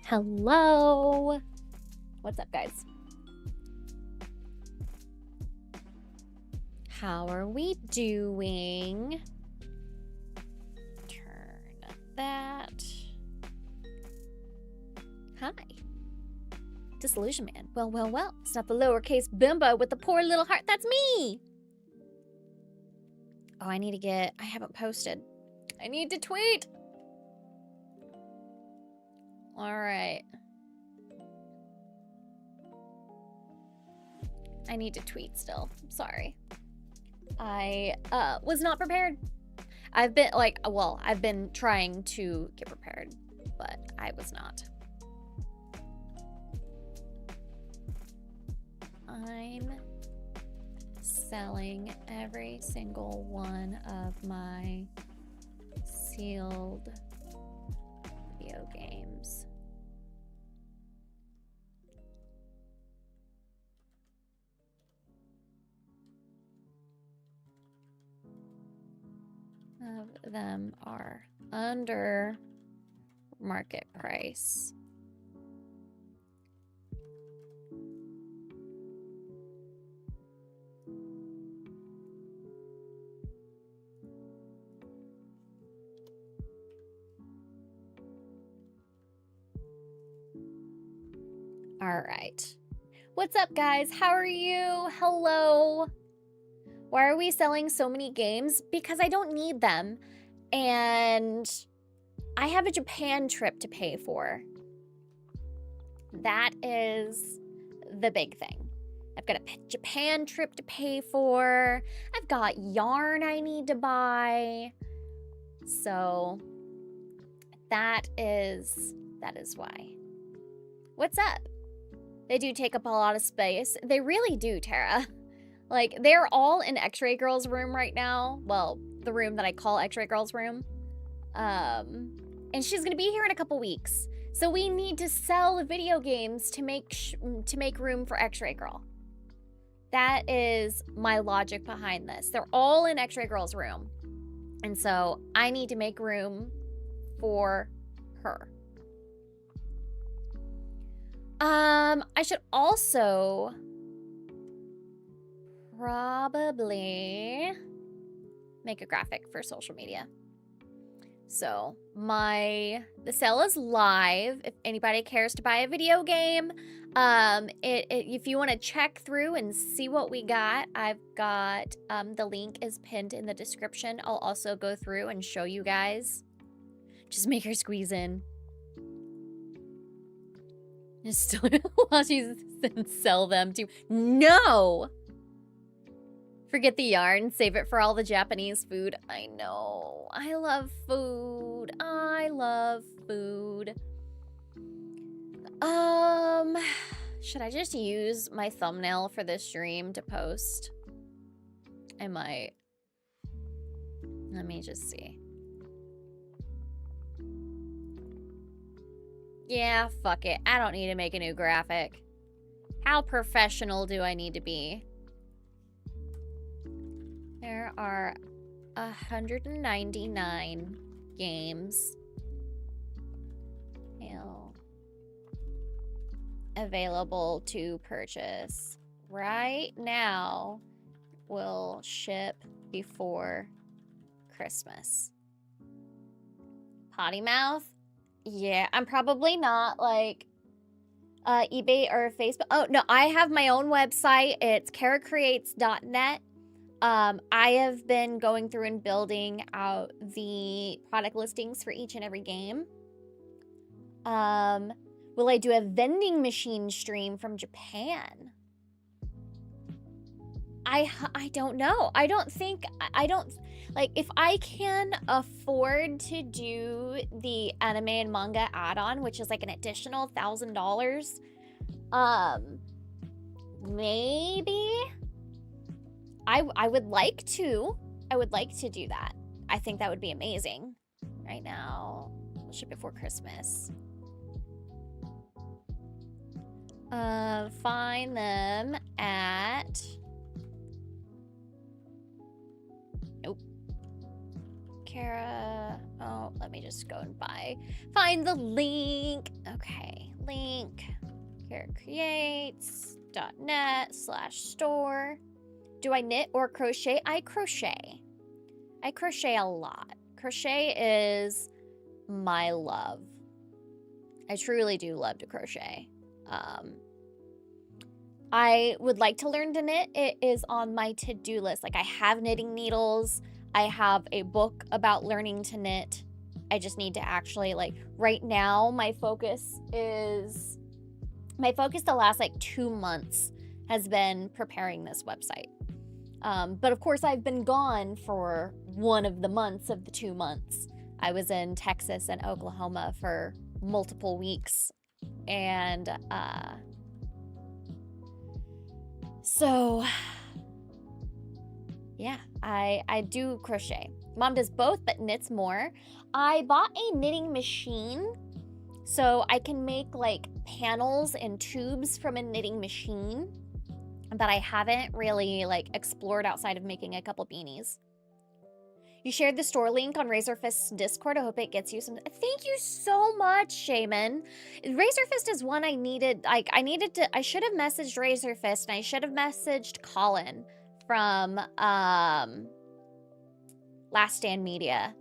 Hello. What's up, guys? How are we doing? Turn that. Hi. Disillusion Man. Well, well, well. It's not the lowercase bimbo with the poor little heart. That's me. Oh, I haven't posted. I need to tweet. All right. I need to tweet still. I'm sorry. I was not prepared. I've been trying to get prepared, but I was not. I'm selling every single one of my sealed video games. Of them are under market price. All right. What's up, guys? How are you? Hello. Why are we selling so many games? Because I don't need them. And I have a Japan trip to pay for. That is the big thing. I've got a Japan trip to pay for. I've got yarn I need to buy. So that is why. What's up? They do take up a lot of space. They really do, Tara. Like, they're all in X-Ray Girl's room right now. Well, the room that I call X-Ray Girl's room. And she's gonna be here in a couple weeks. So we need to sell video games to make room for X-Ray Girl. That is my logic behind this. They're all in X-Ray Girl's room. And so I need to make room for her. I should also probably make a graphic for social media. So the sale is live. If anybody cares to buy a video game, if you want to check through and see what we got, I've got the link is pinned in the description. I'll also go through and show you guys. Just make her squeeze in. Just while she's sell them too. No! Forget the yarn. Save it for all the Japanese food. I know. I love food. I love food. Should I just use my thumbnail for this stream to post? I might. Let me just see. Yeah, fuck it. I don't need to make a new graphic. How professional do I need to be? There are 199 games available to purchase. Right now, will ship before Christmas. Potty mouth? Yeah, I'm probably not like eBay or Facebook. Oh, no, I have my own website. It's caracreates.net. I have been going through and building out the product listings for each and every game. Will I do a vending machine stream from Japan? I don't know. I don't, like, if I can afford to do the anime and manga add-on, which is like an additional $1,000, maybe I would like to do that. I think that would be amazing. Right now, we'll ship before Christmas. Find them at... Nope. Kara... Oh, let me me just go and find the link. Okay, link, carrotcreates.net/store. Do I knit or crochet? I crochet. I crochet a lot. Crochet is my love. I truly do love to crochet. I would like to learn to knit. It is on my to-do list. Like, I have knitting needles. I have a book about learning to knit. I just need to actually, like, right now, my focus the last, like, 2 months has been preparing this website. But of course, I've been gone for one of the months of the 2 months. I was in Texas and Oklahoma for multiple weeks. And, so, yeah, I do crochet. Mom does both, but knits more. I bought a knitting machine so I can make, like, panels and tubes from a knitting machine, but I haven't really, like, explored outside of making a couple beanies. You shared the store link on Razorfist's Discord. I hope it gets you some. Thank you so much, Shaman. Razorfist is one I needed. Like, I should have messaged Razorfist, and I should have messaged Colin from Last Stand Media.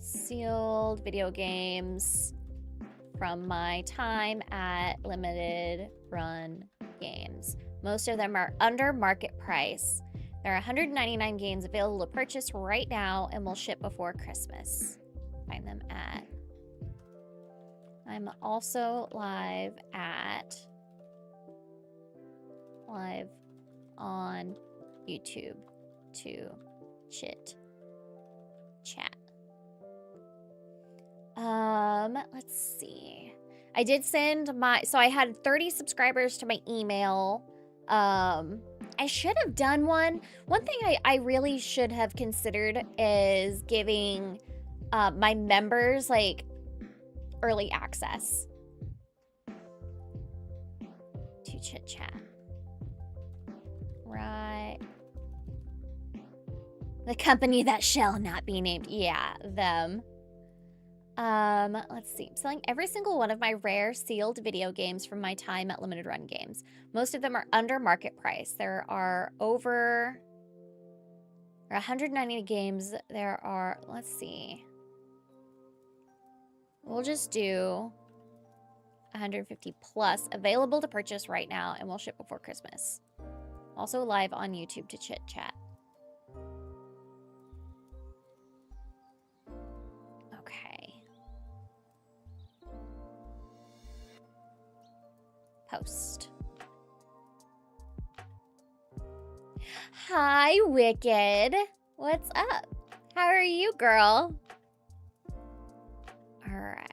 Sealed video games from my time at Limited Run Games. Most of them are under market price. There are 199 games available to purchase right now and will ship before Christmas. Find them at... I'm also live on YouTube to chit chat. Let's see. I did send so I had 30 subscribers to my email. I should have done one. One thing I really should have considered is giving my members, like, early access to chit chat. Right. The company that shall not be named. Yeah, them. Let's see. I'm selling every single one of my rare sealed video games from my time at Limited Run Games. Most of them are under market price. There are 190 games. There are, let's see. We'll just do 150 plus available to purchase right now, and we'll ship before Christmas. Also live on YouTube to chit chat. Okay. Post. Hi, Wicked. What's up? How are you, girl? All right.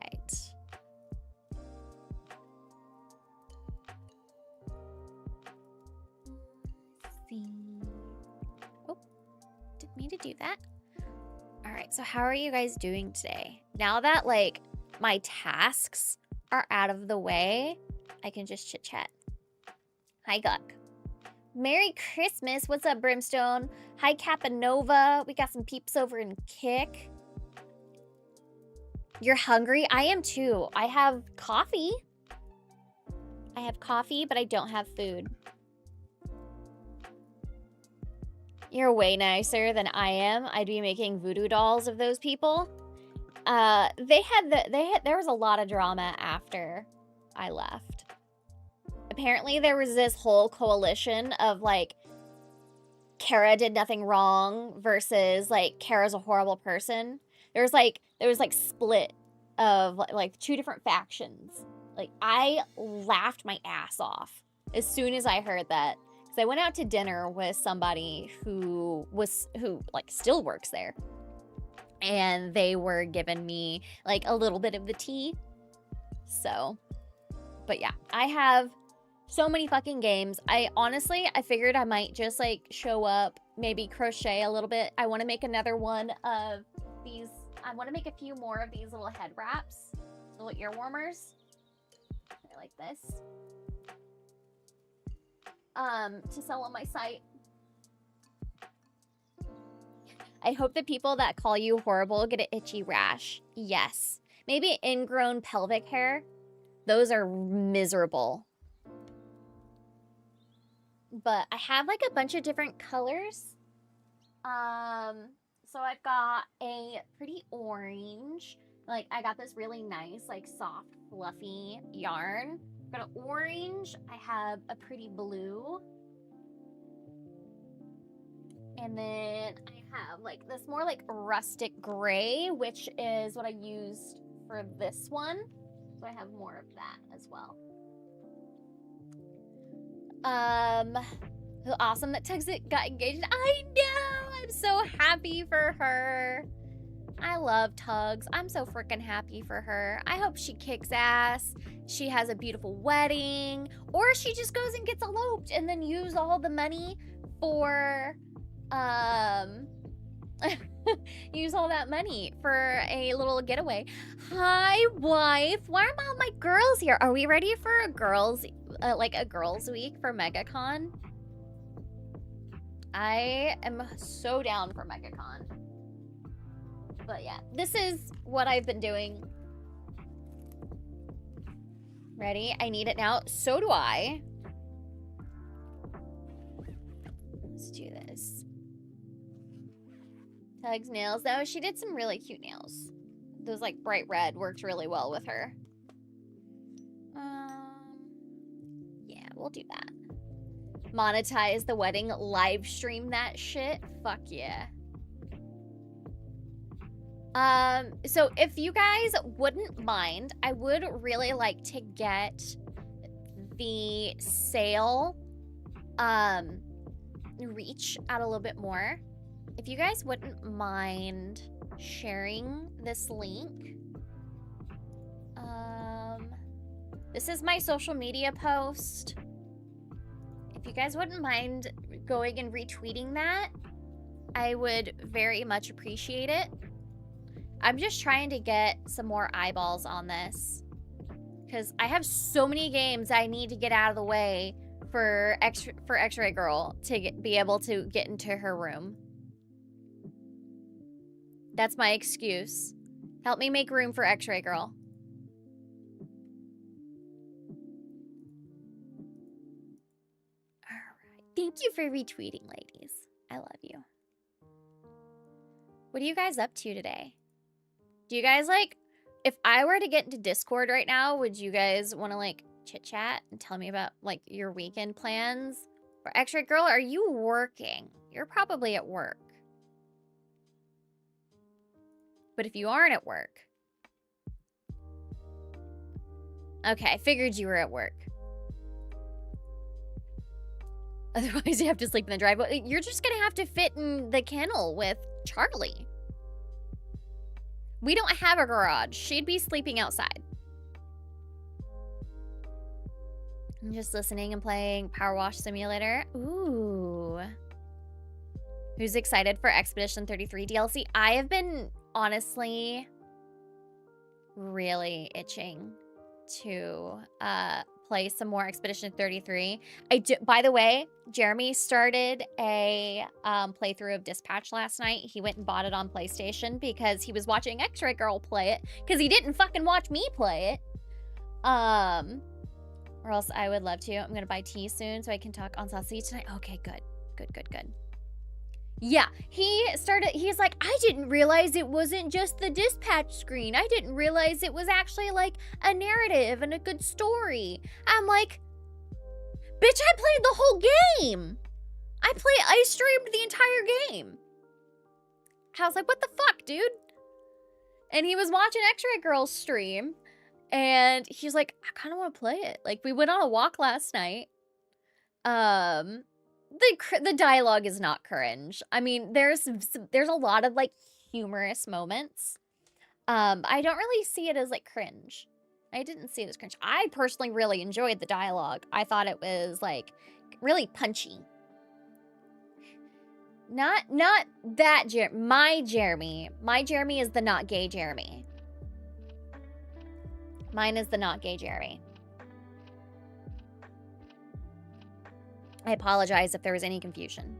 Oh, didn't mean to do that. All right, so how are you guys doing today? Now that, like, my tasks are out of the way, I can just chit chat. Hi, Guck. Merry Christmas. What's up, Brimstone? Hi, Capanova. We got some peeps over in Kick. You're hungry? I am too. I have coffee. But I don't have food. You're way nicer than I am. I'd be making voodoo dolls of those people. There was a lot of drama after I left. Apparently there was this whole coalition of, like, Kara did nothing wrong versus, like, Kara's a horrible person. There was split of, like, two different factions. Like, I laughed my ass off as soon as I heard that. Because I went out to dinner with somebody who like, still works there. And they were giving me, like, a little bit of the tea. So, but yeah, I have so many fucking games. I figured I might just, like, show up, maybe crochet a little bit. I want to make another one of these. I want to make a few more of these little head wraps, little ear warmers. They're like this. To sell on my site. I hope the people that call you horrible get an itchy rash. Yes. Maybe ingrown pelvic hair. Those are miserable. But I have like a bunch of different colors. So I've got a pretty orange. Like I got this really nice, like soft, fluffy yarn. I've got an orange. I have a pretty blue. And then I have like this more like rustic gray, which is what I used for this one. So I have more of that as well. Awesome that Tugs got engaged. I know! I'm so happy for her. I love Tugs. I'm so freaking happy for her. I hope she kicks ass. She has a beautiful wedding. Or she just goes and gets eloped and then use all the money for use all that money for a little getaway. Hi, wife. Why are all my girls here? Are we ready for a girls week for MegaCon? I am so down for MegaCon. But yeah, this is what I've been doing. Ready? I need it now. So do I. Let's do this. Tugs nails. Though she did some really cute nails. Those like bright red worked really well with her. Yeah, we'll do that. Monetize the wedding, live stream that shit. Fuck yeah. So if you guys wouldn't mind, I would really like to get the sale reach out a little bit more. If you guys wouldn't mind sharing this link. This is my social media post. If you guys wouldn't mind going and retweeting that, I would very much appreciate it. I'm just trying to get some more eyeballs on this because I have so many games I need to get out of the way for X-Ray Girl to be able to get into her room. That's my excuse. Help me make room for X-Ray Girl. Thank you for retweeting, ladies. I love you. What are you guys up to today? Do you guys like, if I were to get into Discord right now, would you guys want to like chit chat and tell me about like your weekend plans? Or X-Ray Girl, are you working? You're probably at work. But if you aren't at work. Okay, I figured you were at work. Otherwise, you have to sleep in the driveway. You're just going to have to fit in the kennel with Charlie. We don't have a garage. She'd be sleeping outside. I'm just listening and playing Power Wash Simulator. Ooh. Who's excited for Expedition 33 DLC? I have been, honestly, really itching to play some more Expedition 33. By the way, Jeremy started a playthrough of Dispatch last night. He went and bought it on PlayStation because he was watching X-Ray Girl play it because he didn't fucking watch me play it. Or else I would love to. I'm gonna buy tea soon so I can talk on Saucy tonight. Okay, good. Good. Yeah, he's like, I didn't realize it wasn't just the dispatch screen. I didn't realize it was actually like a narrative and a good story. I'm like, bitch, I played the whole game. I streamed the entire game. I was like, what the fuck, dude? And he was watching X-Ray Girl's stream and he's like, I kind of want to play it. Like, we went on a walk last night. The dialogue is not cringe. I mean, there's a lot of like humorous moments. I don't really see it as like cringe. I didn't see it as cringe. I personally really enjoyed the dialogue. I thought it was like really punchy. Not that my Jeremy. My Jeremy is the not gay Jeremy. Mine is the not gay Jeremy. I apologize if there was any confusion.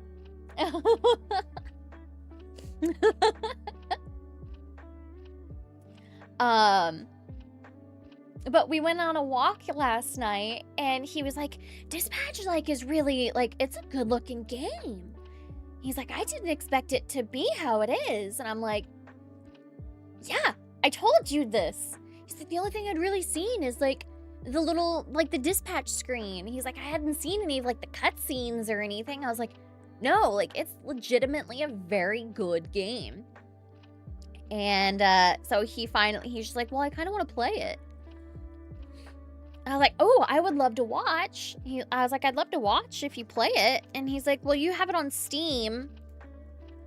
But we went on a walk last night, and he was like, Dispatch, like, is really, like, it's a good-looking game. He's like, I didn't expect it to be how it is. And I'm like, yeah, I told you this. He's like, the only thing I'd really seen is, like, the little, like, the dispatch screen. He's like, I hadn't seen any of, like, the cutscenes or anything. I was like, no, like, it's legitimately a very good game. And so he's just like, well, I kind of want to play it. I was like, oh, I would love to watch. I was like, I'd love to watch if you play it. And he's like, well, you have it on Steam.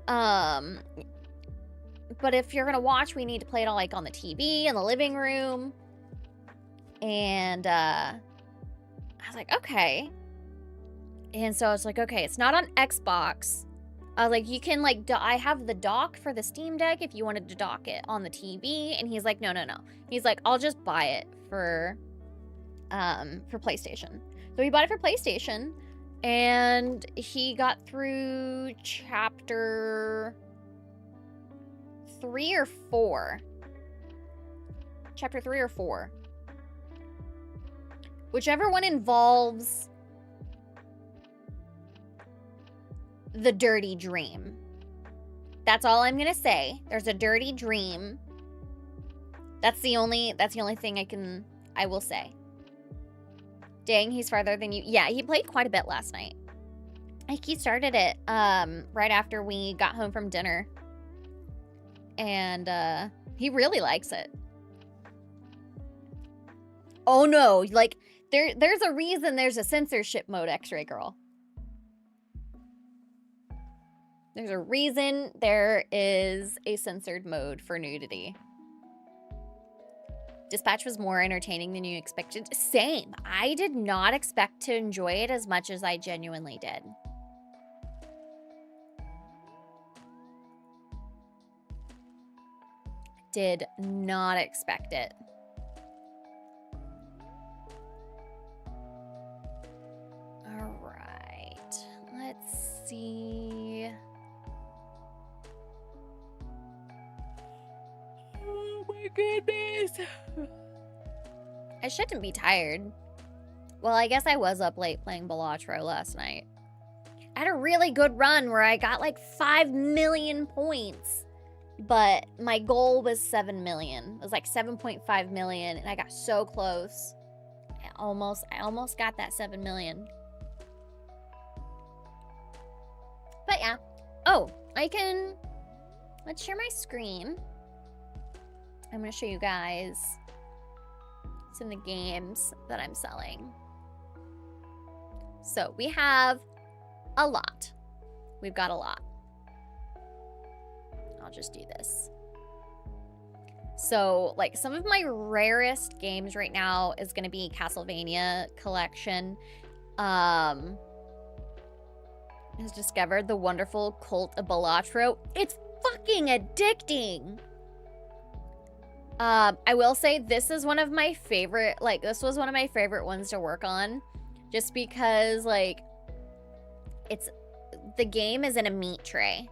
But if you're going to watch, we need to play it on, like, on the TV in the living room. And I was like, okay. And so I was like, okay, it's not on Xbox. I was like, you can, like, I have the dock for the Steam Deck if you wanted to dock it on the TV. And he's like, no. He's like, I'll just buy it for PlayStation. So he bought it for PlayStation, and he got through chapter 3 or 4. Chapter 3 or 4. Whichever one involves the dirty dream. That's all I'm gonna say. There's a dirty dream. That's the only thing I will say. Dang, he's farther than you. Yeah, he played quite a bit last night. He started it right after we got home from dinner. And he really likes it. Oh no, like there's a reason there's a censorship mode, X-Ray Girl. There's a reason there is a censored mode for nudity. Dispatch was more entertaining than you expected. Same. I did not expect to enjoy it as much as I genuinely did. Did not expect it. All right. Let's see. Oh my goodness. I shouldn't be tired. Well, I guess I was up late playing Balatro last night. I had a really good run where I got like 5 million points. But my goal was 7 million. It was like 7.5 million, and I got so close. I almost got that 7 million. But yeah. Oh, let's share my screen. I'm going to show you guys some of the games that I'm selling. So we have a lot. We've got a lot. I'll just do this. So, like, some of my rarest games right now is going to be Castlevania Collection. Has discovered the wonderful cult of Balatro. It's fucking addicting. I will say this is one of my favorite, like, this was one of my favorite ones to work on. Just because, like, the game is in a meat tray.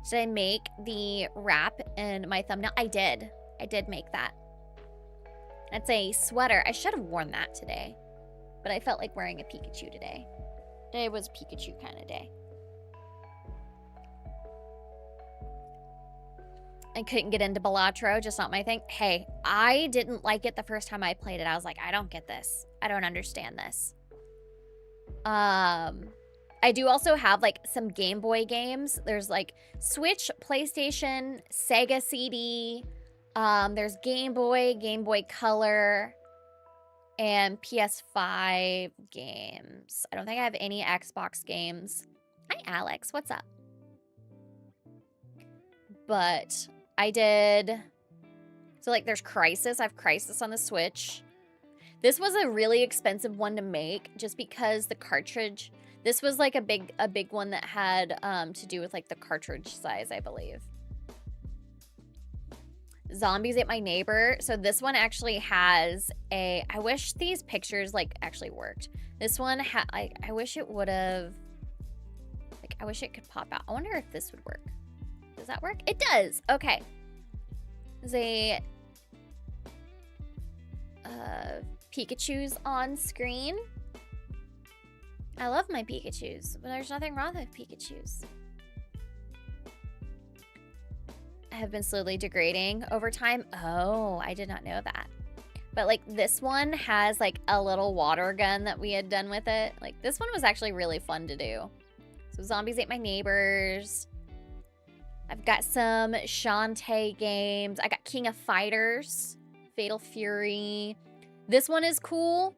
Did I make the wrap in my thumbnail? I did. I did make that. That's a sweater. I should have worn that today. But I felt like wearing a Pikachu today. Today was a Pikachu kind of day. I couldn't get into Balatro, just not my thing. Hey, I didn't like it the first time I played it. I was like, I don't get this. I don't understand this. I do also have, like, some Game Boy games. There's, like, Switch, PlayStation, Sega CD. There's Game Boy Color, and PS5 games. I don't think I have any Xbox games. Hi, Alex. What's up? But I did... So, like, there's Crysis. I have Crysis on the Switch. This was a really expensive one to make just because the cartridge... This was, like, a big one that had to do with, like, the cartridge size, I believe. Zombies Ate My Neighbor. So this one actually has a... I wish these pictures, like, actually worked. This one, I wish it would have... Like, I wish it could pop out. I wonder if this would work. Does that work? It does. Okay. There's a Pikachu's on screen. I love my Pikachus, but there's nothing wrong with Pikachus. I have been slowly degrading over time. Oh, I did not know that. But like this one has like a little water gun that we had done with it. Like this one was actually really fun to do. So Zombies Ate My Neighbors. I've got some Shantae games. I got King of Fighters, Fatal Fury. This one is cool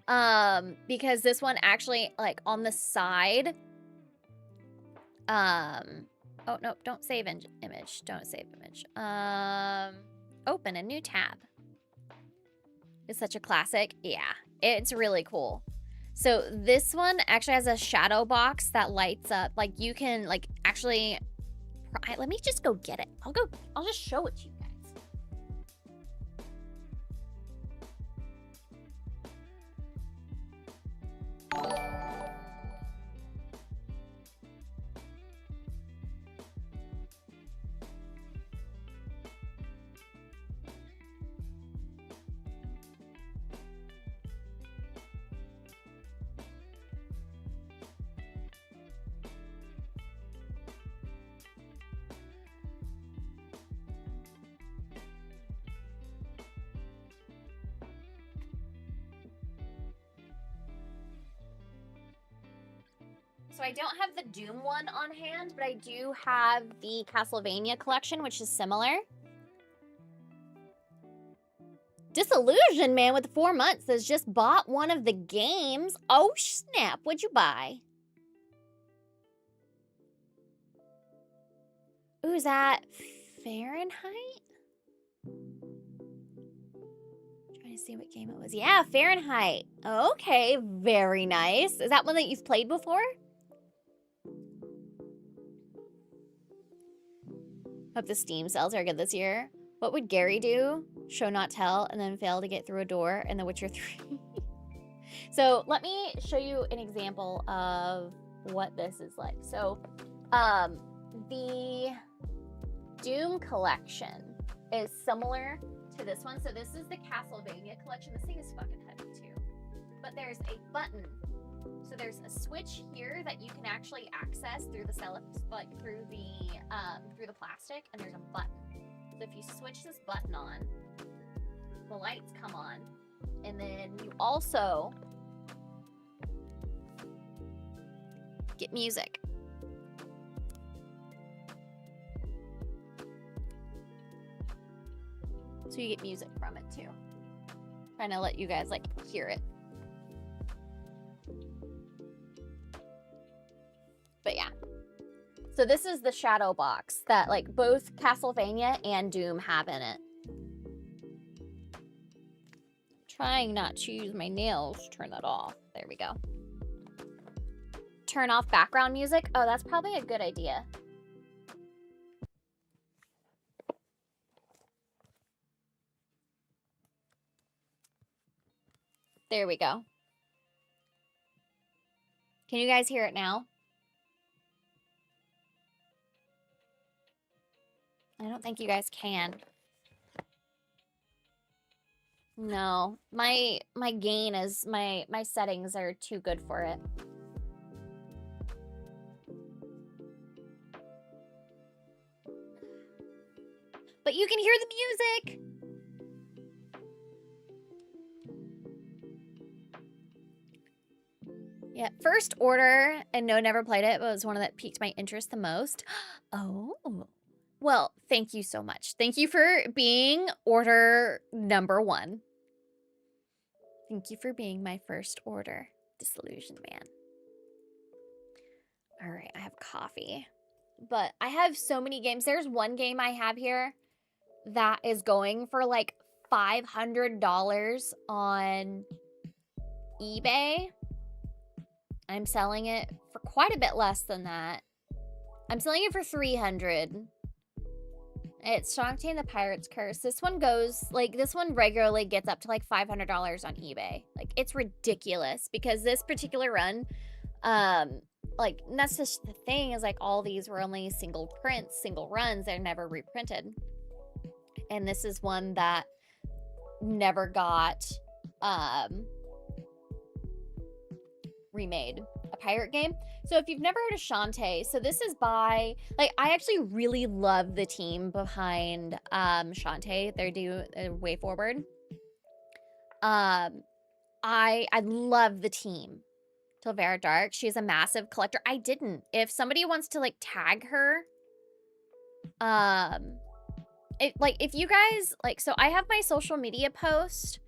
because this one actually like on the side. Oh, no, don't save image. Don't save image. Open a new tab. It's such a classic. Yeah, it's really cool. So this one actually has a shadow box that lights up. Like you can like actually, let me just go get it. I'll just show it to you guys. So I don't have the Doom one on hand, but I do have the Castlevania collection, which is similar. Disillusion Man with 4 months has just bought one of the games. Oh, snap. What'd you buy? Ooh, is that Fahrenheit? Trying to see what game it was. Yeah, Fahrenheit. Okay, very nice. Is that one that you've played before? Hope the Steam sales are good this year. What would Gary do? Show not tell and then fail to get through a door in The Witcher 3. So let me show you an example of what this is like. So the Doom collection is similar to this one. So this is the Castlevania collection. This thing is fucking heavy too. But there's a button. So there's a switch here that you can actually access through the like through the plastic, and there's a button. So if you switch this button on, the lights come on, and then you also get music. So you get music from it too. Trying to let you guys like hear it. But yeah. So this is the shadow box that like both Castlevania and Doom have in it. Trying not to use my nails. Turn that off. There we go. Turn off background music. Oh, that's probably a good idea. There we go. Can you guys hear it now? I don't think you guys can. No, my gain is my settings are too good for it. But you can hear the music. Yeah, First Order, and no, never played it, but it was one that piqued my interest the most. Oh. Well, thank you so much. Thank you for being order number 1. Thank you for being my first order. Disillusioned Man. All right, I have coffee. But I have so many games. There's one game I have here that is going for like $500 on eBay. I'm selling it for quite a bit less than that. I'm selling it for $300. It's Shantae and the Pirate's Curse. This one goes, like, this one regularly gets up to, like, $500 on eBay. Like, it's ridiculous because this particular run like, and that's just the thing, is like all these were only single prints, single runs. They're never reprinted. And this is one that never got remade, a pirate game. So if you've never heard of Shantae, so this is by, like, I actually really love the team behind Shantae. They're way forward. I love the team. Tilvera Dark. She's a massive collector. I didn't. If somebody wants to like tag her, if you guys like, so I have my social media post.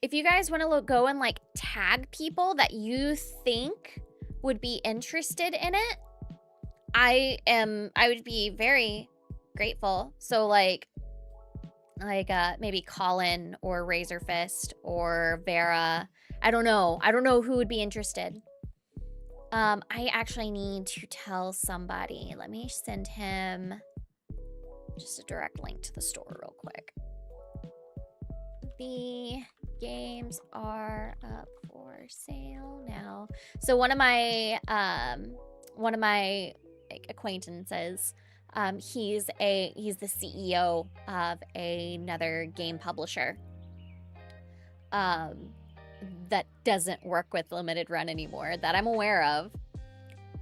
If you guys want to go and like tag people that you think would be interested in it, I would be very grateful. So like maybe Colin or Razorfist or Vera. I don't know who would be interested. I actually need to tell somebody. Let me send him just a direct link to the store real quick. The games are up for sale now. So one of my like, acquaintances, he's the CEO of another game publisher that doesn't work with limited run anymore that I'm aware of.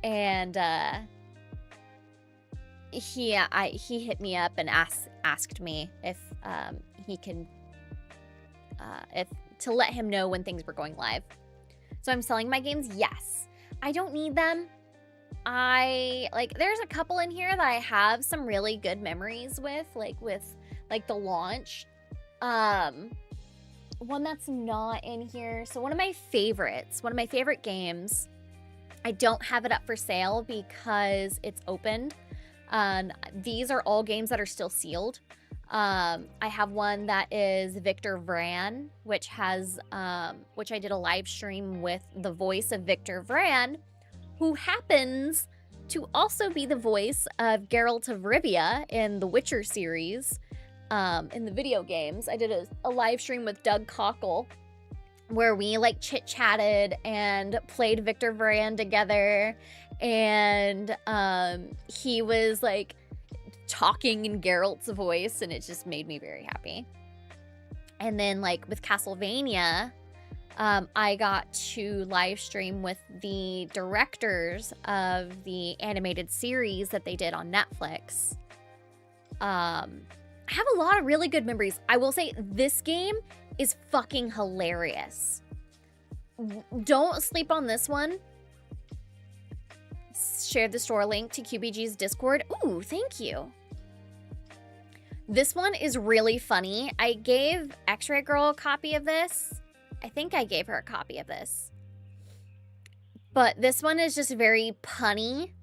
And he hit me up and asked me if he can if to let him know when things were going live. So I'm selling my games. Yes, I don't need them. There's a couple in here that I have some really good memories with the launch. One that's not in here. So one of my favorite games, I don't have it up for sale because it's opened. These are all games that are still sealed. I have one that is Victor Vran, which I did a live stream with the voice of Victor Vran, who happens to also be the voice of Geralt of Rivia in the Witcher series, in the video games. I did a live stream with Doug Cockle where we like chit-chatted and played Victor Vran together, and he was like talking in Geralt's voice, and it just made me very happy. And then like with Castlevania, I got to live stream with the directors of the animated series that they did on Netflix. I have a lot of really good memories. I will say this game is fucking hilarious. Don't sleep on this one. Share the store link to QBG's Discord. Ooh, thank you. This one is really funny. I gave X-Ray Girl a copy of this. I think I gave her a copy of this. But this one is just very punny.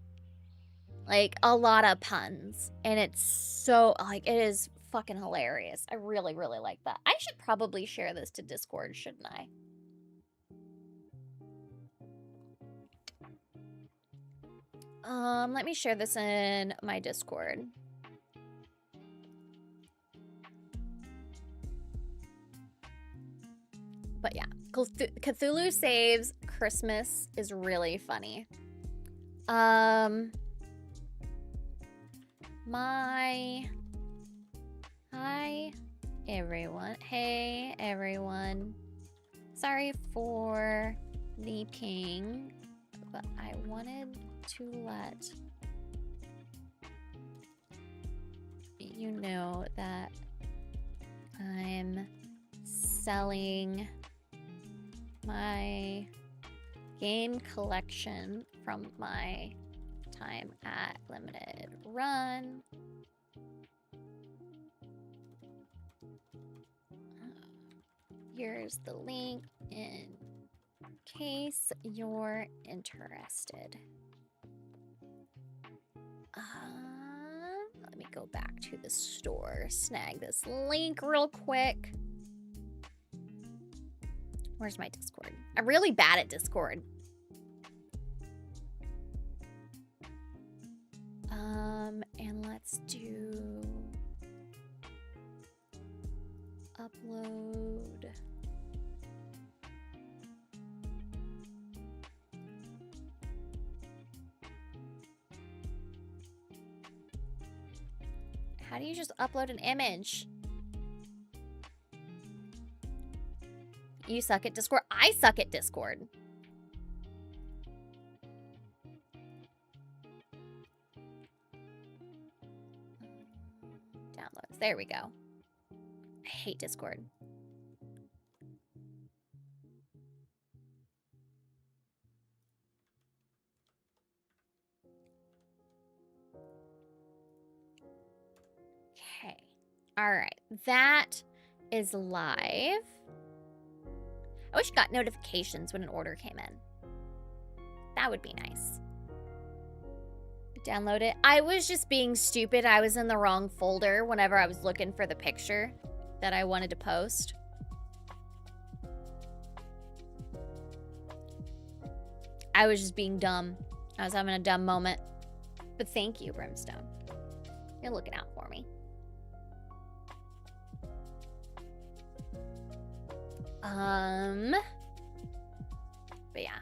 Like, a lot of puns. And it's so, like, it is fucking hilarious. I really, really like that. I should probably share this to Discord, shouldn't I? Let me share this in my Discord. But yeah, Cthulhu Saves Christmas is really funny. Hi everyone. Hey everyone. Sorry for the ping, but I wanted to let you know that I'm selling my game collection from my time at Limited Run. Here's the link in case you're interested. Let me go back to the store, snag this link real quick. Where's my Discord? I'm really bad at Discord. And let's do upload. How do you just upload an image? You suck at Discord. I suck at Discord. Downloads. There we go. I hate Discord. Okay. All right. That is live. I wish I got notifications when an order came in. That would be nice. Download it. I was just being stupid. I was in the wrong folder whenever I was looking for the picture that I wanted to post. I was just being dumb. I was having a dumb moment. But thank you, Brimstone. You're looking out for me. But yeah.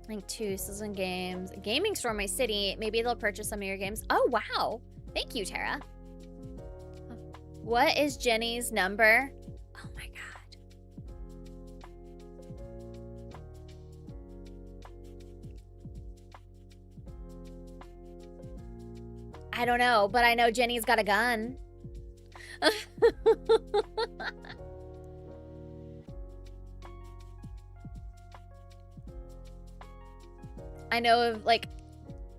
Link to Sizzling Games. Gaming store in my city. Maybe they'll purchase some of your games. Oh, wow. Thank you, Tara. What is Jenny's number? Oh my god. I don't know, but I know Jenny's got a gun. I know of like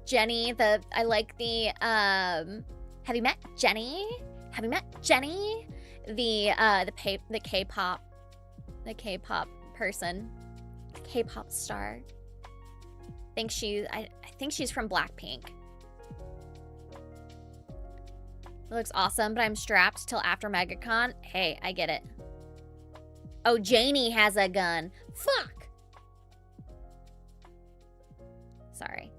Jenny, I like the have you met Jenny? Have you met Jenny? The K-pop person. The K-pop star. I think she's from Blackpink. It looks awesome, but I'm strapped till after MegaCon. Hey, I get it. Oh, Janie has a gun. Fuck! Sorry.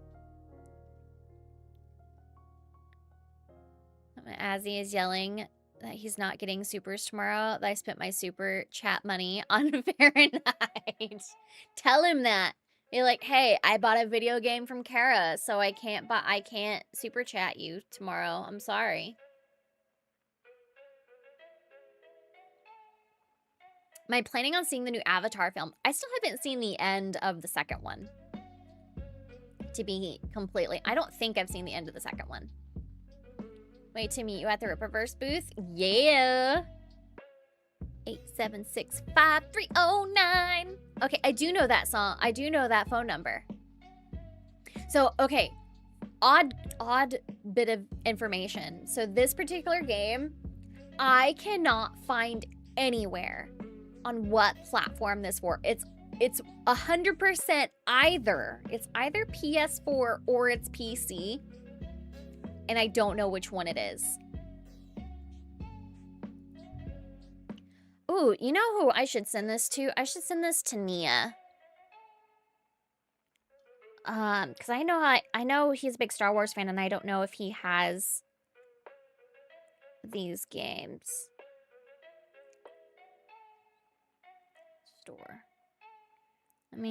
Azzy is yelling that he's not getting supers tomorrow. That I spent my super chat money on Fahrenheit. Tell him that. Be like, hey, I bought a video game from Kara, so I can't super chat you tomorrow. I'm sorry. Am I planning on seeing the new Avatar film? I still haven't seen the end of the second one. To be completely, I don't think I've seen the end of the second one. Wait to meet you at the Rippaverse booth? Yeah. 8765309. Okay, I do know that song. I do know that phone number. So, okay. Odd bit of information. So this particular game, I cannot find anywhere on what platform this for. It's 100% either. It's either PS4 or it's PC. And I don't know which one it is. Ooh, you know who I should send this to? I should send this to Nia. Because I know he's a big Star Wars fan, and I don't know if he has these games. Store. I'm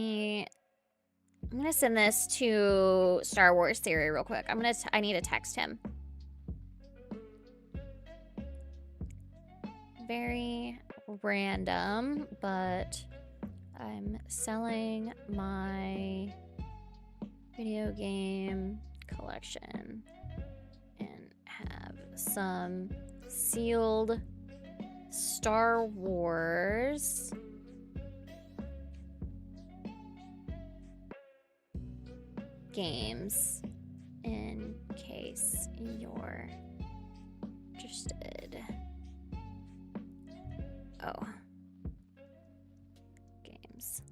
gonna send this to Star Wars Theory real quick. I need to text him. Very random, but I'm selling my video game collection and have some sealed Star Wars games in case you're interested. Oh. Games.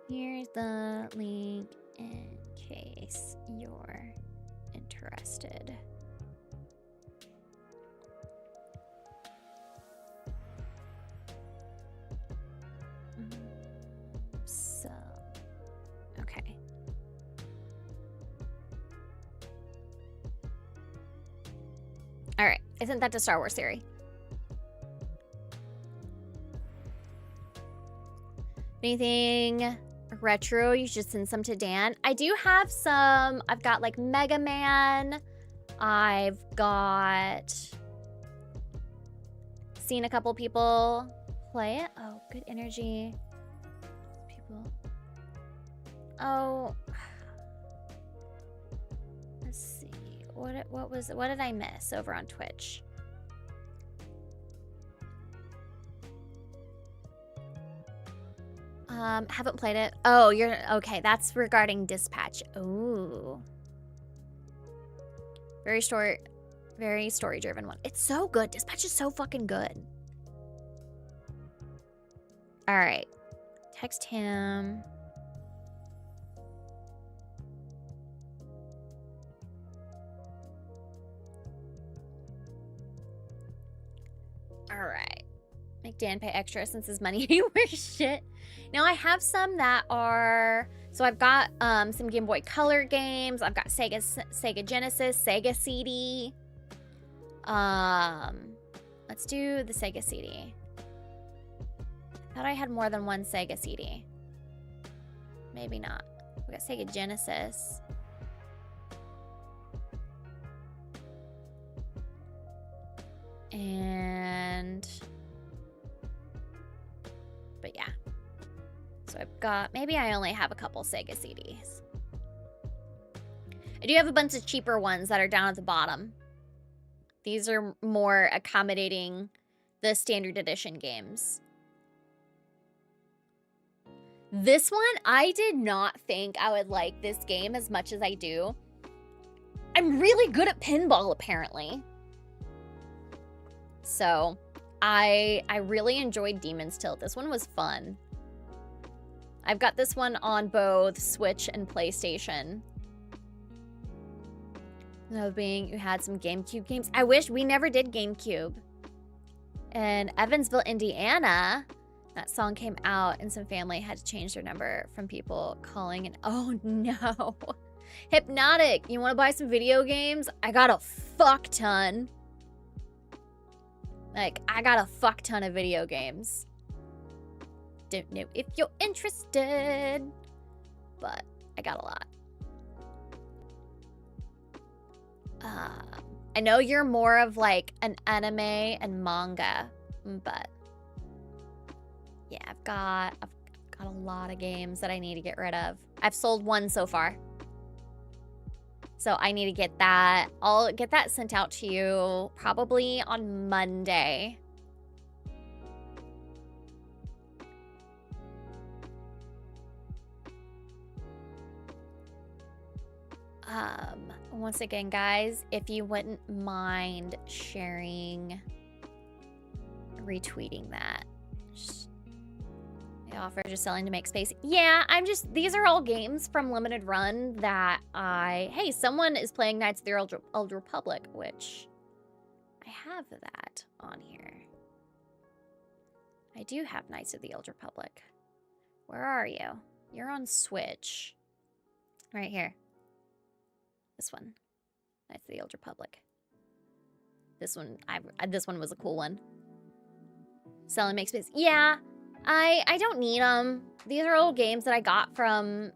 Here's the link in case you're interested. So, okay. All right, I sent that to Star Wars Theory. Anything retro, you should send some to Dan. I do have some. I've got like Mega Man. I've got seen a couple people play it. Oh, good energy. People. Oh. Let's see. What did I miss over on Twitch? Haven't played it. Oh, you're okay. That's regarding Dispatch. Ooh. Very story-driven one. It's so good. Dispatch is so fucking good. All right. Text him. All right. Make Dan pay extra since his money ain't worth shit. Now I have some that are, so I've got some Game Boy Color games. I've got Sega Genesis, Sega CD. Let's do the Sega CD. I thought I had more than one Sega CD. Maybe not. We got Sega Genesis. And, but yeah. So I've got, maybe I only have a couple Sega CDs. I do have a bunch of cheaper ones that are down at the bottom. These are more accommodating the standard edition games. This one, I did not think I would like this game as much as I do. I'm really good at pinball, apparently. So, I really enjoyed Demon's Tilt. This one was fun. I've got this one on both Switch and PlayStation. Another being, you had some GameCube games. I wish we never did GameCube. In Evansville, Indiana, that song came out and some family had to change their number from people calling and oh no. Hypnotic, you want to buy some video games? I got a fuck ton. Like, I got a fuck ton of video games. Don't know if you're interested, but I got a lot. I know you're more of like an anime and manga, but yeah, I've got a lot of games that I need to get rid of. I've sold one so far. So I need to get that. I'll get that sent out to you probably on Monday. Once again, guys, if you wouldn't mind sharing, retweeting that. The offer just selling to make space. Yeah, these are all games from Limited Run that hey, someone is playing Knights of the Old Republic, which I have that on here. I do have Knights of the Old Republic. Where are you? You're on Switch. Right here. This one. Knights of the Old Republic. This one, this one was a cool one. Sell and make space. Yeah, I don't need them. These are old games that I got from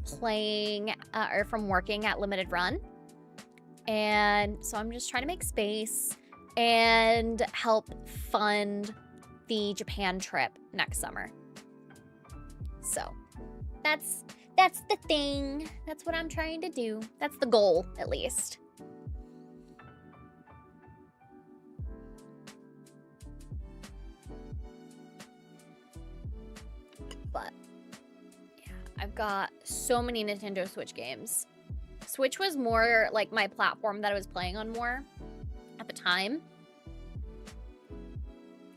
playing or from working at Limited Run. And so I'm just trying to make space and help fund the Japan trip next summer. So that's the thing. That's what I'm trying to do. That's the goal, at least. But yeah, I've got so many Nintendo Switch games. Switch was more like my platform that I was playing on more at the time.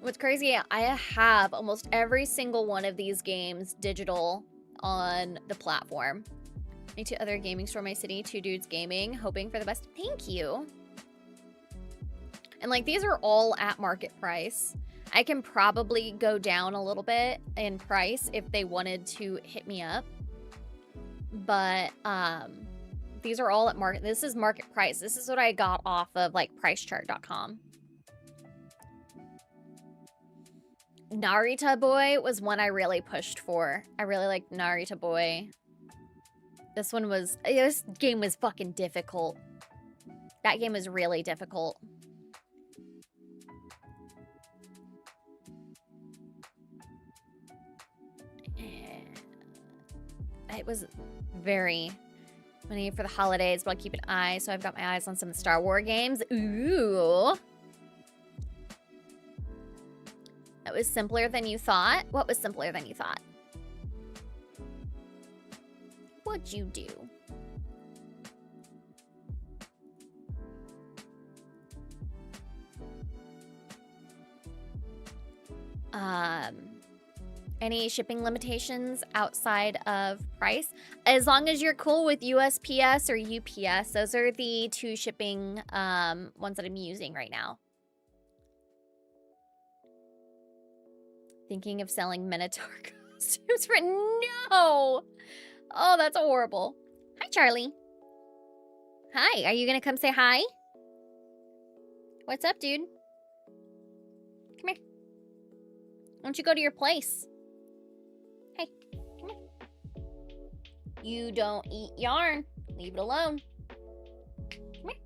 What's crazy, I have almost every single one of these games digital on the platform. Me to other gaming store in my city, Two Dudes Gaming, hoping for the best. Thank you. And like, these are all at market price. I can probably go down a little bit in price if they wanted to hit me up. But these are all at market. This is market price. This is what I got off of like pricechart.com. Narita Boy was one I really pushed for. I really liked Narita Boy. This game was fucking difficult. That game was really difficult. It was very many for the holidays, but I'll keep an eye. So I've got my eyes on some Star Wars games. Ooh. That was simpler than you thought. What was simpler than you thought? What'd you do? Any shipping limitations outside of price? As long as you're cool with USPS or UPS, those are the two shipping ones that I'm using right now. Thinking of selling Minotaur costumes for no. Oh, that's horrible. Hi, Charlie. Hi, are you gonna come say hi? What's up, dude? Come here. Why don't you go to your place? Hey, come here. You don't eat yarn. Leave it alone. Come here.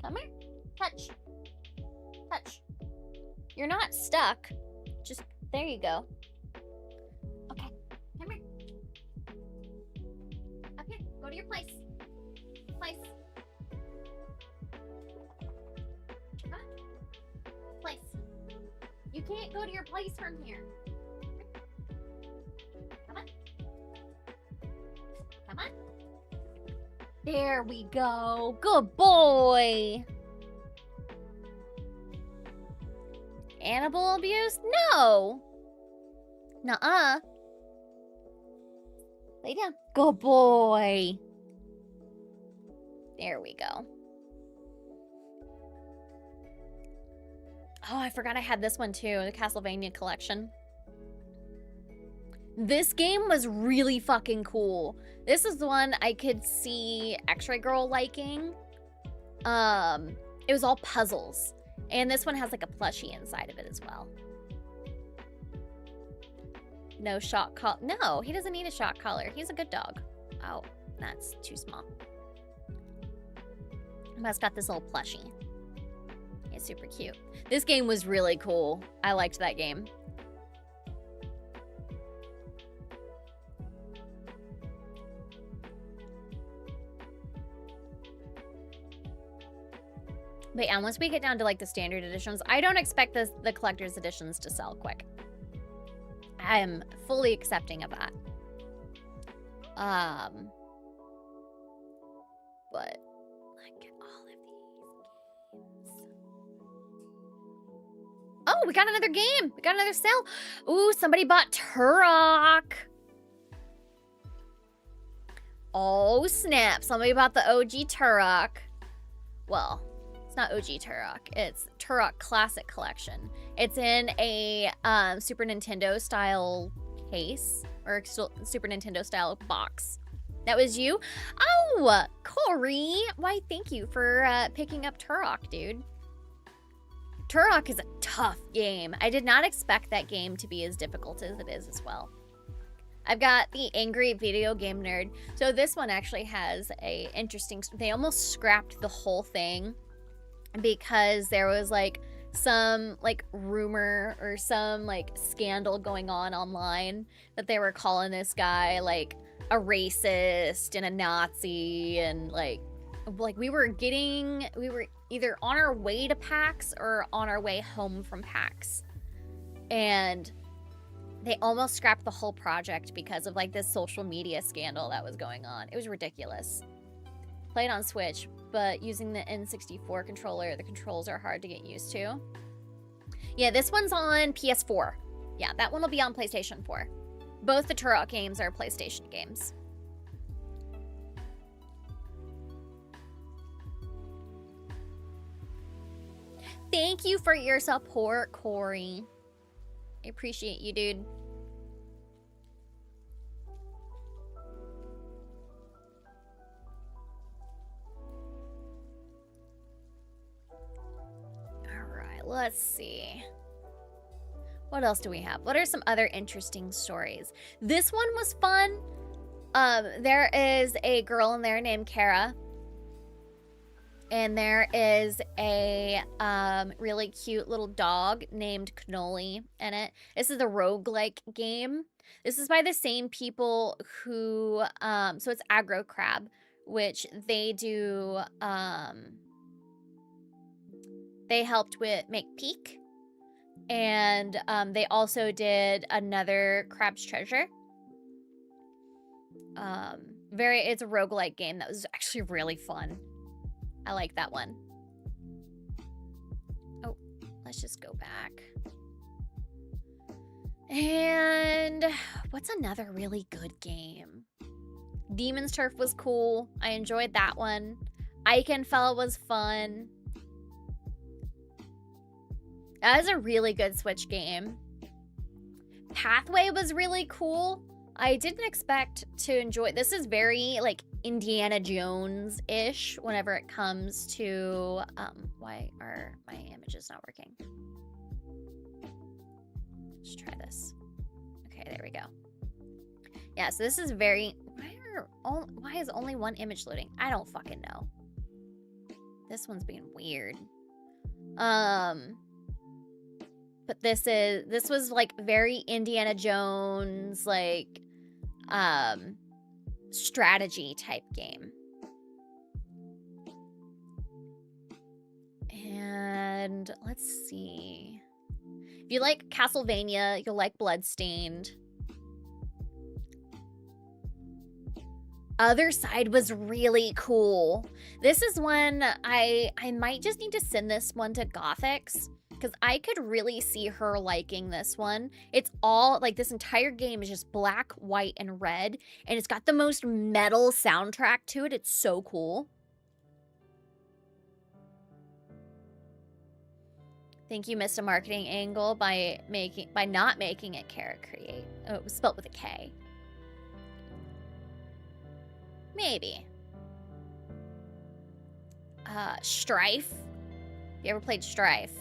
Come here. Touch. Touch. You're not stuck. Just, there you go. Okay, come here. Up here, go to your place. Place. Come on. Place. You can't go to your place from here. Come on. Come on. There we go. Good boy. Animal abuse? No. Nuh-uh. Lay down. Good boy. There we go. Oh, I forgot I had this one too, the Castlevania collection. This game was really fucking cool. This is the one I could see X-Ray Girl liking. It was all puzzles. And this one has like a plushie inside of it as well. No shock collar. No, he doesn't need a shock collar. He's a good dog. Oh, that's too small. But it's got this little plushie. It's super cute. This game was really cool. I liked that game. But yeah, once we get down to like the standard editions, I don't expect the collector's editions to sell quick. I am fully accepting of that. But like all of these games. Oh, we got another game. We got another sale. Ooh, somebody bought Turok. Oh, snap. Somebody bought the OG Turok. Well, not OG Turok. It's Turok Classic Collection. It's in a Super Nintendo style case or Super Nintendo style box. That was you? Oh, Corey. Why, thank you for picking up Turok, dude. Turok is a tough game. I did not expect that game to be as difficult as it is as well. I've got the Angry Video Game Nerd. So this one actually has a interesting, they almost scrapped the whole thing because there was like some like rumor or some like scandal going on online that they were calling this guy like a racist and a Nazi, and like we were either on our way to PAX or on our way home from PAX, and they almost scrapped the whole project because of like this social media scandal that was going on. It was ridiculous. Played on Switch, but using the N64 controller, the controls are hard to get used to. Yeah, this one's on PS4. Yeah, that one will be on PlayStation 4. Both the Turok games are PlayStation games. Thank you for your support, Corey. I appreciate you, dude. let's see. What else do we have? What are some other interesting stories? This one was fun. There is a girl in there named Kara. And there is a really cute little dog named Cannoli in it. This is a roguelike game. This is by the same people who, so it's Aggro Crab, which they do, they helped make Peak. And they also did another Crab's Treasure. It's a roguelike game that was actually really fun. I like that one. Oh, let's just go back. And what's another really good game? Demon's Turf was cool. I enjoyed that one. Eichenfell was fun. That was a really good Switch game. Pathway was really cool. I didn't expect to enjoy. This is very like Indiana Jones-ish whenever it comes to why are my images not working? Let's try this. Okay, there we go. Yeah, so this is very why is only one image loading? I don't fucking know. This one's being weird. But this was like very Indiana Jones, like strategy type game. And let's see. If you like Castlevania, you'll like Bloodstained. Other Side was really cool. This is one I might just need to send this one to Gothix, because I could really see her liking this one. It's all, like, this entire game is just black, white, and red. And it's got the most metal soundtrack to it. It's so cool. Think you missed a marketing angle by not making it Kara Create. Oh, it was spelled with a K. Maybe. Strife. You ever played Strife?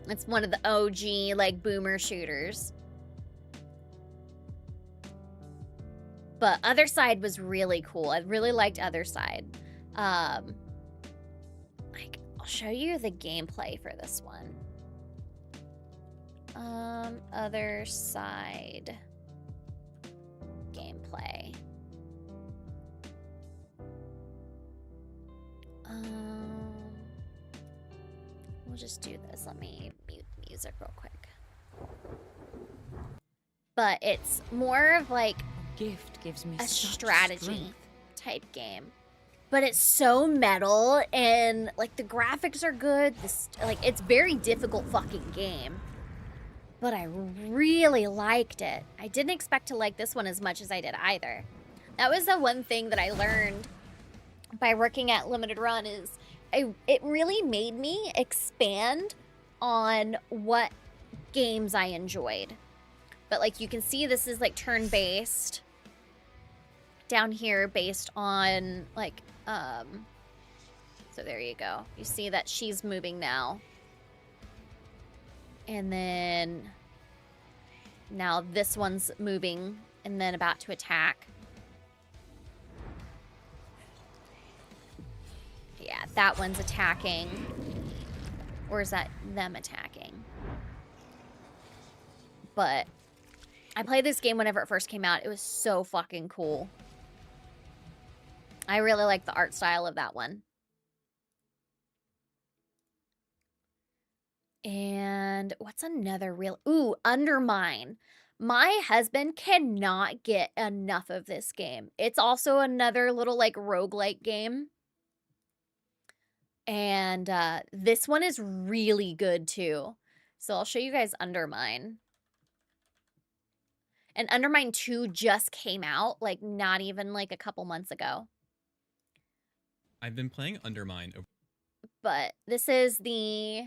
It's one of the OG, like, boomer shooters. But Other Side was really cool. I really liked Other Side. Like, I'll show you the gameplay for this one. Other Side gameplay. We'll just do this. Let me mute music real quick. But it's more of like Gift gives me a such strategy strength. type game. But it's so metal, and like the graphics are good. Like, it's very difficult fucking game. But I really liked it. I didn't expect to like this one as much as I did either. That was the one thing that I learned by working at Limited Run is it really made me expand on what games I enjoyed. But like you can see, this is like turn-based. Down here, based on like, so there you go. You see that she's moving now. And then now this one's moving and then about to attack. Yeah, that one's attacking. Or is that them attacking? But I played this game whenever it first came out. It was so fucking cool. I really like the art style of that one. And what's another real... Ooh, Undermine. My husband cannot get enough of this game. It's also another little, like, roguelike game. And this one is really good, too. So I'll show you guys Undermine. And Undermine 2 just came out, like, not even, like, a couple months ago. I've been playing Undermine. But this is the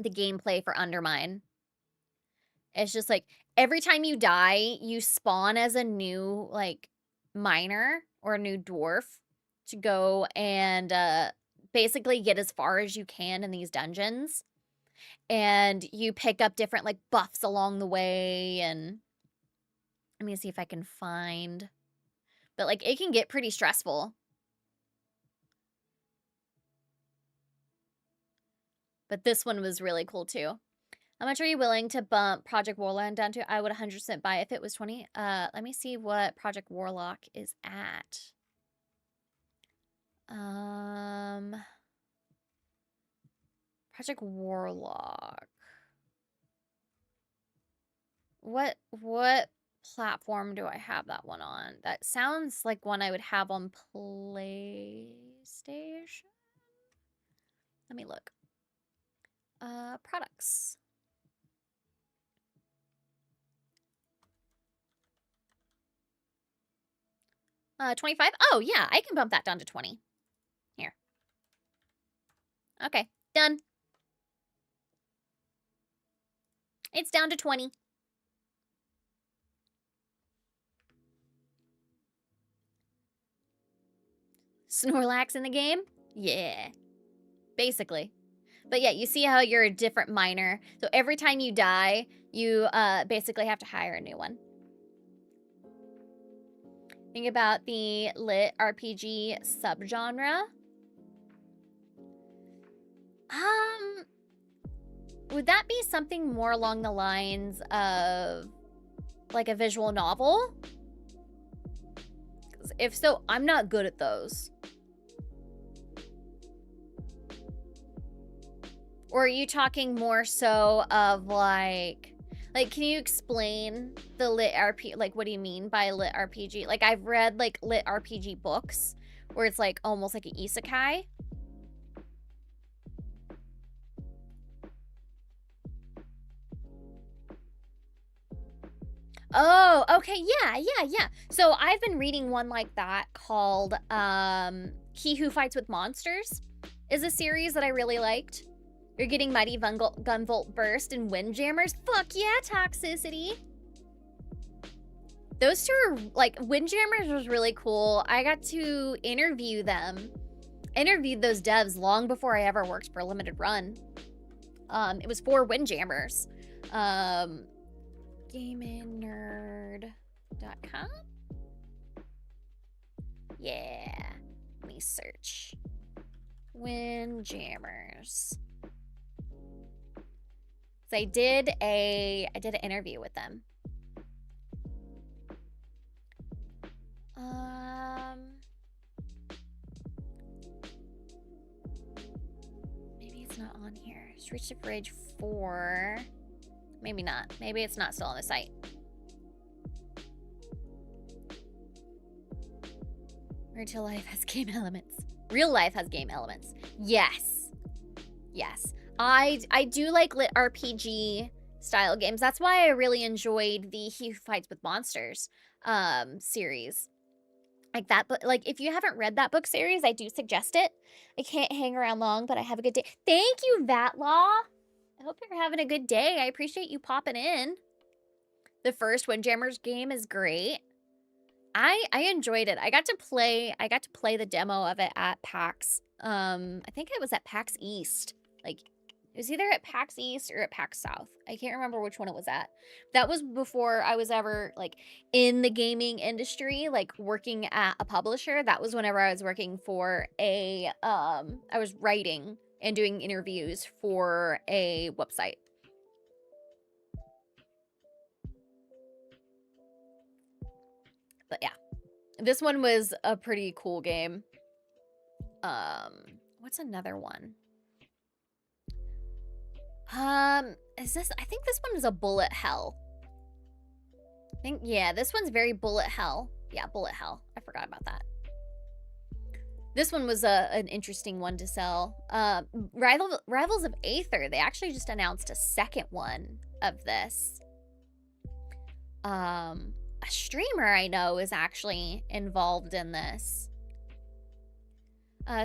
gameplay for Undermine. It's just like every time you die, you spawn as a new like miner or a new dwarf to go and basically get as far as you can in these dungeons. And you pick up different, like, buffs along the way, and let me see if I can find. But, like, it can get pretty stressful. But this one was really cool, too. How much are you willing to bump Project Warlock down to? I would 100% buy if it was 20. Let me see what Project Warlock is at. Project Warlock. What platform do I have that one on? That sounds like one I would have on PlayStation. Let me look. Products. $25? Oh, yeah, I can bump that down to 20. Here. Okay, done. It's down to 20. Snorlax in the game? Yeah. Basically. But yeah, you see how you're a different miner. So every time you die, you basically have to hire a new one. Think about the lit RPG subgenre. Would that be something more along the lines of like a visual novel? 'Cause if so, I'm not good at those. Or are you talking more so of like, can you explain the lit RPG? Like, what do you mean by lit RPG? Like, I've read like lit RPG books where it's like almost like an isekai. Oh, okay, yeah. So I've been reading one like that called He Who Fights with Monsters is a series that I really liked. You're getting Mighty Gunvolt Burst and Windjammers. Fuck yeah, Toxicity. Those two are, like, Windjammers was really cool. I got to interview them. Interviewed those devs long before I ever worked for a limited run. It was for Windjammers. GamingNerd.com? Yeah. Let me search. Windjammers. So I did an interview with them. Maybe it's not on here. Streets of Rage 4. Maybe not. Maybe it's not still on the site. Real life has game elements. Real life has game elements. Yes. Yes. I do like lit RPG style games. That's why I really enjoyed the He Who Fights with Monsters series. Like that, but like if you haven't read that book series, I do suggest it. I can't hang around long, but I have a good day. Thank you, Vatlaw. I hope you're having a good day. I appreciate you popping in. The first Windjammers game is great. I enjoyed it. I got to play the demo of it at PAX. I think it was at PAX East. Like, it was either at PAX East or at PAX South. I can't remember which one it was at. That was before I was ever, like, in the gaming industry, like, working at a publisher. That was whenever I was working for I was writing and doing interviews for a website. But yeah, this one was a pretty cool game. What's another one? Is this? I think this one is a bullet hell. Yeah, this one's very bullet hell. Yeah, bullet hell. I forgot about that. This one was an interesting one to sell. Rivals of Aether. They actually just announced a second one of this. A streamer I know is actually involved in this.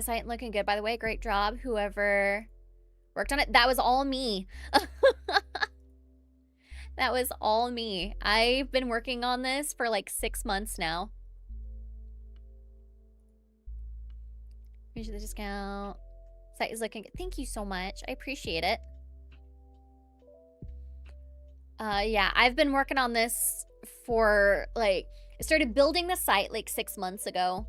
Site looking good, by the way. Great job, whoever worked on it. That was all me. That was all me. I've been working on this for like 6 months now. Here's the discount. Site is looking good. Thank you so much. I appreciate it. Yeah, I've been working on this for like, I started building the site like 6 months ago.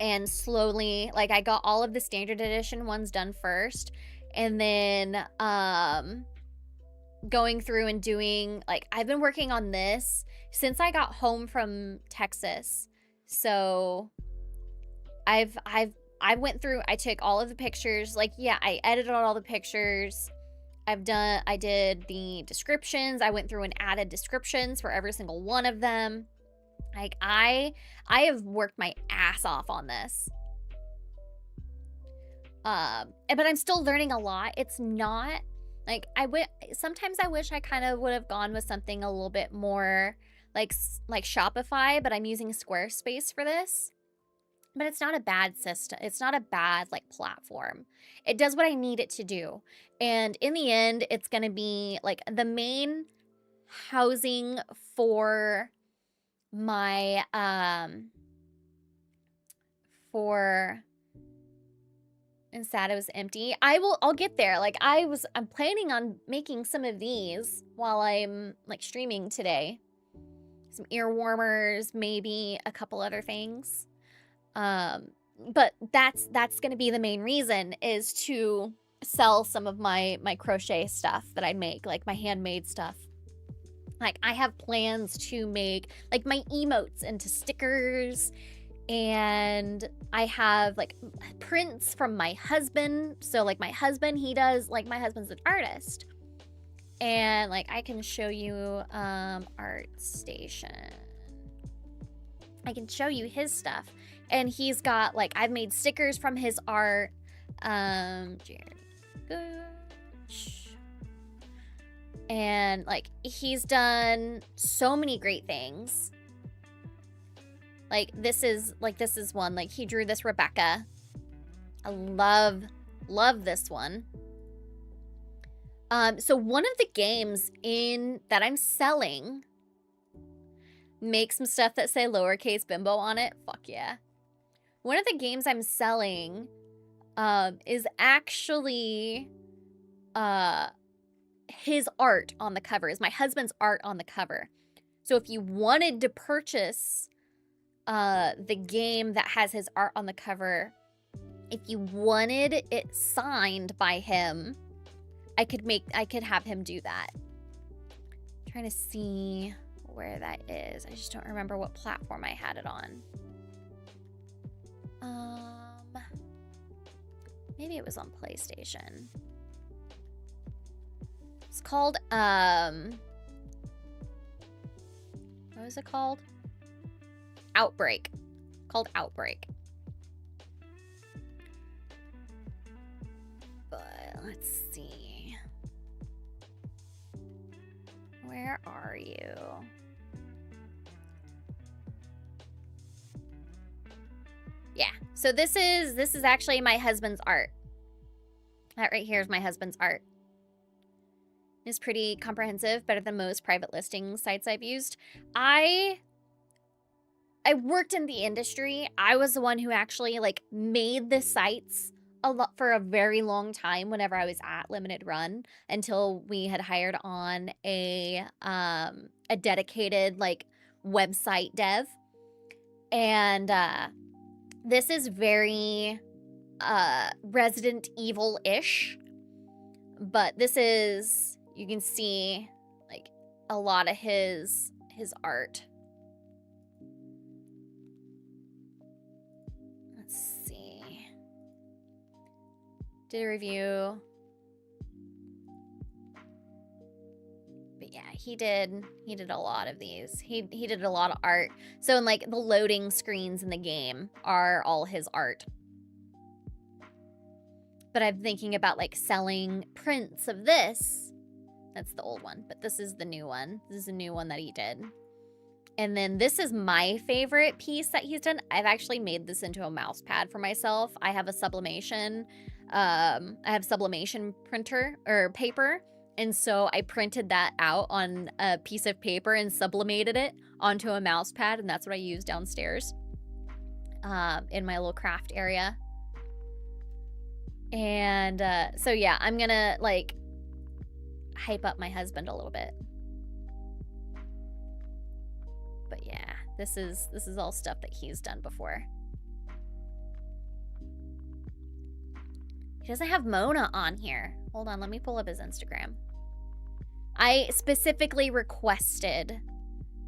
And slowly, like, I got all of the standard edition ones done first. And then going through and doing, like, I've been working on this since I got home from Texas. So I went through, I took all of the pictures. Like, yeah, I edited all the pictures. I did the descriptions. I went through and added descriptions for every single one of them. Like, I have worked my ass off on this. But I'm still learning a lot. It's not, like, sometimes I wish I kind of would have gone with something a little bit more like Shopify, but I'm using Squarespace for this. But it's not a bad system. It's not a bad, like, platform. It does what I need it to do. And in the end, it's going to be, like, the main housing for my, and sad it was empty. I'll get there. Like, I'm planning on making some of these while I'm, like, streaming today. Some ear warmers, maybe a couple other things. But that's going to be the main reason, is to sell some of my crochet stuff that I make, like my handmade stuff. Like, I have plans to make, like, my emotes into stickers, and I have, like, prints from my husband. So, like, my husband, my husband's an artist. And, like, I can show you, ArtStation. I can show you his stuff. And he's got, like, I've made stickers from his art. Jared Gooch. And, like, he's done so many great things. Like, this is one. Like, he drew this Rebecca. I love this one. So one of the games that I'm selling make some stuff that say lowercase bimbo on it. Fuck yeah. One of the games I'm selling is actually his art on the cover, is my husband's art on the cover. So if you wanted to purchase the game that has his art on the cover, if you wanted it signed by him, I could have him do that. I'm trying to see where that is. I just don't remember what platform I had it on. Maybe it was on PlayStation. It's called, what was it called? Outbreak. Called Outbreak. But let's see. Where are you? Yeah. So this is actually my husband's art. That right here is my husband's art. It's pretty comprehensive, better than most private listing sites I've used. I worked in the industry. I was the one who actually, like, made the sites for a very long time whenever I was at Limited Run, until we had hired on a dedicated, like, website dev. And this is very Resident Evil-ish, but this is, you can see, like, a lot of his art. Let's see. Did a review. But yeah, he did a lot of these. He did a lot of art. So, in, like, the loading screens in the game are all his art. But I'm thinking about, like, selling prints of this. That's the old one, but this is the new one. This is a new one that he did. And then this is my favorite piece that he's done. I've actually made this into a mouse pad for myself. I have a sublimation. Printer or paper. And so I printed that out on a piece of paper and sublimated it onto a mouse pad. And that's what I use downstairs in my little craft area. And so yeah, I'm gonna like hype up my husband a little bit. But yeah, this is all stuff that he's done before. He doesn't have Mona on here. Hold on, let me pull up his Instagram. I specifically requested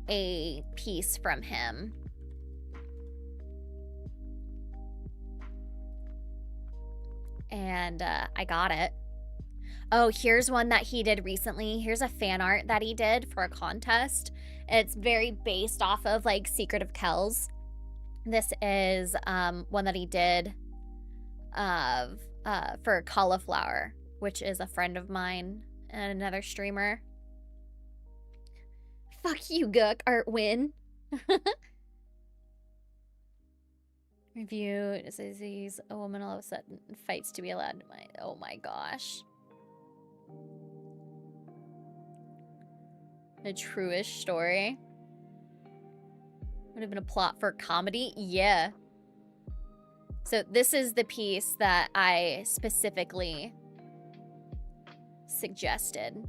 a piece from him. And I got it. Oh, here's one that he did recently. Here's a fan art that he did for a contest. It's very based off of like Secret of Kells. This is one that he did for Cauliflower, which is a friend of mine and another streamer. Fuck you, Gook. Art win. Review. It says he's a woman all of a sudden fights to be allowed to my. Oh my gosh. A true-ish story. Would have been a plot for a comedy? Yeah. So this is the piece that I specifically suggested.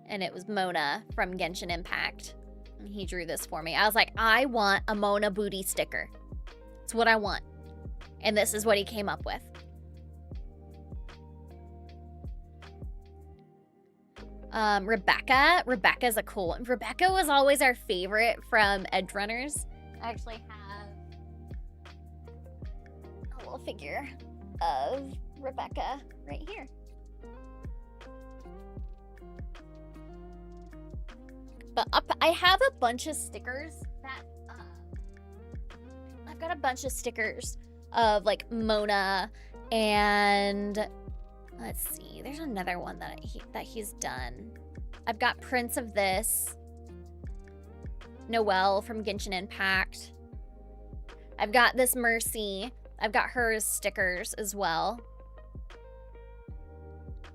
And it was Mona from Genshin Impact. And he drew this for me. I was like, I want a Mona booty sticker. It's what I want. And this is what he came up with. Rebecca's a cool one. Rebecca was always our favorite from Edgerunners. I actually have a little figure of Rebecca right here. But I have a bunch of stickers that I've got a bunch of stickers of like Mona and let's see. There's another one that he's done. I've got prints of this. Noelle from Genshin Impact. I've got this Mercy. I've got hers stickers as well.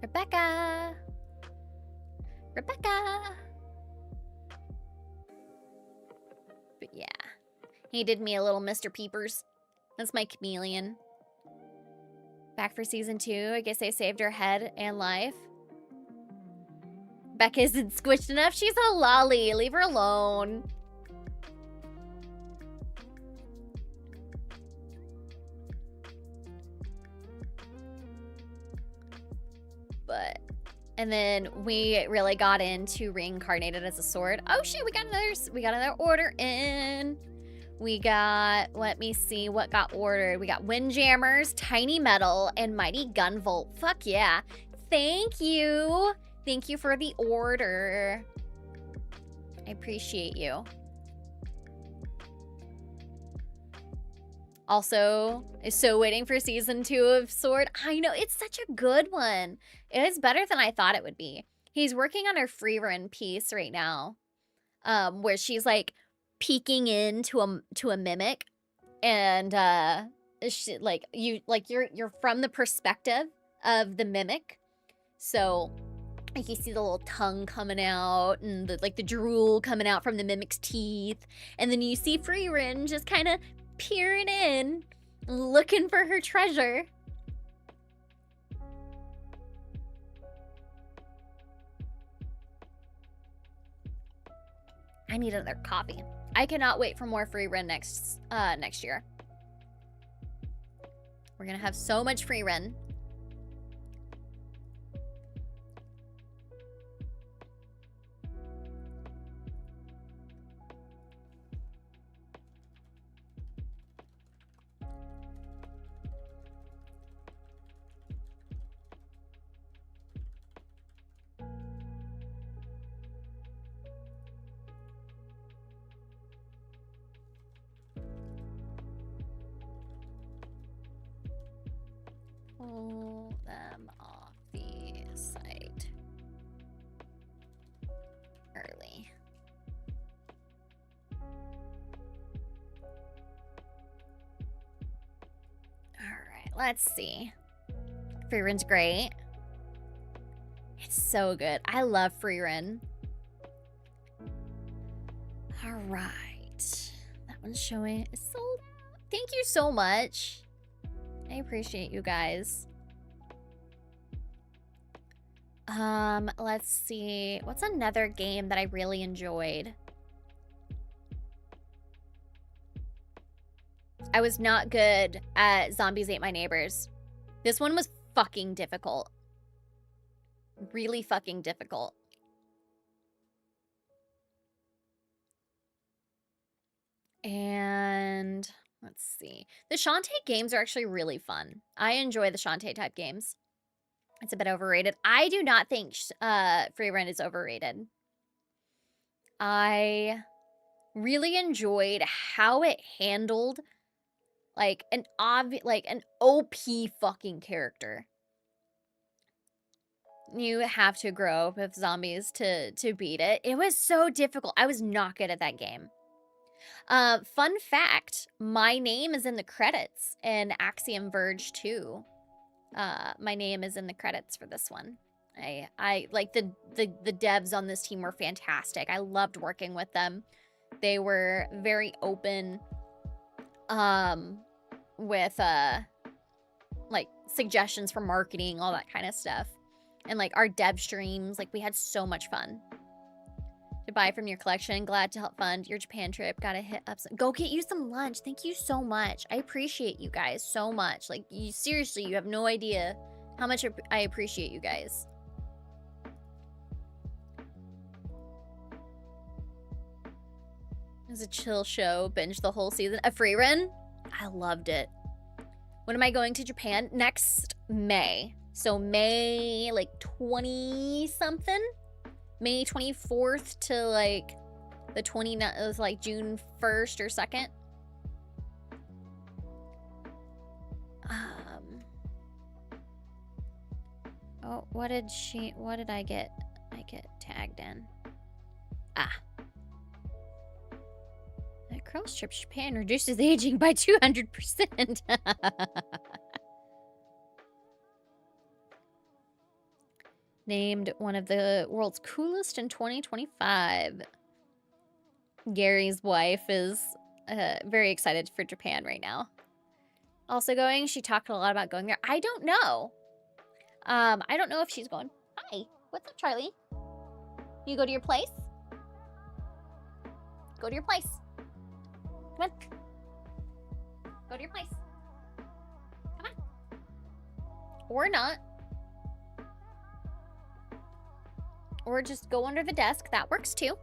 Rebecca. But yeah. He did me a little Mr. Peepers. That's my chameleon. Back for season 2. I guess they saved her head and life. Becca isn't squished enough. She's a lolly. Leave her alone. But, and then we really got into reincarnated as a sword. Oh shit, we got another order in. We got, let me see what got ordered. We got Windjammers, Tiny Metal, and Mighty Gunvolt. Fuck yeah. Thank you. Thank you for the order. I appreciate you. Also, so waiting for season 2 of Sword. I know, it's such a good one. It is better than I thought it would be. He's working on her free run piece right now. Where she's like, peeking into a mimic, and you're from the perspective of the mimic, so like you see the little tongue coming out and the drool coming out from the mimic's teeth, and then you see Freerin just kind of peering in, looking for her treasure. I need another coffee. I cannot wait for more free run next year. We're gonna have so much free run. Pull them off the site early. All right, let's see. Free run's great. It's so good. I love free run. All right. That one's showing. It's sold out. Thank you so much. I appreciate you guys. Let's see. What's another game that I really enjoyed? I was not good at Zombies Ate My Neighbors. This one was fucking difficult. Really fucking difficult. And let's see. The Shantae games are actually really fun. I enjoy the Shantae type games. It's a bit overrated. I do not think Free Run is overrated. I really enjoyed how it handled like an OP fucking character. You have to grow up with zombies to beat it. It was so difficult. I was not good at that game. Fun fact, my name is in the credits in Axiom Verge 2. My name is in the credits for this one. I like the devs on this team were fantastic. I loved working with them. They were very open with like suggestions for marketing, all that kind of stuff. And like our dev streams, like we had so much fun. To buy from your collection, glad to help fund your Japan trip. Gotta hit up some, go get you some lunch. Thank you so much. I appreciate you guys so much. Like you seriously, you have no idea how much I appreciate you guys. It was a chill show. Binge the whole season. A free run? I loved it. When am I going to Japan? Next May. So May like 20-something? May 24th to like the 29th, it was like June 1st or 2nd. Oh, what did I get? I get tagged in. Cross trip Japan reduces aging by 200%. Named one of the world's coolest in 2025. Gary's wife is very excited for Japan right now. Also going, she talked a lot about going there. I don't know. I don't know if she's going. Hi, what's up, Charlie? You go to your place? Go to your place. Come on. Go to your place. Come on. Or not. Or just go under the desk. That works too.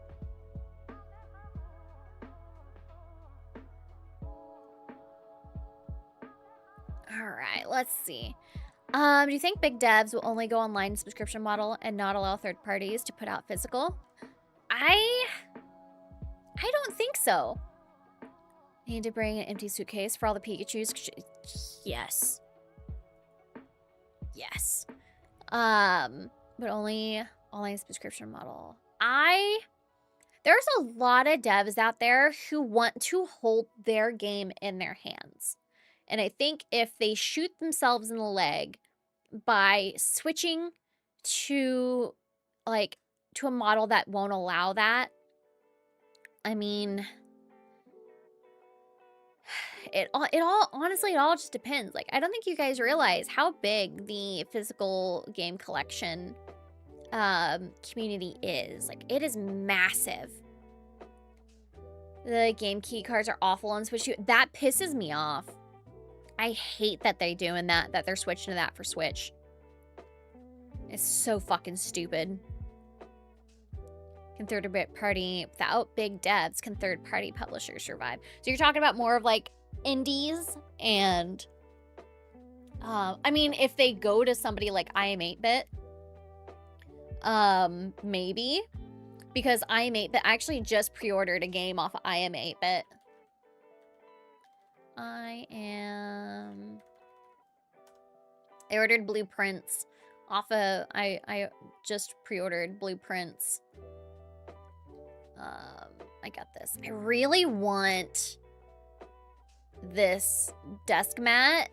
All right, let's see. Do you think big devs will only go online subscription model and not allow third parties to put out physical? I don't think so. Need to bring an empty suitcase for all the Pikachus? Yes. Yes. But only online subscription model. There's a lot of devs out there who want to hold their game in their hands. And I think if they shoot themselves in the leg by switching to a model that won't allow that, I mean, it all honestly, it all just depends. Like, I don't think you guys realize how big the physical game collection community is. Like, it is massive. The game key cards are awful on Switch. That pisses me off. I hate that they're doing that they're switching to that for Switch. It's so fucking stupid. Can third-party, without big devs, can third-party publishers survive? So you're talking about more of like indies and, I mean, if they go to somebody like IM8-bit, maybe. Because IM8-bit actually just pre-ordered a game off of IM8-bit. I ordered Blueprints off of, I just pre-ordered Blueprints. I got this. I really want this desk mat,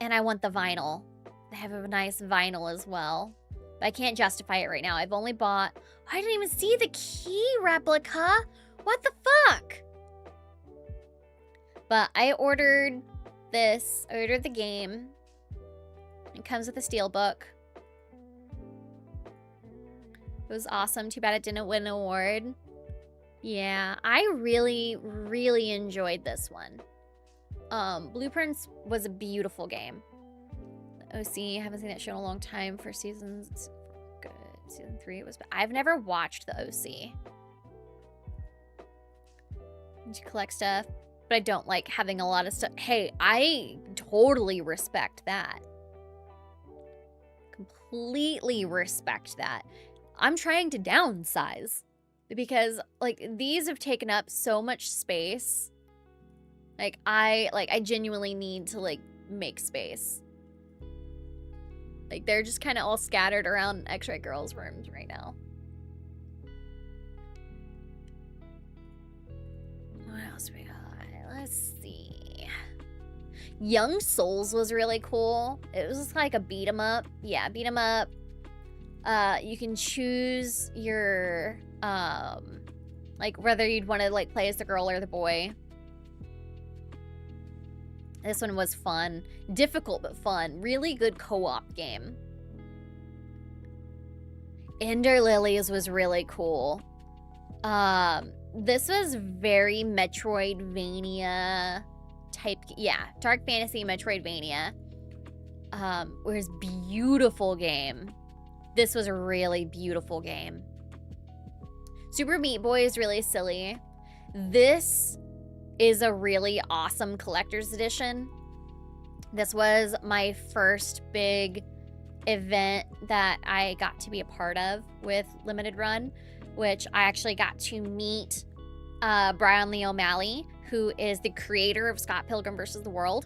and I want the vinyl. They have a nice vinyl as well. But I can't justify it right now. I've only bought, I didn't even see the key replica. What the fuck? But I ordered this. I ordered the game. It comes with a steelbook. It was awesome. Too bad it didn't win an award. Yeah, I really, really enjoyed this one. Blueprints was a beautiful game. OC, haven't seen that show in a long time. For seasons, good. Season 3 it was. I've never watched the OC. To collect stuff, but I don't like having a lot of stuff. Hey, I totally respect that. Completely respect that. I'm trying to downsize because like these have taken up so much space. I genuinely need to like make space. Like they're just kind of all scattered around X-Ray Girls rooms right now. What else we got? Let's see. Young Souls was really cool. It was just like a beat 'em up. Yeah, beat 'em up. You can choose your like whether you'd want to like play as the girl or the boy. This one was fun. Difficult but fun. Really good co-op game. Ender Lilies was really cool. This was very Metroidvania type. Yeah, dark fantasy Metroidvania. Was beautiful game. This was a really beautiful game. Super Meat Boy is really silly. This is a really awesome collector's edition. This was my first big event that I got to be a part of with Limited Run, which I actually got to meet Brian Lee O'Malley, who is the creator of Scott Pilgrim vs. the World.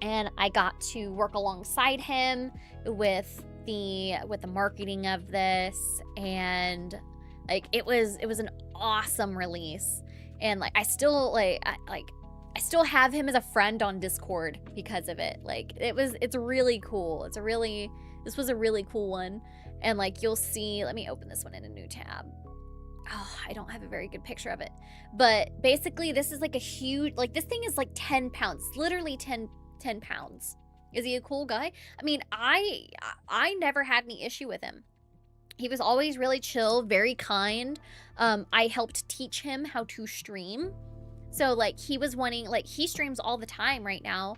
And I got to work alongside him with the marketing of this, and like it was an awesome release. And like I still have him as a friend on Discord because of it. Like it's really cool. This was a really cool one. And like you'll see, let me open this one in a new tab. Oh, I don't have a very good picture of it. But basically this is like a huge, like this thing is like 10 pounds, literally 10 pounds. Is he a cool guy? I mean, I never had any issue with him. He was always really chill, very kind. I helped teach him how to stream. So like he was wanting, like he streams all the time right now.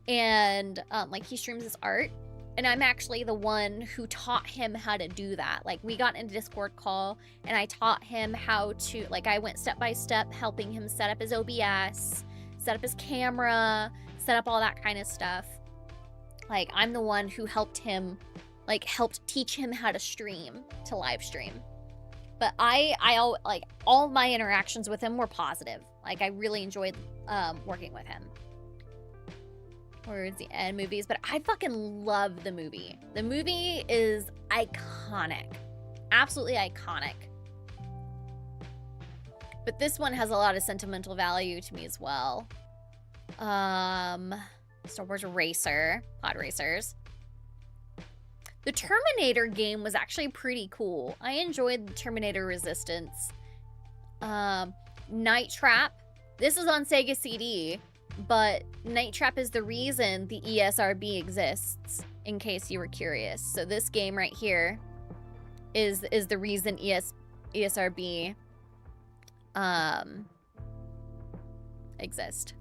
And like he streams his art. And I'm actually the one who taught him how to do that. Like we got in a Discord call and I taught him how to, like I went step by step helping him set up his OBS, set up his camera, set up all that kind of stuff. Like I'm the one who helped him, like helped teach him how to stream, to live stream. But I like all my interactions with him were positive. Like I really enjoyed working with him. Words and movies, but I fucking love the movie. The movie is iconic. Absolutely iconic. But this one has a lot of sentimental value to me as well. Star Wars Racer, Pod Racers. The Terminator game was actually pretty cool. I enjoyed the Terminator Resistance. Night Trap. This is on Sega CD. But Night Trap is the reason the ESRB exists, in case you were curious. So this game right here is the reason ESRB exist.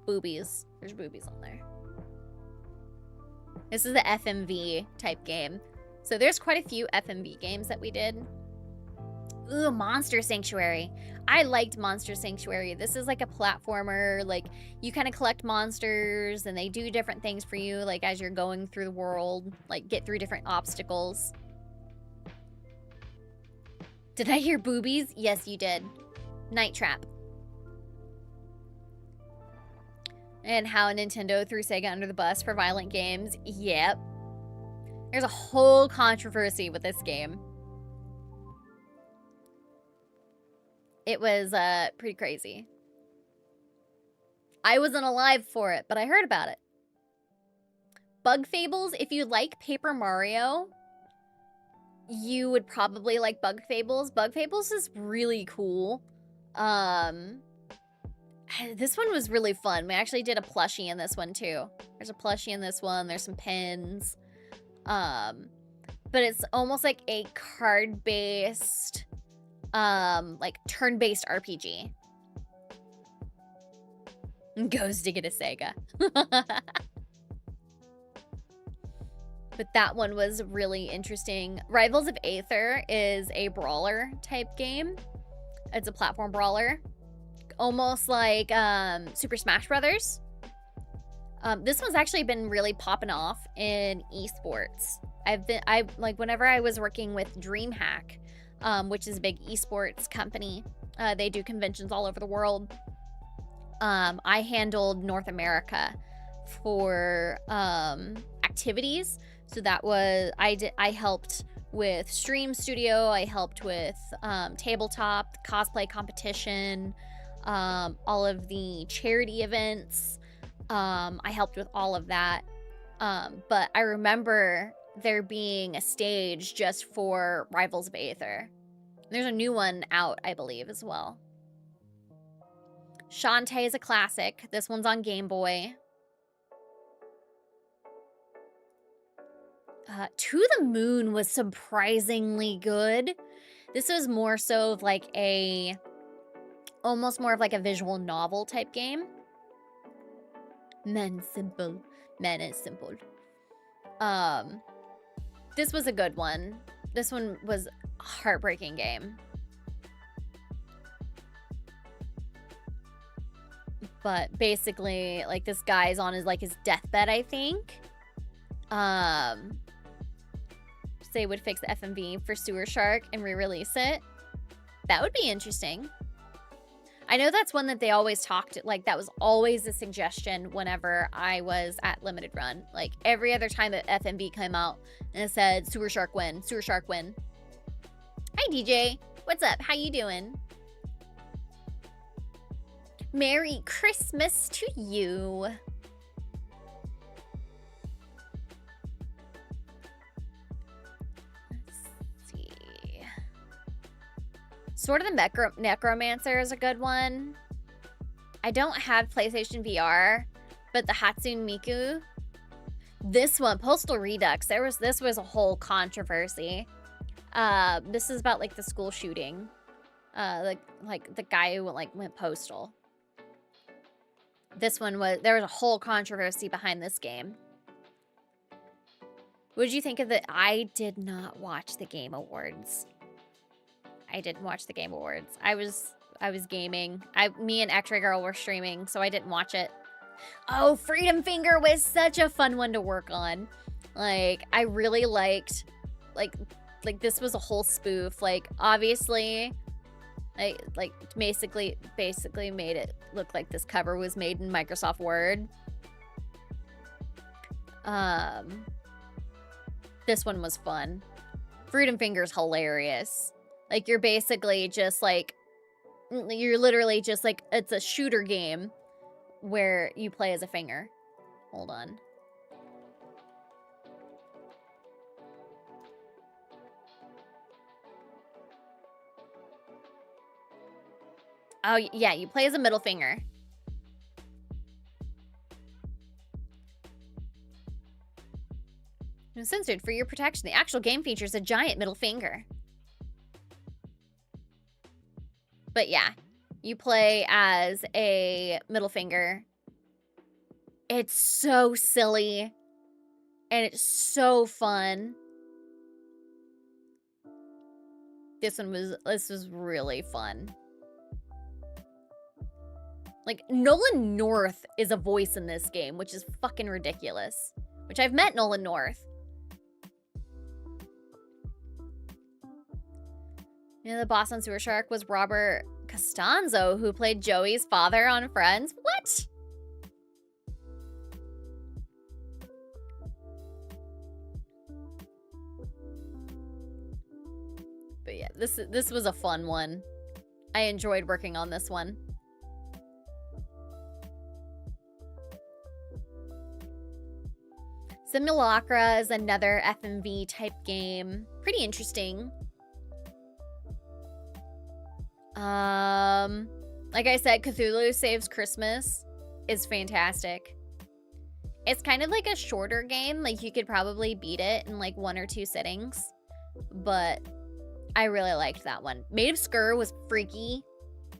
Boobies. There's boobies on there. This is the FMV type game. So there's quite a few FMV games that we did. Ooh, Monster Sanctuary. I liked Monster Sanctuary. This is like a platformer. Like you kind of collect monsters and they do different things for you, like as you're going through the world, like get through different obstacles. Did I hear boobies? Yes, you did. Night Trap. And how Nintendo threw Sega under the bus for violent games. Yep. There's a whole controversy with this game. It was pretty crazy. I wasn't alive for it, but I heard about it. Bug Fables, if you like Paper Mario, you would probably like Bug Fables. Bug Fables is really cool. This one was really fun. We actually did a plushie in this one too. There's a plushie in this one. There's some pins. But it's almost like a card-based, like turn-based RPG. Goes to get a Sega. But that one was really interesting. Rivals of Aether is a brawler type game. It's a platform brawler. Almost like Super Smash Brothers. This one's actually been really popping off in esports. Whenever I was working with DreamHack, which is a big esports company, they do conventions all over the world. I handled North America for activities. So that was, I helped with Stream Studio, I helped with tabletop, cosplay competition, all of the charity events. I helped with all of that. But I remember there being a stage just for Rivals of Aether. There's a new one out, I believe, as well. Shantae is a classic. This one's on Game Boy. To the Moon was surprisingly good. This was more so of like almost more of like a visual novel type game. Men simple. Men is simple. This was a good one. This one was a heartbreaking game. But basically, like, this guy's on his deathbed, I think. They would fix the FMV for Sewer Shark and re-release it. That would be interesting. I know that's one that they always talked, like, that was always a suggestion whenever I was at Limited Run. Like, every other time that FMV came out and it said, Sewer Shark win, Sewer Shark win. Hi, DJ. What's up? How you doing? Merry Christmas to you. Sword of the Necromancer is a good one. I don't have PlayStation VR, but the Hatsune Miku. This one, Postal Redux. This was a whole controversy. This is about like the school shooting. Like the guy who went postal. There was a whole controversy behind this game. What did you think of it? I did not watch the Game Awards. I didn't watch the Game Awards. I was gaming. Me and X-Ray Girl were streaming, so I didn't watch it. Oh, Freedom Finger was such a fun one to work on. Like, I really liked, like this was a whole spoof. Like, obviously, like basically made it look like this cover was made in Microsoft Word. This one was fun. Freedom Finger's hilarious. Like, you're basically just like, you're literally just like, it's a shooter game where you play as a finger. Hold on. Oh, yeah, you play as a middle finger. Censored for your protection. The actual game features a giant middle finger. But yeah, you play as a middle finger. It's so silly. And it's so fun. This was really fun. Like, Nolan North is a voice in this game, which is fucking ridiculous. Which I've met Nolan North. You know, the boss on Sewer Shark was Robert Costanzo, who played Joey's father on Friends. What? But yeah, this was a fun one. I enjoyed working on this one. Simulacra is another FMV type game. Pretty interesting. Like I said, Cthulhu Saves Christmas is fantastic. It's kind of like a shorter game. Like, you could probably beat it in like 1 or 2 sittings. But I really liked that one. Maid of Skur was freaky.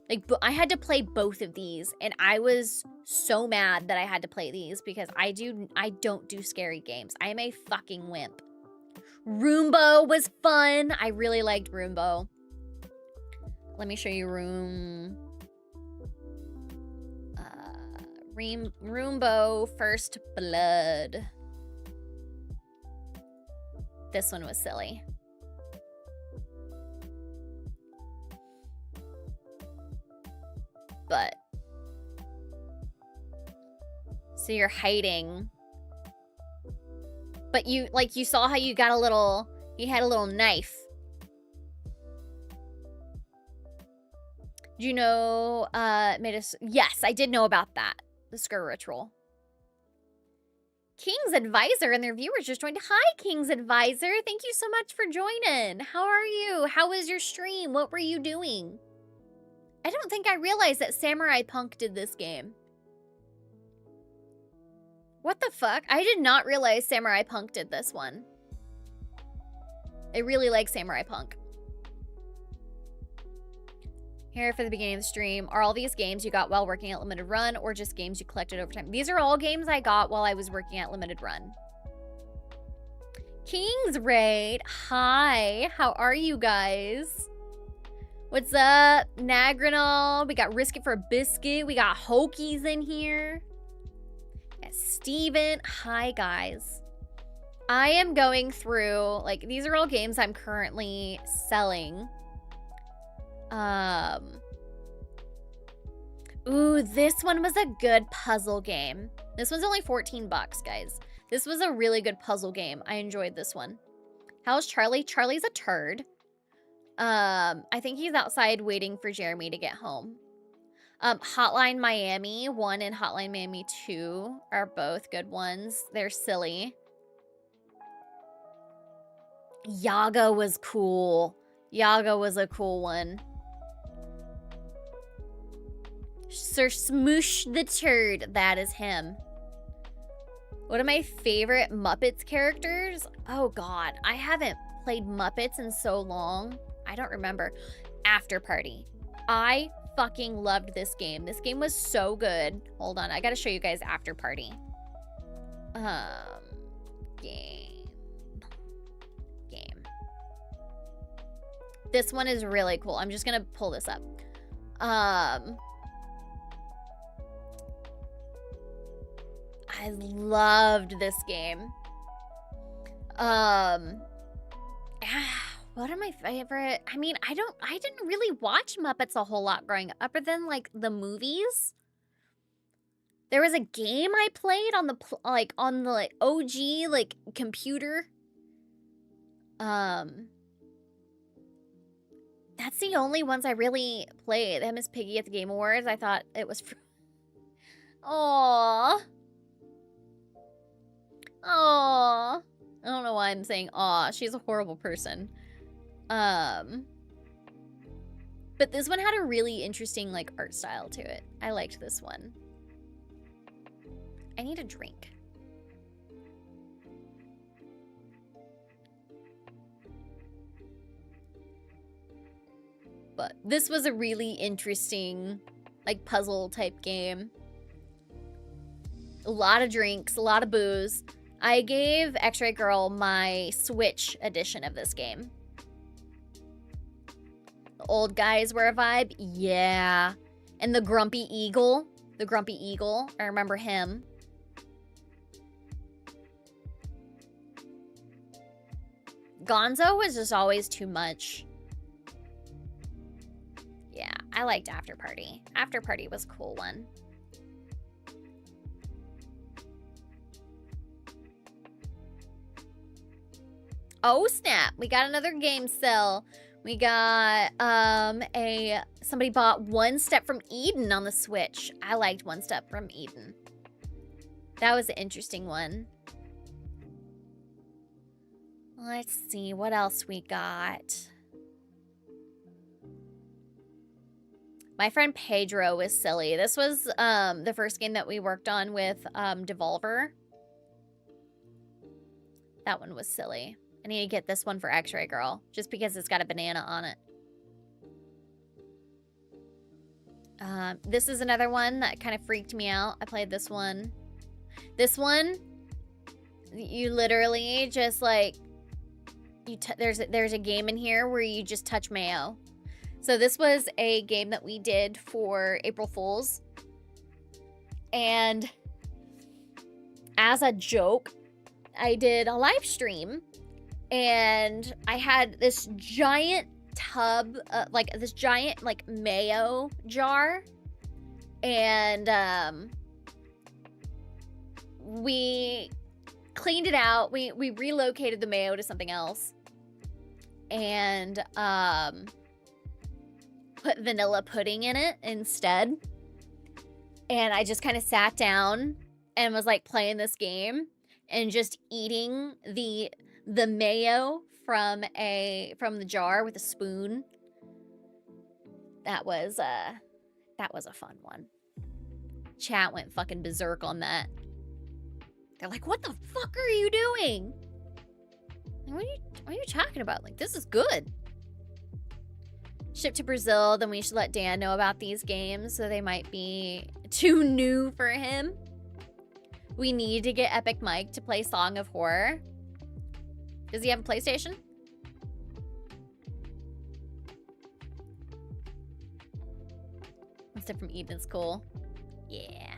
Like, I had to play both of these, and I was so mad that I had to play these because I don't do scary games. I am a fucking wimp. Roombo was fun. I really liked Roombo. Let me show you Roombo First Blood. This one was silly. But so you're hiding, but you saw how you got you had a little knife. Do you know yes, I did know about that. The Skur ritual. King's Advisor and their viewers just joined. Hi, King's Advisor. Thank you so much for joining. How are you? How was your stream? What were you doing? I don't think I realized that Samurai Punk did this game. What the fuck? I did not realize Samurai Punk did this one. I really like Samurai Punk. Here for the beginning of the stream. Are all these games you got while working at Limited Run or just games you collected over time? These are all games I got while I was working at Limited Run. King's Raid. Hi. How are you guys? What's up? Nagrinal. We got Risk It for a Biscuit. We got Hokies in here. We got Steven. Hi, guys. I am going through, like, these are all games I'm currently selling. Ooh, this one was a good puzzle game. This one's only 14 bucks, guys. This was a really good puzzle game. I enjoyed this one. How's Charlie? Charlie's a turd. I think he's outside waiting for Jeremy to get home. Hotline Miami 1 and Hotline Miami 2 are both good ones. They're silly. Yaga was cool. Yaga was a cool one. Sir Smoosh the Turd. That is him. One of my favorite Muppets characters? Oh, God. I haven't played Muppets in so long. I don't remember. After Party. I fucking loved this game. This game was so good. Hold on. I gotta show you guys After Party. Game. This one is really cool. I'm just gonna pull this up. I loved this game. What are my favorite? I mean, I didn't really watch Muppets a whole lot growing up, other than like the movies. There was a game I played on the OG like computer. That's the only ones I really played. That Miss Piggy at the Game Awards. I thought it was. Aww. Aww. I don't know why I'm saying aw. She's a horrible person. But this one had a really interesting like art style to it. I liked this one. I need a drink. But this was a really interesting like puzzle type game. A lot of drinks, a lot of booze. I gave X-Ray Girl my Switch edition of this game. The old guys were a vibe. Yeah. And the Grumpy Eagle. The Grumpy Eagle. I remember him. Gonzo was just always too much. Yeah, I liked After Party. After Party was a cool one. Oh snap, we got another game sell. We got somebody bought One Step from Eden on the Switch. I liked One Step from Eden. That was an interesting one. Let's see what else we got. My friend Pedro was silly. This was the first game that we worked on with Devolver. That one was silly. I need to get this one for X-Ray Girl, just because it's got a banana on it. This is another one that kind of freaked me out. I played this one. This one, you literally just like, there's a game in here where you just touch mayo. So this was a game that we did for April Fools. And as a joke, I did a live stream and I had this giant tub, this giant mayo jar, and we cleaned it out. We relocated the mayo to something else, and put vanilla pudding in it instead. And I just kind of sat down and was like playing this game and just eating the mayo from the jar with a spoon. That was a fun one. Chat went fucking berserk on that. They're like, "What the fuck are you doing? What are you talking about? Like, this is good." Ship to Brazil, then we should let Dan know about these games, so they might be too new for him. We need to get Epic Mike to play Song of Horror. Does he have a PlayStation? Instead from Eden's cool. Yeah.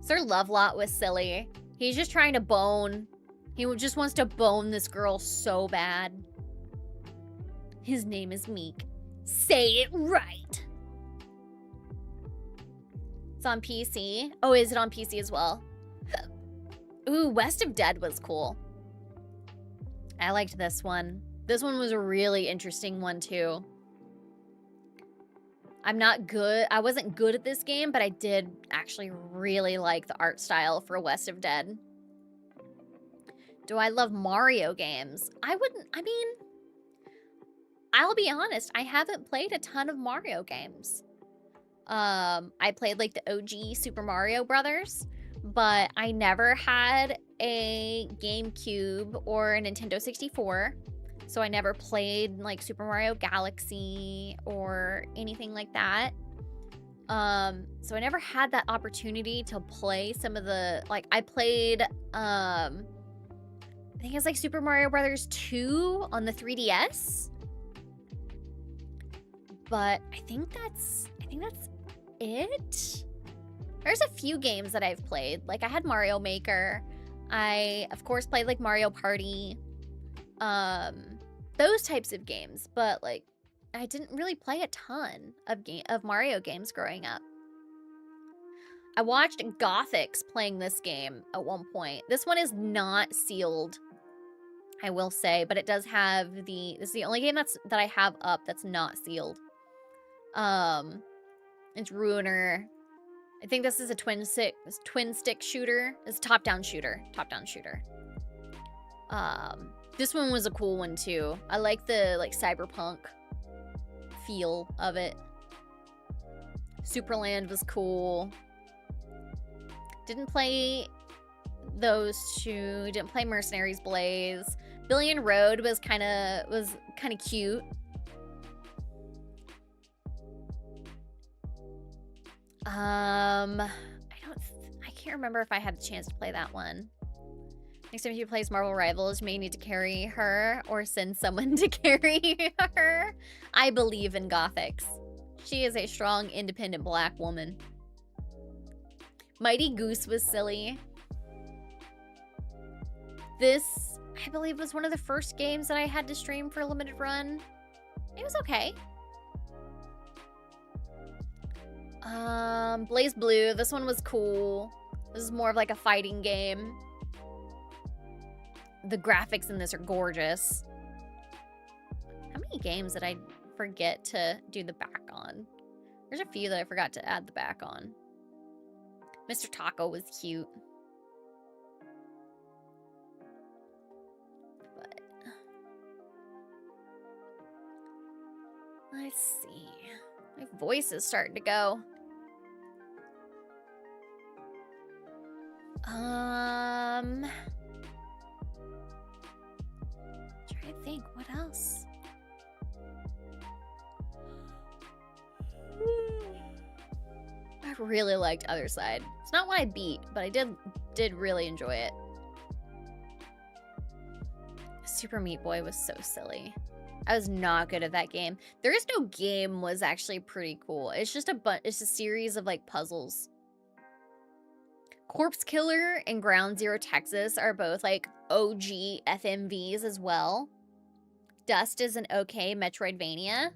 Sir Lovelot was silly. He's just trying to bone. He just wants to bone this girl so bad. His name is Meek. Say it right. It's on PC. Oh, is it on PC as well? Ooh, West of Dead was cool. I liked this one. This one was a really interesting one too. I'm not good. I wasn't good at this game, but I did actually really like the art style for West of Dead. Do I love Mario games? I mean, I'll be honest, I haven't played a ton of Mario games. I played like the OG Super Mario Brothers, but I never had a GameCube or a Nintendo 64, so I never played like Super Mario Galaxy or anything like that. So I never had that opportunity to play some of the, like, I played, I think it's like Super Mario Brothers 2 on the 3DS. But I think that's it. There's a few games that I've played. Like, I had Mario Maker. I, of course, played like Mario Party. Those types of games. But like, I didn't really play a ton of Mario games growing up. I watched Gothics playing this game at one point. This one is not sealed, I will say, but it does have this is the only game that I have up that's not sealed. It's Ruiner. I think this is a twin stick shooter. It's top-down shooter. This one was a cool one too. I like the like cyberpunk feel of it. Superland was cool. Didn't play those two. Didn't play Mercenaries Blaze. Billion Road was kind of cute. I can't remember if I had the chance to play that one. Next time she plays Marvel Rivals, you may need to carry her or send someone to carry her. I believe in Gothics. She is a strong, independent black woman. Mighty Goose was silly. This, I believe, was one of the first games that I had to stream for a limited run. It was okay. Blaze Blue. This one was cool. This is more of like a fighting game. The graphics in this are gorgeous. How many games did I forget to do the back on? There's a few that I forgot to add the back on. Mr. Taco was cute. But Let's see. My voice is starting to go. Try to think. What else? I really liked Other Side. It's not what I beat, but I did really enjoy it. Super Meat Boy was so silly. I was not good at that game. There Is No Game was actually pretty cool. It's just it's a series of like puzzles. Corpse Killer and Ground Zero Texas are both like OG FMVs as well. Dust is an okay Metroidvania.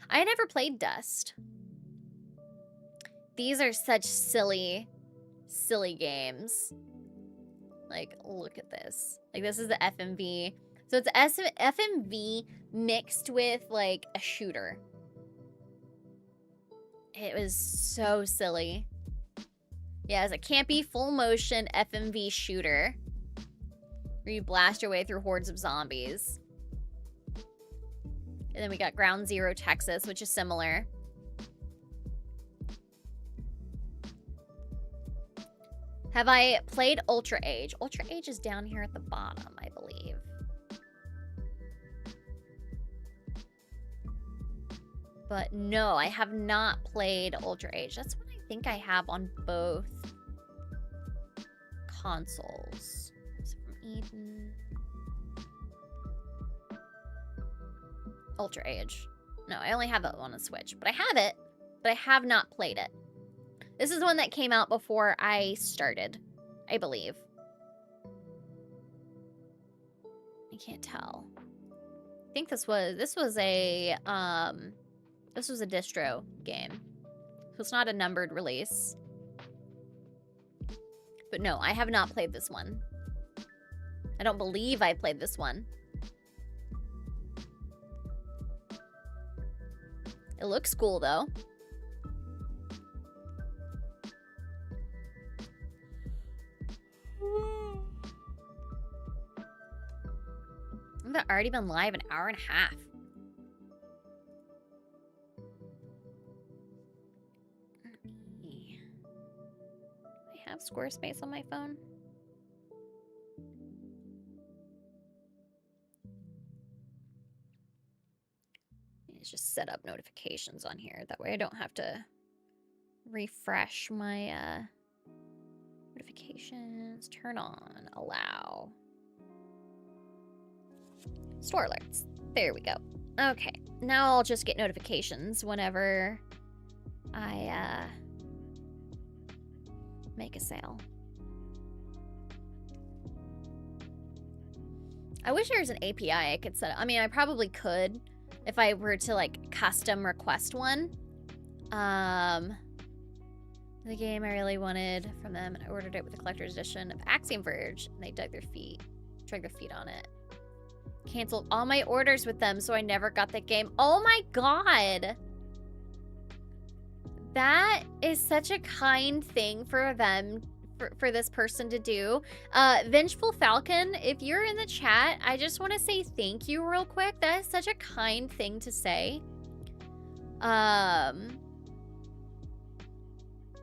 I never played Dust. These are such silly, silly games. Like, look at this. Like, this is the FMV. So it's FMV mixed with, like, a shooter. It was so silly. Yeah, it's a campy, full-motion FMV shooter. Where you blast your way through hordes of zombies. And then we got Ground Zero Texas, which is similar. Have I played Ultra Age? Ultra Age is down here at the bottom, I believe. But no, I have not played Ultra Age. That's what I think I have on both consoles. Is it from Eden? Ultra Age. No, I only have that one on Switch. But I have it, but I have not played it. This is one that came out before I started, I believe. I can't tell. I think this was a distro game. So it's not a numbered release. But no, I have not played this one. I don't believe I played this one. It looks cool though. I've already been live an hour and a half. I have Squarespace on my phone. Let's just set up notifications on here. That way I don't have to refresh my notifications. Turn on, allow. Store alerts. There we go. Okay, now I'll just get notifications whenever I make a sale. I wish there was an API I could set up. I mean, I probably could if I were to like custom request one. The game I really wanted from them, and I ordered it with a collector's edition of Axiom Verge, and they dragged their feet on it. Canceled all my orders with them, so I never got the game. Oh my god! That is such a kind thing for them, for this person to do. Vengeful Falcon, if you're in the chat, I just want to say thank you real quick. That is such a kind thing to say.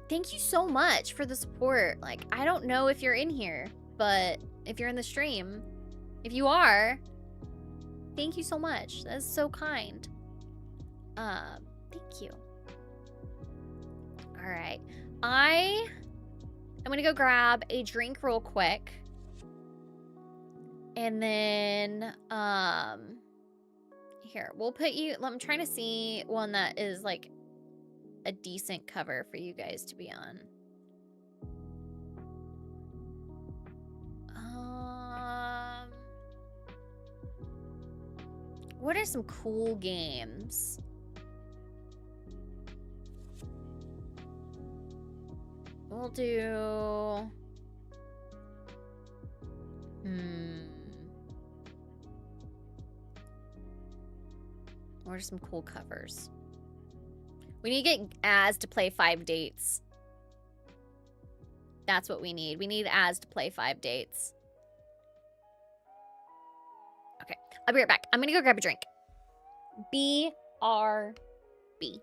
Thank you so much for the support. Like, I don't know if you're in here, but if you're in the stream, if you are, thank you so much. That is so kind. Thank you. All right. I'm gonna go grab a drink real quick. And then, here, we'll put you, I'm trying to see one that is like a decent cover for you guys to be on. What are some cool games? We'll do... What are some cool covers? We need to get Az to play 5 dates. That's what we need. We need Az to play 5 dates. Okay, I'll be right back. I'm gonna go grab a drink. Be R-B.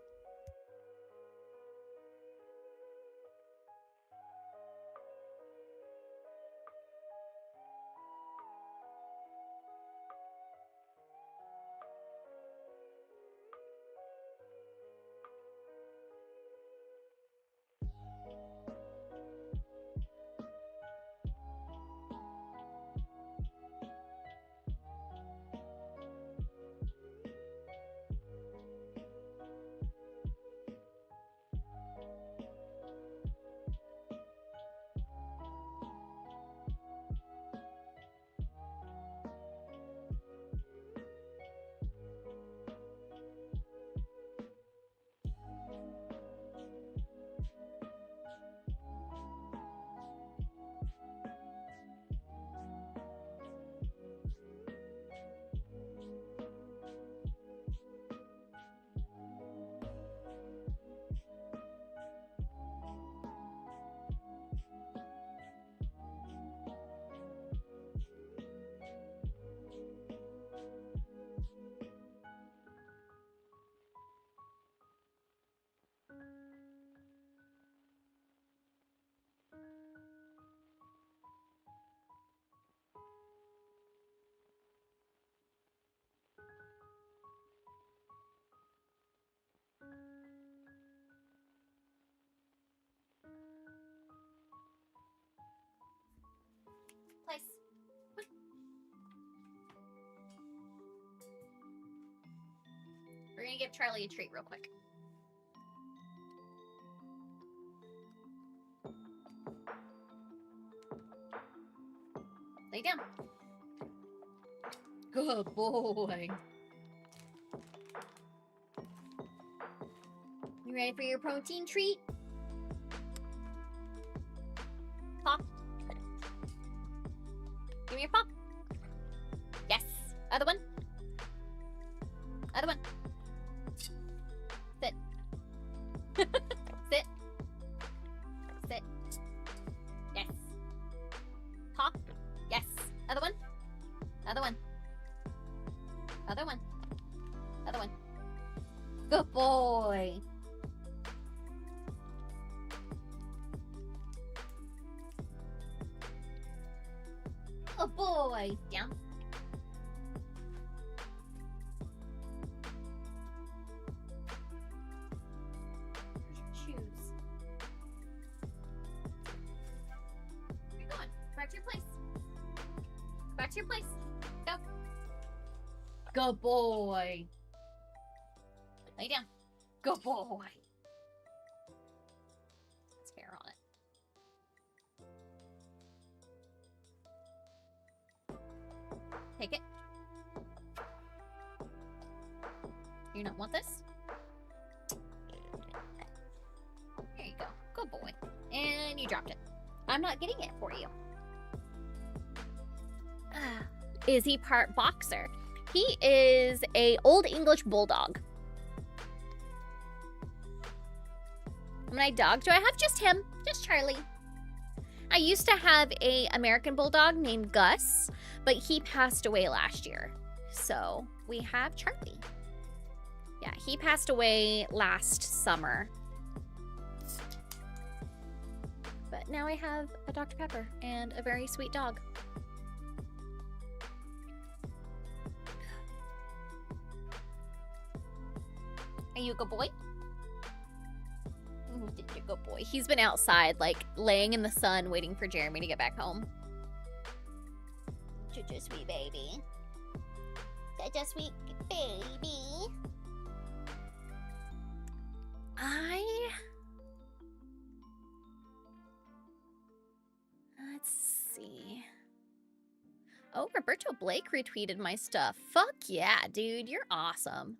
Place. We're gonna give Charlie a treat real quick. Lay down. Good boy. You ready for your protein treat? Paw. Give me your paw. Yes. Other one. Other one. Sit. Sit. Sit. Yes. Paw. Yes. Other one. Other one. Other one. Other one. Good boy. Good boy. Down. Where's your shoes? Where are you going? Back to your place. Back to your place. Go. Good boy. Lay down. Good boy. It's hair on it. Take it. You not want this? There you go. Good boy. And you dropped it. I'm not getting it for you. Is he part boxer? He is a Old English bulldog. How many dogs do I have? Just him. Just Charlie. I used to have a American bulldog named Gus, but he passed away last year. So we have Charlie. Yeah, he passed away last summer. But now I have a Dr. Pepper and a very sweet dog. Are you a good boy? You're a good boy. He's been outside, like, laying in the sun, waiting for Jeremy to get back home. Such a sweet baby. Such a sweet baby. Let's see. Oh, Roberto Blake retweeted my stuff. Fuck yeah, dude. You're awesome.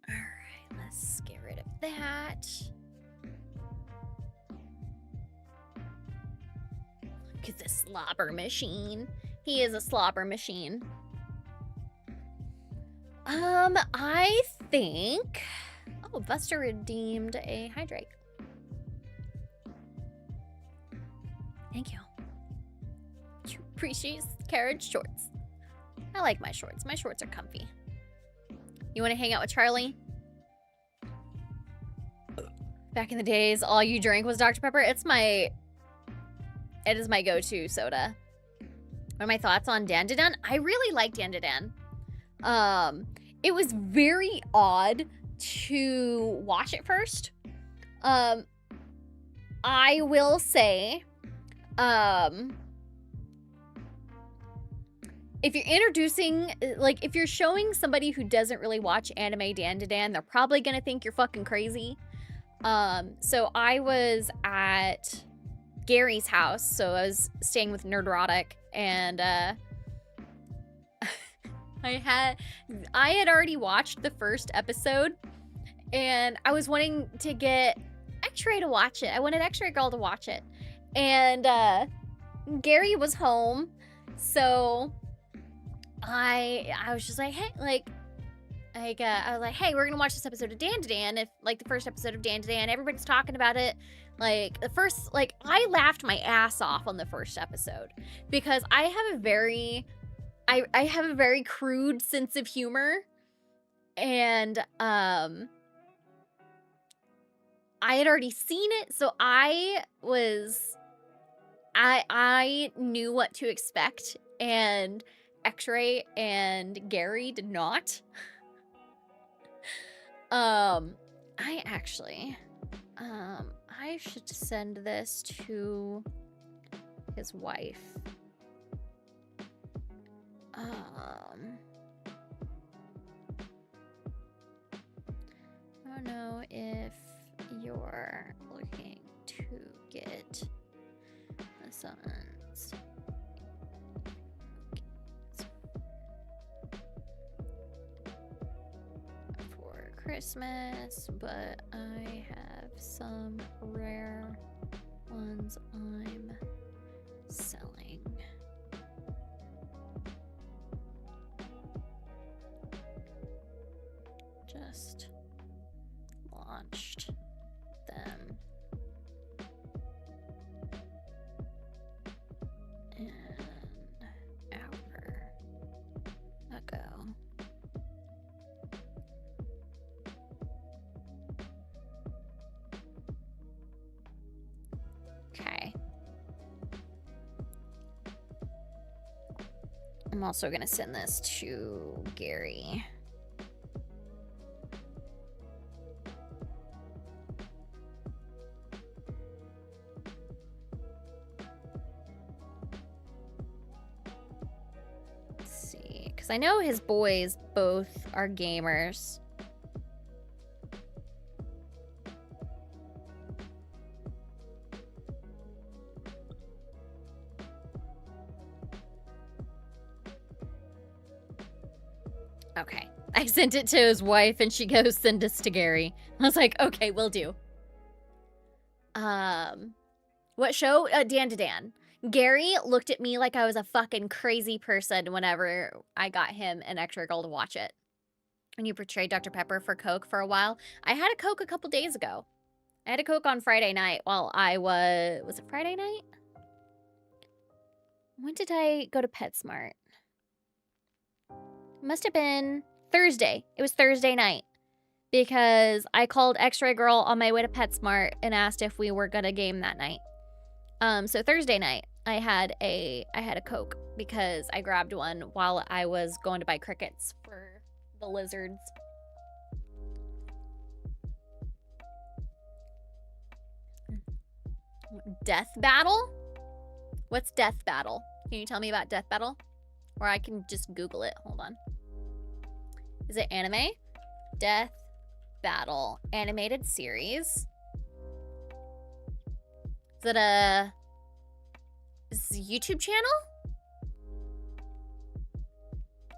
Alright, let's get rid of that. Look at this slobber machine. He is a slobber machine. I think... Oh, Buster redeemed a Hydrake. Thank you. You appreciate carriage shorts. I like my shorts. My shorts are comfy. You want to hang out with Charlie? Back in the days, all you drank was Dr. Pepper. It is my go-to soda. What are my thoughts on Dandadan? I really like Dandadan. It was very odd to watch it first. I will say, if you're introducing, like, if you're showing somebody who doesn't really watch anime Dandadan, they're probably gonna think you're fucking crazy. So I was at Gary's house, so I was staying with Nerdrotic, and I had already watched the first episode, and I was wanting to get X-Ray to watch it. I wanted X-Ray Girl to watch it, and Gary was home, so I was just like, hey, I was like, hey, we're gonna watch this episode of Dandadan. If, like, the first episode of Dandadan, everybody's talking about it. Like, the first, like, I laughed my ass off on the first episode because I have a very, I have a very crude sense of humor, and I had already seen it, so I knew what to expect, and X-Ray and Gary did not. I should send this to his wife. I don't know if you're looking to get the son's for Christmas, but I have some rare ones I'm selling. Just launched them an hour ago. Okay. I'm also gonna send this to Gary. Because I know his boys both are gamers. Okay. I sent it to his wife and she goes, send this to Gary. I was like, okay, will do. What show? Dandadan. Gary looked at me like I was a fucking crazy person whenever I got him and X-Ray Girl to watch it. When you portrayed Dr. Pepper for Coke for a while. I had a Coke a couple days ago. I had a Coke on Friday night while I was it Friday night? When did I go to PetSmart? Must have been Thursday. It was Thursday night. Because I called X-Ray Girl on my way to PetSmart and asked if we were gonna game that night. So Thursday night, I had a Coke because I grabbed one while I was going to buy crickets for the lizards. Death Battle? What's Death Battle? Can you tell me about Death Battle? Or I can just Google it. Hold on. Is it anime? Death Battle. Animated series. Is it a YouTube channel?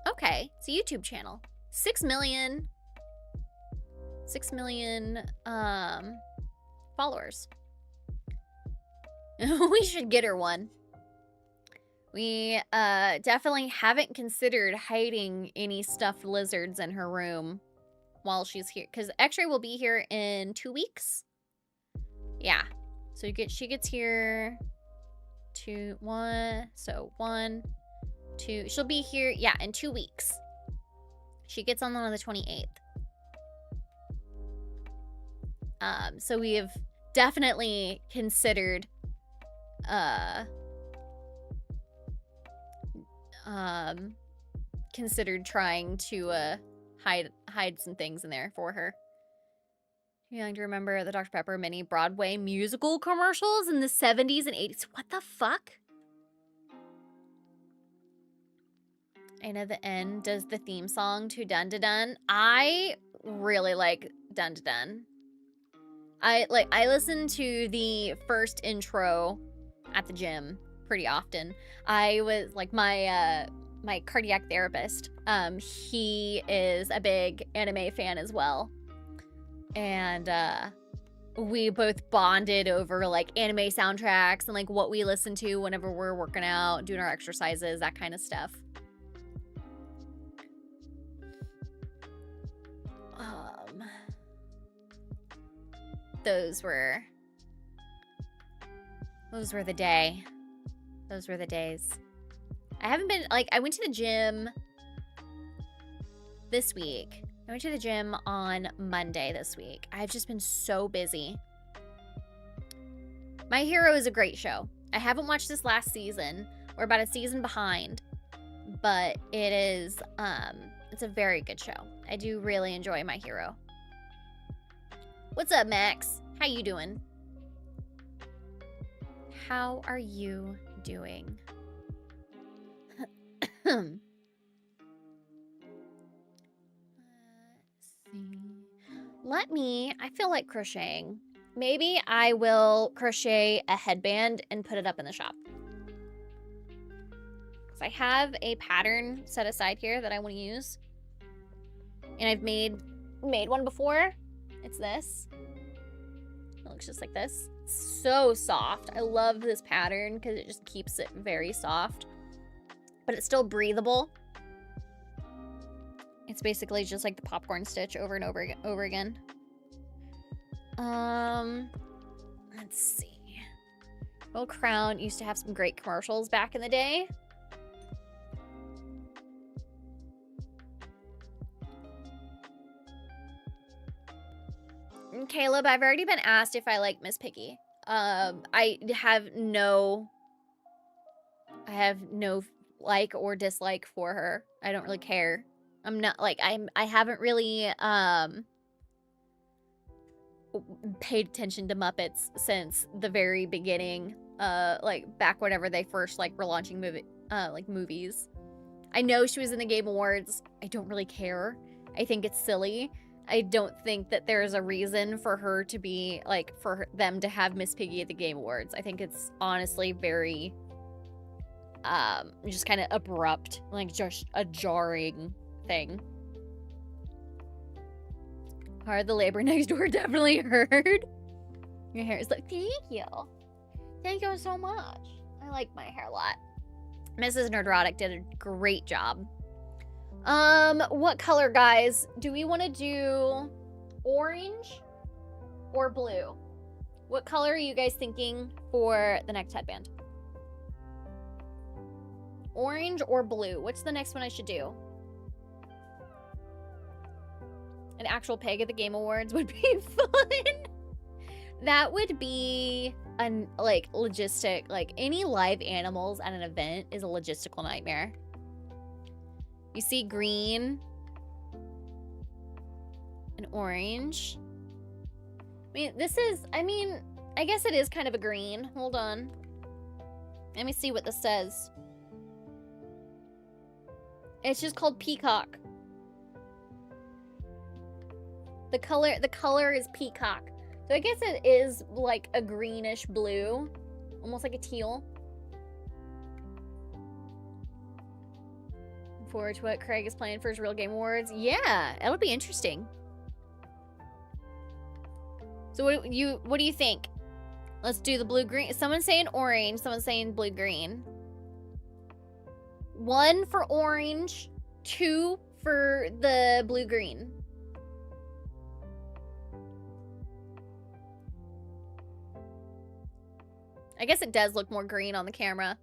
Okay, it's a YouTube channel. 6 million followers. We should get her one. We definitely haven't considered hiding any stuffed lizards in her room while she's here, because X-Ray will be here in 2 weeks. Yeah. So she gets here 2, 1. So 1, 2. She'll be here, yeah, in 2 weeks. She gets on the 28th. So we have definitely considered trying to hide some things in there for her. Too young to remember the Dr. Pepper mini Broadway musical commercials in the 70s and 80s. What the fuck? I know the end does the theme song to Dun Dun Dun. I really like Dun Dun Dun. I listen to the first intro at the gym pretty often. I was like my cardiac therapist. He is a big anime fan as well. And we both bonded over like anime soundtracks and like what we listen to whenever we're working out, doing our exercises, that kind of stuff. Those were the day. Those were the days. I haven't been, like, I went to the gym this week. I went to the gym on Monday this week. I've just been so busy. My Hero is a great show. I haven't watched this last season. We're about a season behind, but it is, it's a very good show. I do really enjoy My Hero. What's up, Max? How you doing? How are you doing? Let's see. I feel like crocheting. Maybe I will crochet a headband and put it up in the shop. Because I have a pattern set aside here that I want to use. And I've made one before. It's this. It looks just like this. It's so soft. I love this pattern because it just keeps it very soft. But it's still breathable. It's basically just like the popcorn stitch over and over again. Let's see. Little Crown used to have some great commercials back in the day. Caleb, I've already been asked if I like Miss Piggy. I have no like or dislike for her. I don't really care. I'm not like I haven't really paid attention to Muppets since the very beginning. Like back whenever they first like were launching movies. I know she was in the Game Awards. I don't really care. I think it's silly. I don't think that there's a reason for her to be, like, for them to have Miss Piggy at the Game Awards. I think it's honestly very, just kind of abrupt, like, just a jarring thing. Hard the labor next door definitely heard. Your hair is like, thank you. Thank you so much. I like my hair a lot. Mrs. Nerdrotic did a great job. What color, guys? Do we want to do orange or blue? What color are you guys thinking for the next headband? Orange or blue? What's the next one I should do? An actual peg at the Game Awards would be fun. That would be like logistic, like any live animals at an event is a logistical nightmare. You see green and orange. I guess it is kind of a green. Hold on. Let me see what this says. It's just called Peacock. The color is peacock. So I guess it is like a greenish blue. Almost like a teal. Forward to what Craig is playing for his Real Game Awards. Yeah, it'll be interesting. So what do you think? Let's do the blue-green. Someone's saying orange, someone's saying blue-green. 1 for orange, 2 for the blue-green. I guess it does look more green on the camera.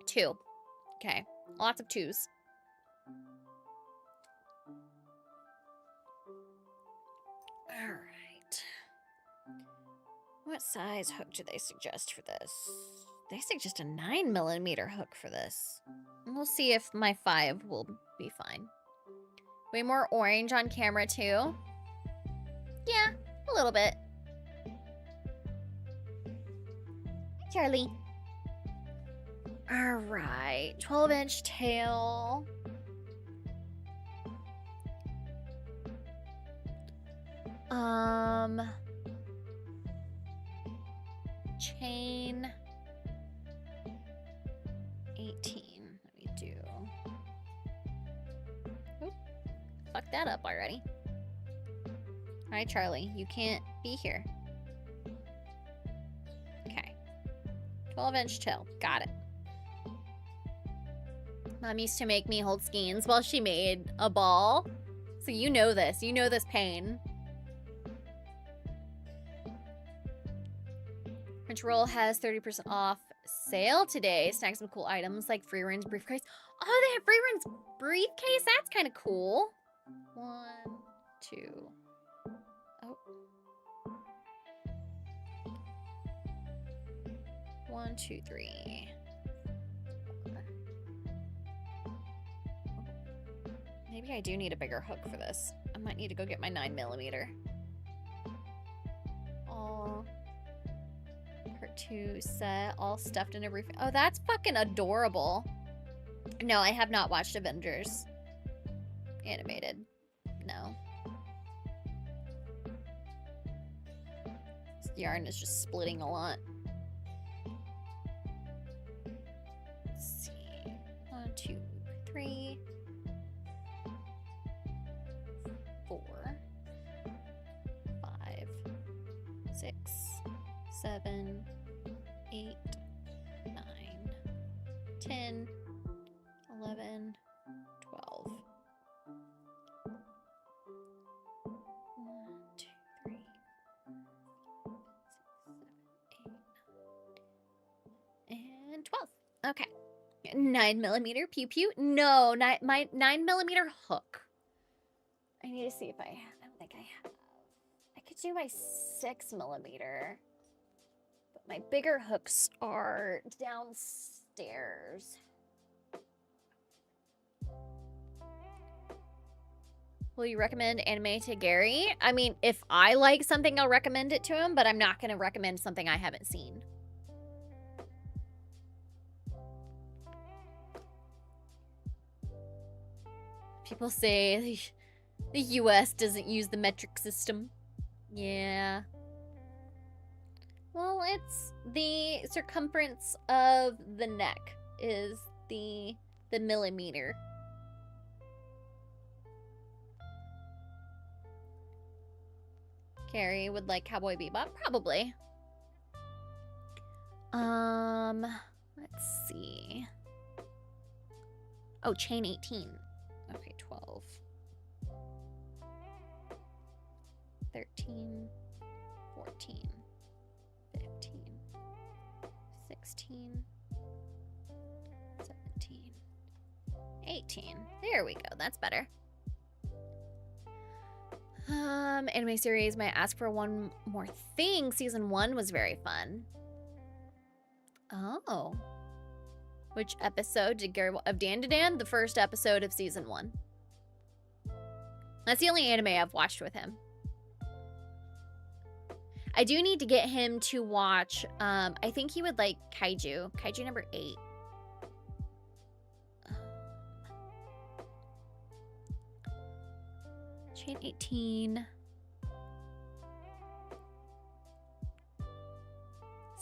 Two. Okay. Lots of twos. Alright. What size hook do they suggest for this? They suggest a 9mm hook for this. We'll see if my 5 will be fine. Way more orange on camera too. Yeah, a little bit. Charlie. Alright, 12-inch tail. Chain 18. Let me do. Oop, fucked that up already. Alright, Charlie, you can't be here. Okay. 12-inch tail. Got it. Mom used to make me hold skeins while she made a ball. So you know this. You know this pain. Crunchyroll has 30% off sale today. Snag some cool items like Free Runs briefcase. Oh, they have Free Runs briefcase? That's kind of cool. 1, 2. Oh. 1, 2, 3. Maybe I do need a bigger hook for this. I might need to go get my 9mm. All part 2 set, all stuffed in a brief. Oh, that's fucking adorable. No, I have not watched Avengers animated. No. This yarn is just splitting a lot. Let's see. 1, 2, 3. 4, 5, 6, 7, 8, 9, 10, 11, 12. 1, 2, 3, 4, 5, 6, 7, 8, 9, and 12. Okay. 9mm pew pew. No, my 9mm hook. I need to see if I don't think I have. I could do my 6mm. But my bigger hooks are downstairs. Will you recommend anime to Gary? I mean, if I like something, I'll recommend it to him, but I'm not going to recommend something I haven't seen. People say the US doesn't use the metric system. Yeah. Well, it's the circumference of the neck is the millimeter. Carrie would like Cowboy Bebop? Probably. Let's see. Oh, chain 18. Okay, 12. 13, 14, 15, 16, 17, 18. There we go. That's better. Anime series might ask for one more thing. Season 1 was very fun. Oh. Which episode did Gary of Dan? The first episode of season 1. That's the only anime I've watched with him. I do need to get him to watch, I think he would like Kaiju. Kaiju number 8. Chain 18.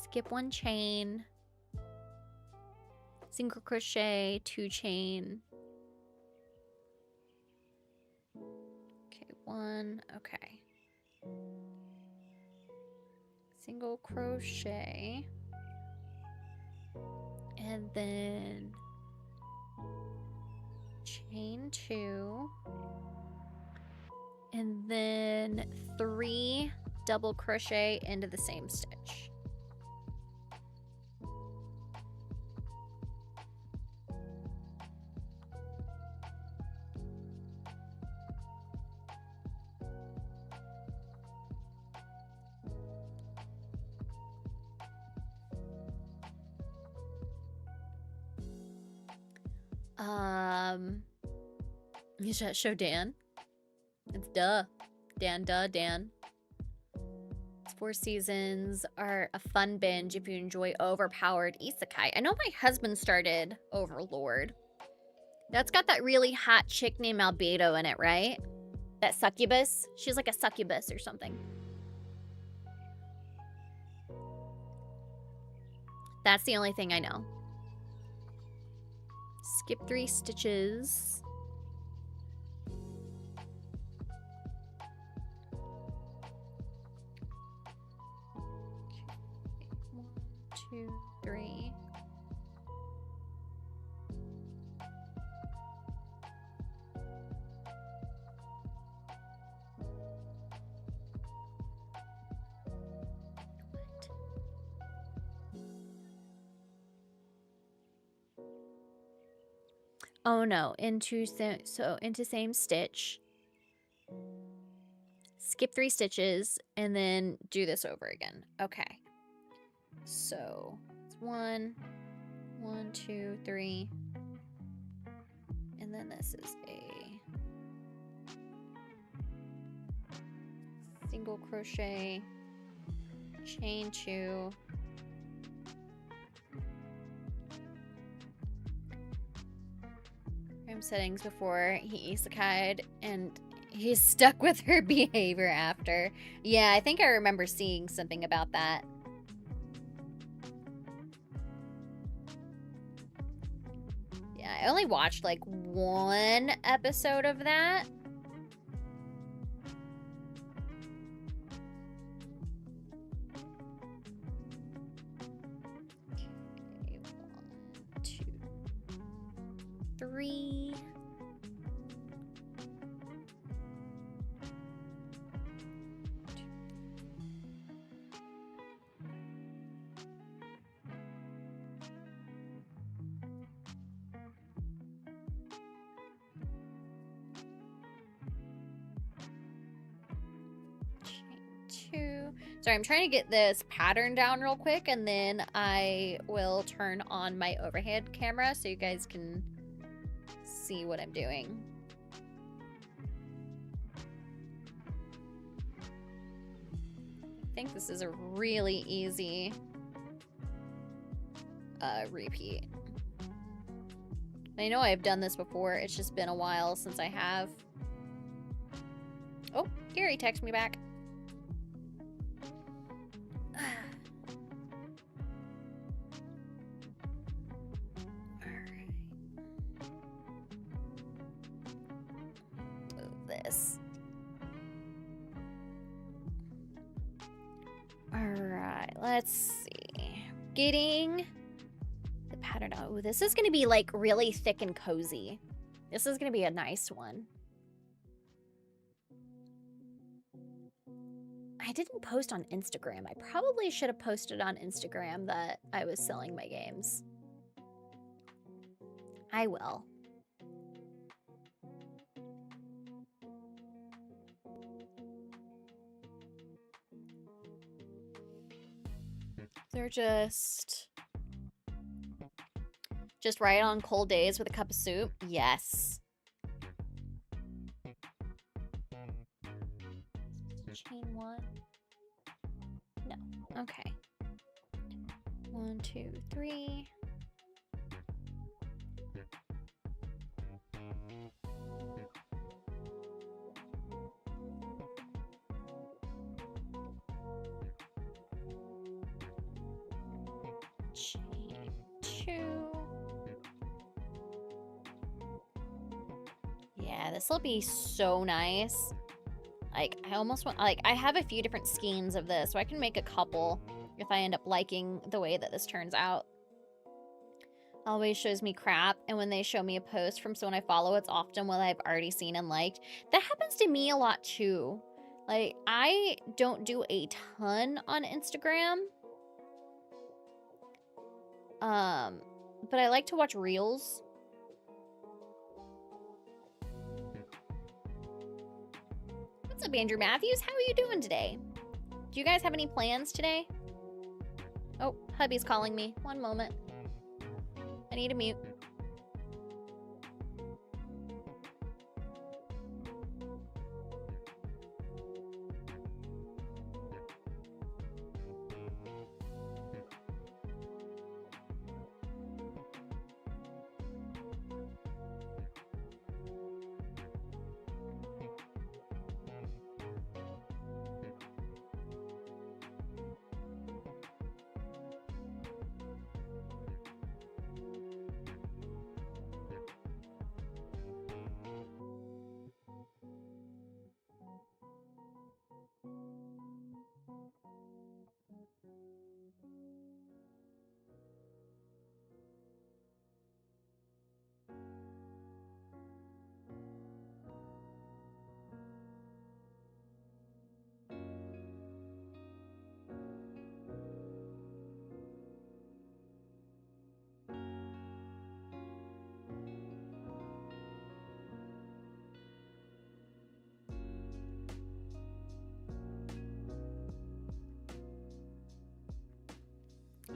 Skip 1 chain. Single crochet, 2 chain. Okay, 1. Okay. Single crochet. And then chain 2. And then 3 double crochet into the same stitch. You should show Dan. It's Dan. Dan. 4 seasons are a fun binge if you enjoy overpowered isekai. I know my husband started Overlord. That's got that really hot chick named Albedo in it, right? That succubus. She's like a succubus or something. That's the only thing I know. Skip 3 stitches. 2, 3. Oh no, into same stitch. Skip 3 stitches and then do this over again. Okay. So it's 1, 2, 3. And then this is a single crochet, chain 2. Settings before he isekai'd and he's stuck with her behavior after. Yeah, I think I remember seeing something about that. Yeah, I only watched like 1 episode of that. Okay, 1, 2, 3. Sorry, I'm trying to get this pattern down real quick, and then I will turn on my overhead camera so you guys can see what I'm doing. I think this is a really easy repeat. I know I've done this before, it's just been a while since I have. Oh, Gary texted me back. Let's see. Getting the pattern. Oh, this is going to be like really thick and cozy. This is going to be a nice one. I didn't post on Instagram. I probably should have posted on Instagram that I was selling my games. I will. They're just right on cold days with a cup of soup. Yes. Chain 1. No. Okay. 1, 2, 3. Chain 2. Yeah, this will be so nice. Like, I almost want, like, I have a few different skeins of this, so I can make a couple if I end up liking the way that this turns out. always shows me crap, and when they show me a post from someone I follow, it's often what I've already seen and liked. That happens to me a lot too. Like, I don't do a ton on Instagram. But I like to watch reels. What's up, Andrew Matthews? How are you doing today? Do you guys have any plans today? Oh, hubby's calling me. One moment. I need to mute.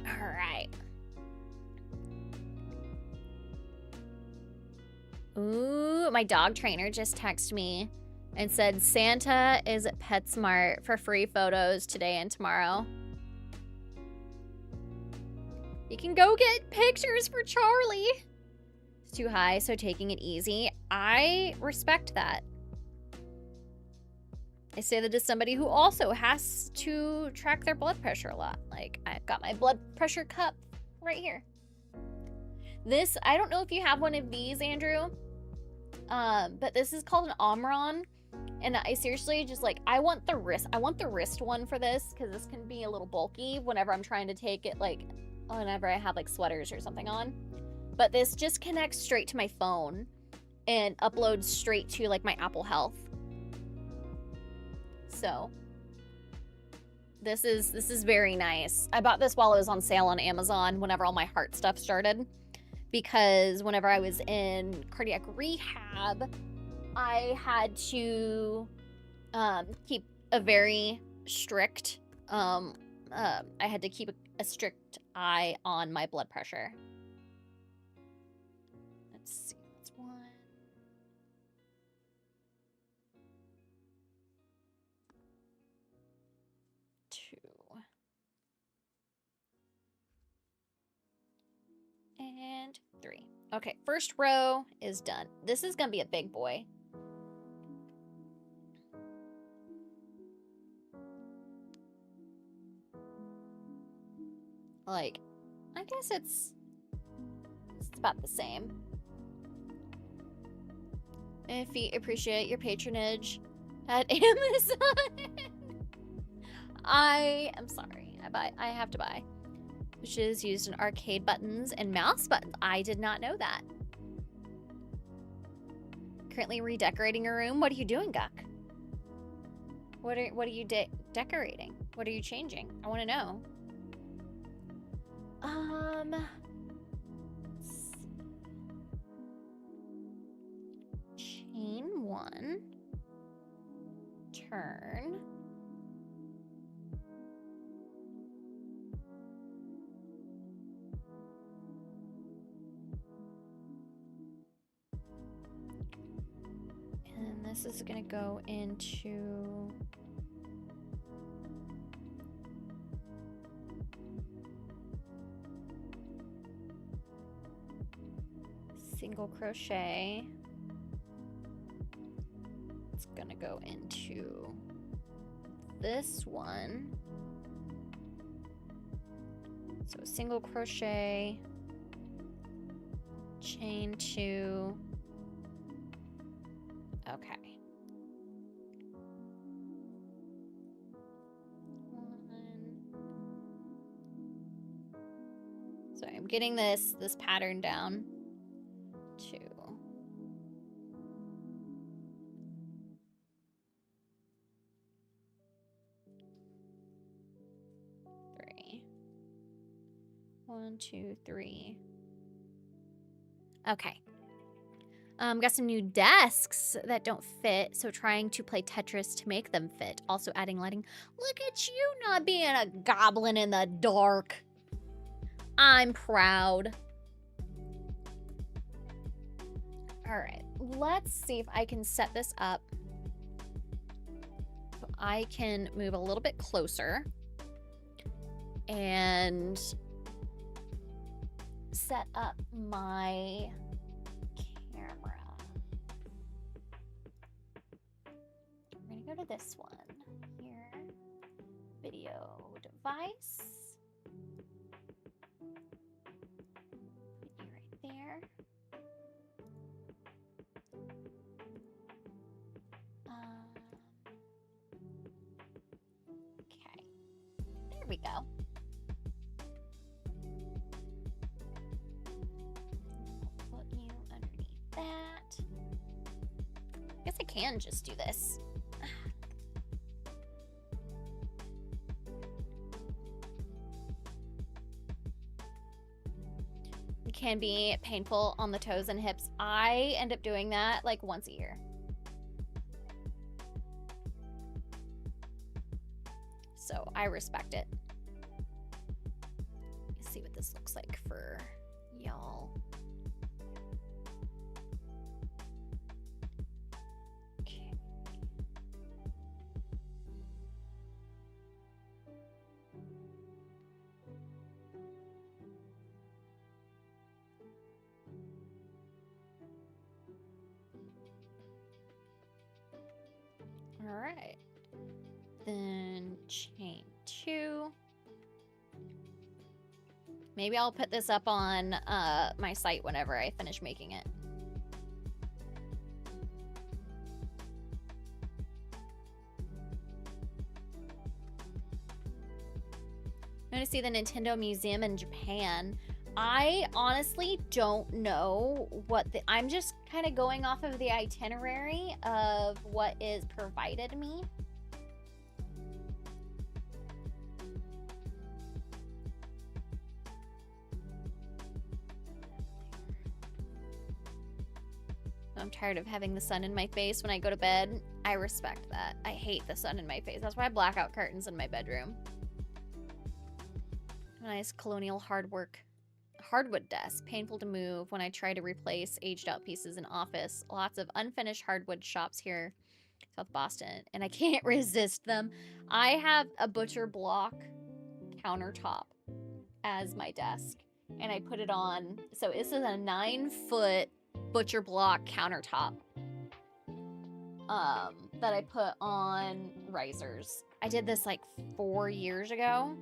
All right. Ooh, my dog trainer just texted me and said Santa is at PetSmart for free photos today and tomorrow. You can go get pictures for Charlie. It's too high, so taking it easy. I respect that. I say that as somebody who also has to track their blood pressure a lot. Like, I've got my blood pressure cup right here. This, I don't know if you have one of these, Andrew, but this is called an Omron. And I seriously just like, I want the wrist one for this, because this can be a little bulky whenever I'm trying to take it, like, whenever I have like sweaters or something on. But this just connects straight to my phone and uploads straight to like my Apple Health. So this is very nice. I bought this while it was on sale on Amazon whenever all my heart stuff started, because whenever I was in cardiac rehab, I had to keep a very strict I had to keep a strict eye on my blood pressure. Let's see, that's 1. 2. And 3. Okay, first row is done. This is gonna be a big boy. Like, I guess it's about the same. If you appreciate your patronage at Amazon. I am sorry. I have to buy. Which is used in arcade buttons and mouse buttons. I did not know that. Currently redecorating your room. What are you doing, Guck? What are you decorating? What are you changing? I want to know. Let's see. Chain 1. Turn. And this is gonna go into single crochet. It's gonna go into this one. So single crochet, chain 2. Okay. 1. Sorry, I'm I'm getting this pattern down. 2. 3. 1, 2, 3. Okay. Got some new desks that don't fit, so trying to play Tetris to make them fit. Also adding lighting. Look at you not being a goblin in the dark. I'm proud. All right, let's see if I can set this up so I can move a little bit closer and set up my camera. I'm gonna go to this one here. Video device. Put you right there. Okay. There we go. Put you underneath that. I guess I can just do this. It can be painful on the toes and hips. I end up doing that like once a year. So I respect it. Let's see what this looks like for y'all. Okay. All right. Then chain 2. Maybe I'll put this up on my site whenever I finish making it. I'm going to see the Nintendo Museum in Japan. I honestly don't know what I'm just kind of going off of the itinerary of what is provided me. I'm tired of having the sun in my face when I go to bed. I respect that. I hate the sun in my face. That's why I black out curtains in my bedroom. Nice colonial hardwood desk. Painful to move when I try to replace aged out pieces in office. Lots of unfinished hardwood shops here, South Boston, and I can't resist them. I have a butcher block countertop as my desk, and I put it on. So this is a 9-foot butcher block countertop that I put on risers. I did this like 4 years ago.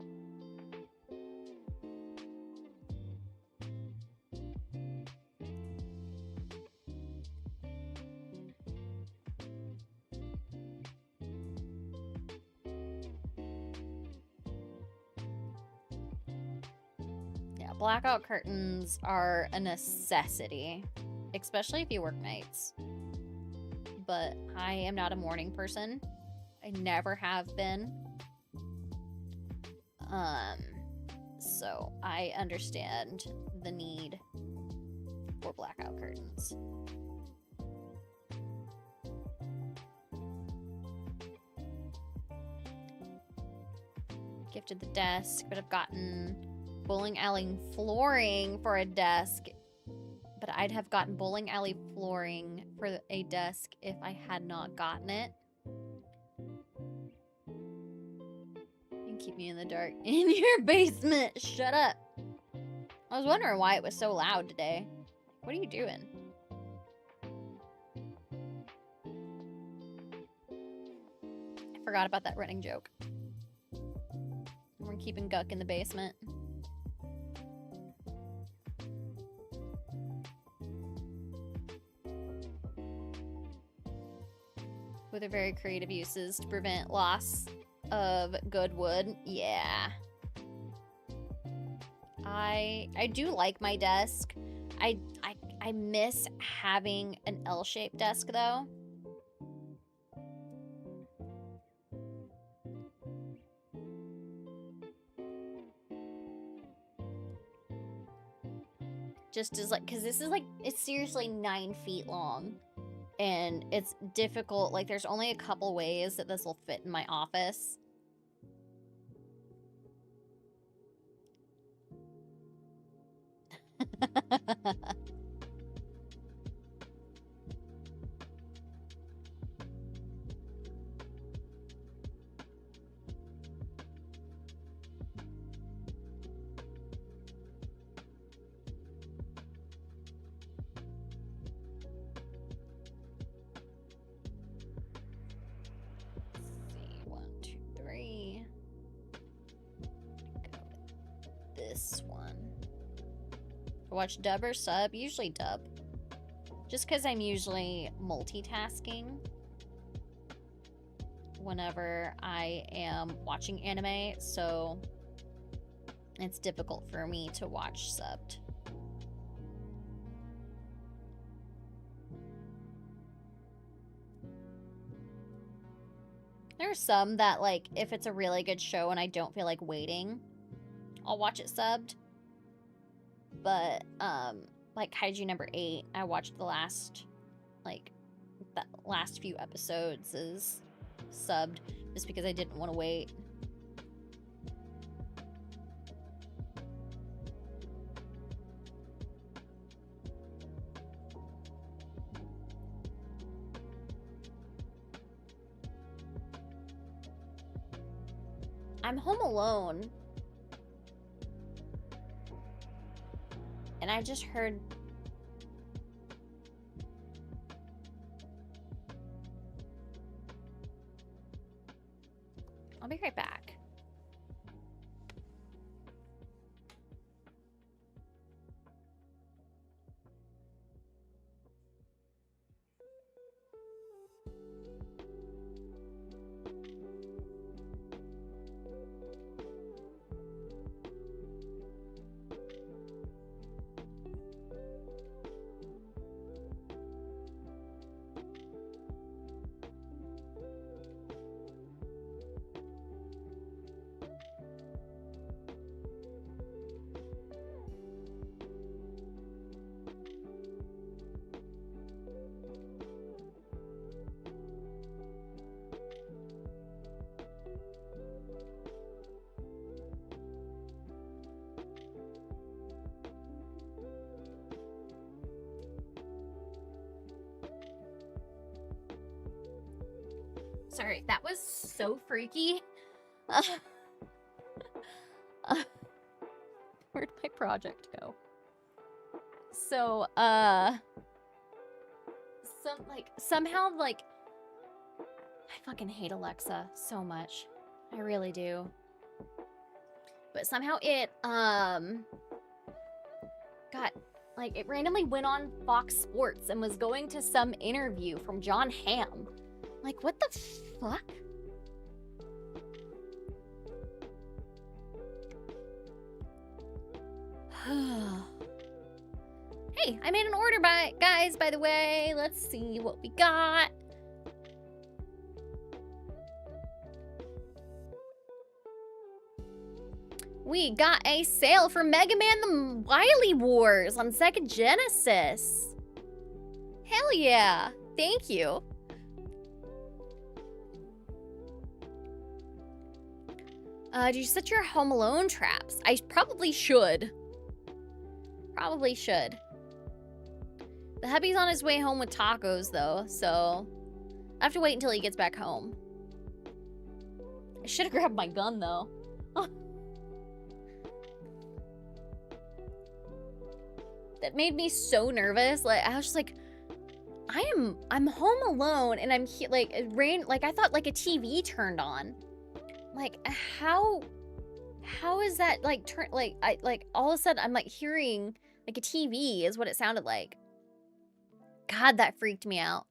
Yeah, blackout curtains are a necessity, especially if you work nights. But I am not a morning person. I never have been. So I understand the need for blackout curtains. Gifted the desk, but I've gotten bowling alley flooring for a desk. But I'd have gotten bowling alley flooring for a desk if I had not gotten it. You can keep me in the dark in your basement. Shut up. I was wondering why it was so loud today. What are you doing? I forgot about that running joke. We're keeping Guck in the basement. With their very creative uses to prevent loss of good wood. Yeah. I do like my desk. I miss having an L-shaped desk though. Just as like, cause this is like, it's seriously 9 feet long. And it's difficult, like there's only a couple ways that this will fit in my office. Watch dub or sub? Usually dub. Just because I'm usually multitasking whenever I am watching anime, so it's difficult for me to watch subbed. There are some that, like, if it's a really good show and I don't feel like waiting, I'll watch it subbed. But, like Kaiju number 8, I watched the last few episodes is subbed just because I didn't want to wait. I'm home alone. And I just heard... I'll be right back. Sorry, that was so freaky. Where'd my project go? So, somehow, like, I fucking hate Alexa so much. I really do. But somehow it, it randomly went on Fox Sports and was going to some interview from John Hamm. Like, what the fuck? Hey, I made an order guys, by the way. Let's see what we got. We got a sale for Mega Man the Wily Wars on Sega Genesis. Hell yeah. Thank you. Do you set your Home Alone traps? I probably should. Probably should. The hubby's on his way home with tacos, though, so I have to wait until he gets back home. I should have grabbed my gun, though. That made me so nervous. Like, I was just like, I'm home alone, and I'm like, it rained. Like, I thought like a TV turned on. Like, how is that, like, all of a sudden I'm, like, hearing, like, a TV is what it sounded like. God, that freaked me out.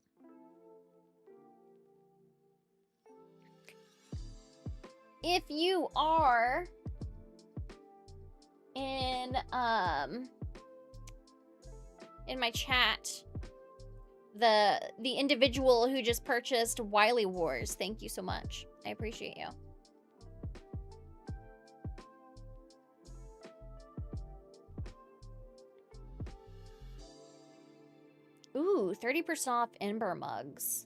If you are in my chat the individual who just purchased Wily Wars. Thank you so much. I appreciate you. Ooh, 30% off Ember mugs.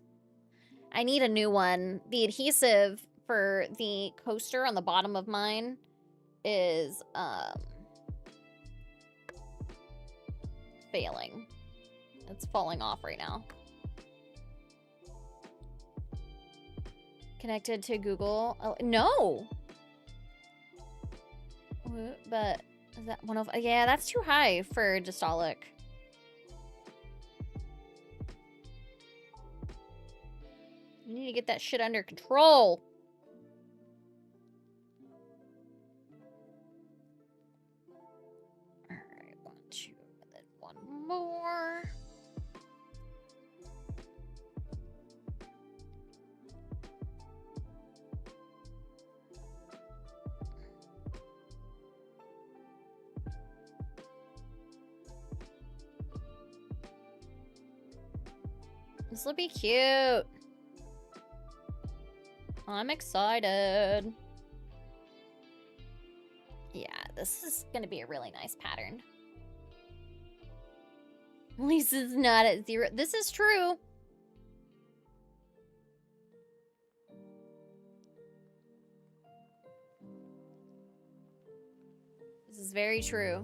I need a new one. The adhesive for the coaster on the bottom of mine is failing. It's falling off right now. Connected to Google? Oh, no! But is that one of... Yeah, that's too high for Dystolic. You need to get that shit under control. Alright, 1, 2, and then 1 more. This will be cute. I'm excited. Yeah, this is gonna be a really nice pattern. At least it's not at 0. This is true. This is very true.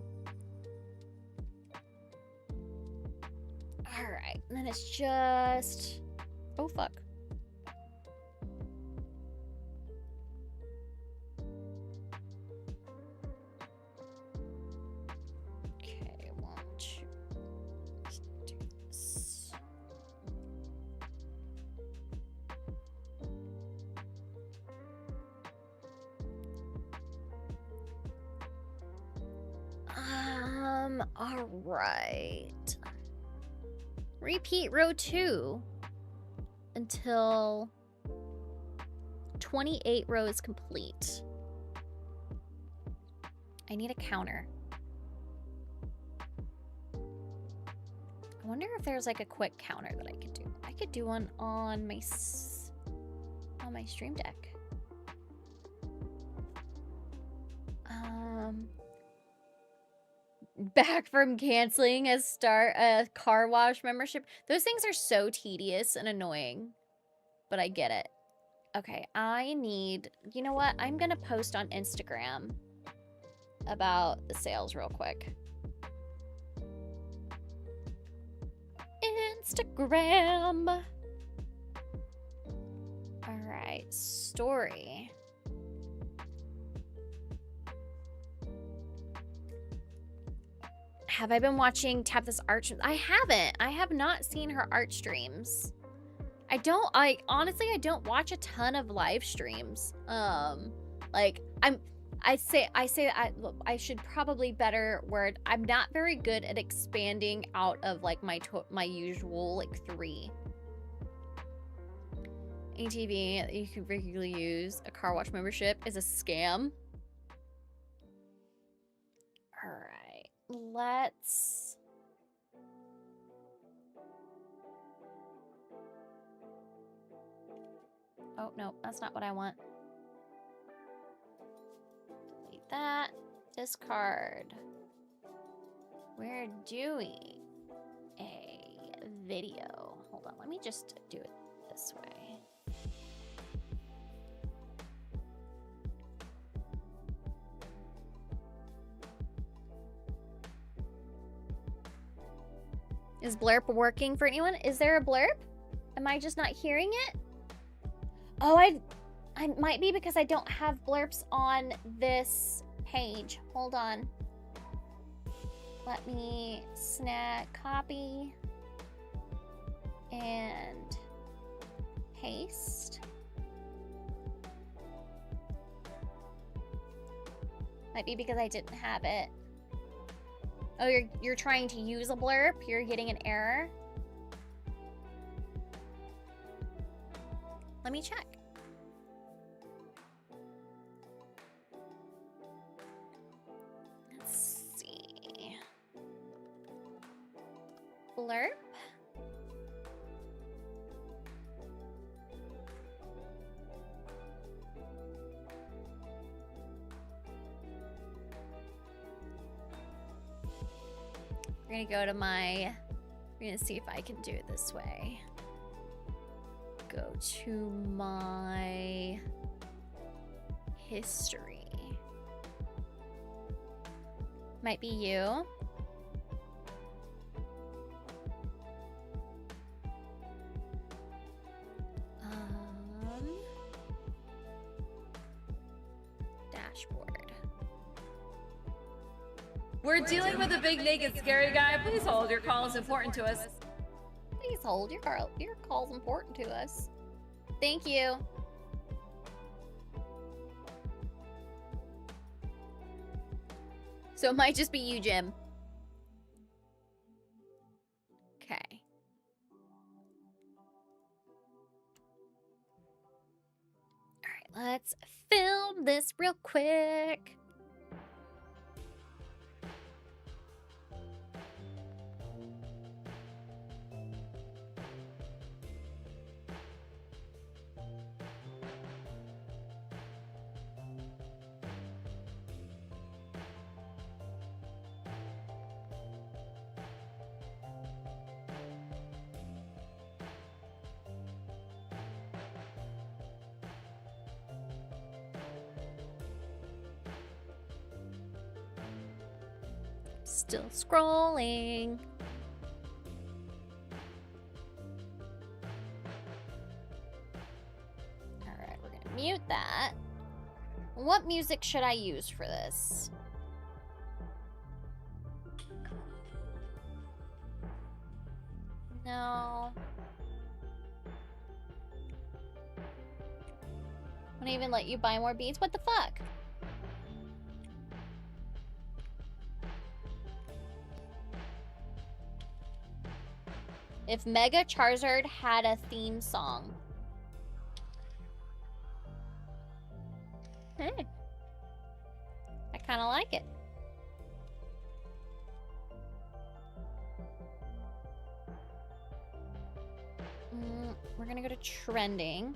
All right, and then it's just... Oh, fuck. Okay, 1, 2. Let's do this. All right. Repeat row 2 until 28 rows complete. I need a counter. I wonder if there's like a quick counter that I could do. I could do one on my Stream Deck. Back from canceling a car wash membership. Those things are so tedious and annoying, but I get it. Okay, I need... You know what? I'm gonna post on Instagram about the sales real quick. Instagram. All right, story. Have I been watching Tabitha's art streams? I haven't. I have not seen her art streams. I honestly don't watch a ton of live streams. Like I should probably better word. I'm not very good at expanding out of like my usual like 3. ATV that you can regularly use. A car wash membership is a scam. All right. Let's... Oh, no, that's not what I want. Delete that. Discard. We're doing a video. Hold on, let me just do it this way. Is blurb working for anyone? Is there a blurb? Am I just not hearing it? Oh, I might be because I don't have blurbs on this page. Hold on. Let me copy and paste. Might be because I didn't have it. Oh, you're trying to use a blurb? You're getting an error? Let me check. Let's Blurp. We're gonna go to my, we're gonna see if I can do it this way. Go to my history. Might be you. Dashboard. We're dealing with a big naked scary guy. Please hold. Your call is important to us. Please hold. Your call's important to us. Thank you. So it might just be you, Jim. Okay. All right, let's film this real quick. Still scrolling. All right, we're gonna mute that. What music should I use for this? No. Won't even let you buy more beads? What the fuck? If Mega Charizard had a theme song. Hey. I kind of like it. We're gonna go to trending.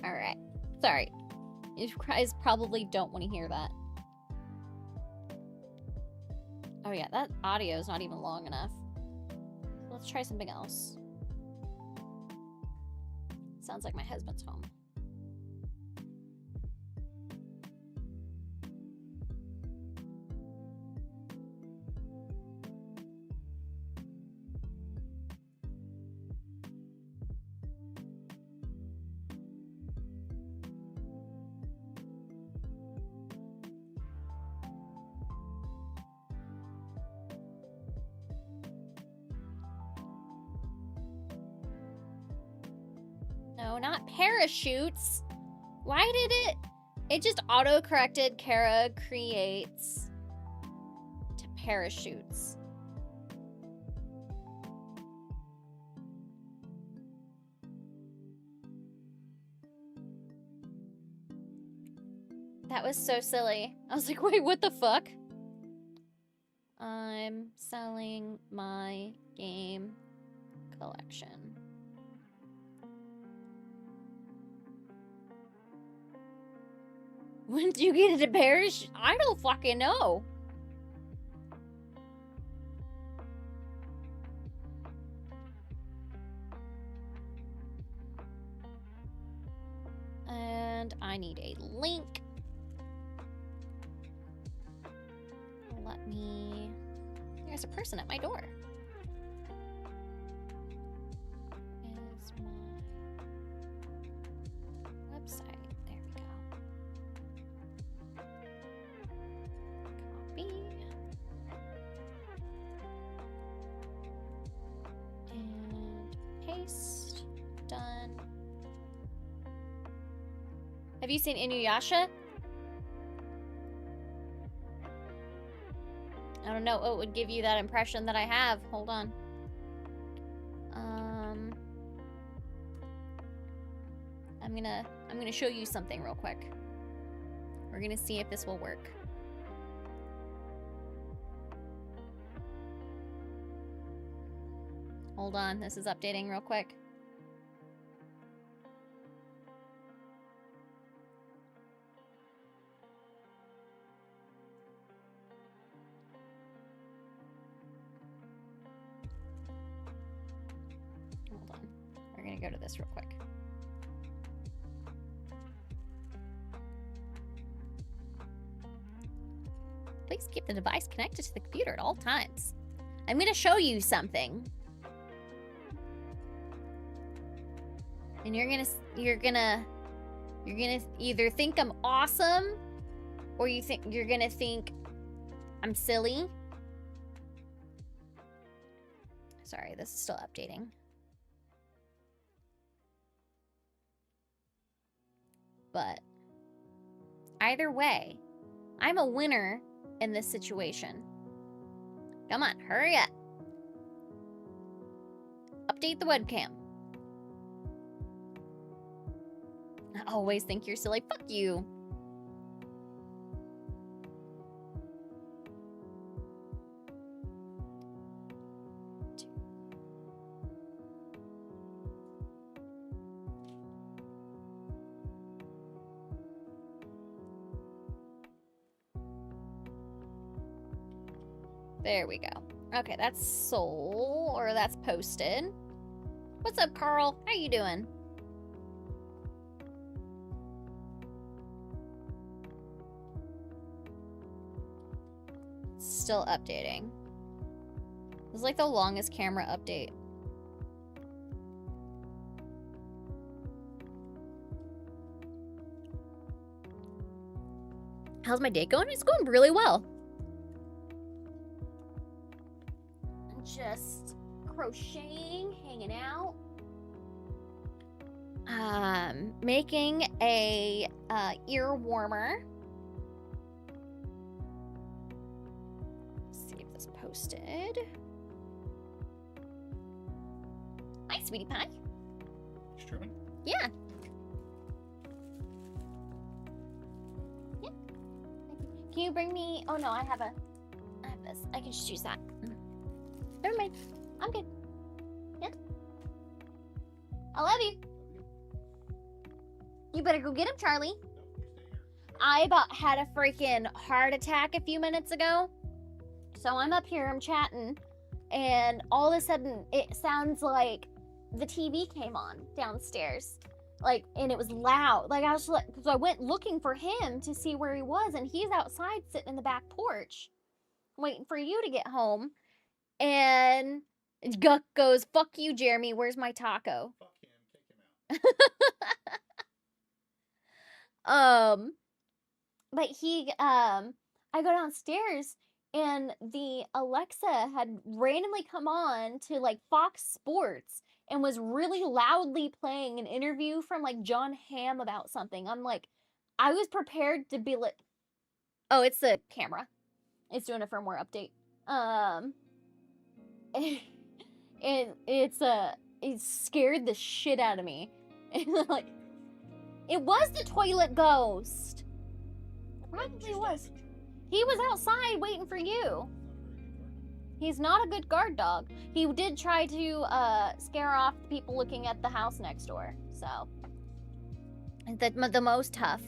All right. Sorry. You guys probably don't want to hear that. Oh yeah, that audio is not even long enough. Let's try something else. Sounds like my husband's home. No, not parachutes. Why did it? It just auto-corrected Kara creates to parachutes. That was so silly. I was like, wait, what the fuck? I'm selling my game collection. When did you get it to parachute? I don't fucking know. I need a link. Let me... There's a person at my door. Is my website. There we go. Copy. And paste. Done. Have you seen Inuyasha? I don't know what would give you that impression that I have. Hold on. I'm gonna show you something real quick. We're gonna see if this will work. Hold on, this is updating real quick. Hold on. We're gonna go to this real quick. Please keep the device connected to the computer at all times. I'm gonna show you something. And you're gonna either think I'm awesome or you're gonna think I'm silly. Sorry, this is still updating. But either way, I'm a winner in this situation. Come on, hurry up. Update the webcam. I always think you're silly. Fuck you. There we go. Okay, that's sold, or that's posted. What's up, Carl? How you doing? Still updating. It's like the longest camera update. How's my day going? It's going really well. I'm just crocheting, hanging out. Making a ear warmer. Let's see if this posted. Hi, sweetie pie. Streaming? Yeah. Can you bring me... Oh, no, I have this. I can just use that. Never mind. I'm good. Yeah. I love you. You better go get him, Charlie. I about had a freaking heart attack a few minutes ago. So I'm up here, I'm chatting, and all of a sudden it sounds like the TV came on downstairs. Like, and it was loud. Like, I was like, because I went looking for him to see where he was, and he's outside sitting in the back porch waiting for you to get home. And Guck goes, "Fuck you, Jeremy. Where's my taco?" Fuck him. Take him out. But I go downstairs and the Alexa had randomly come on to like Fox Sports and was really loudly playing an interview from like John Hamm about something. I'm like, I was prepared to be like, oh, it's the camera. It's doing a firmware update. It scared the shit out of me. Like, it was the toilet ghost. It probably was. He was outside waiting for you. He's not a good guard dog. He did try to scare off the people looking at the house next door. So, the most tough.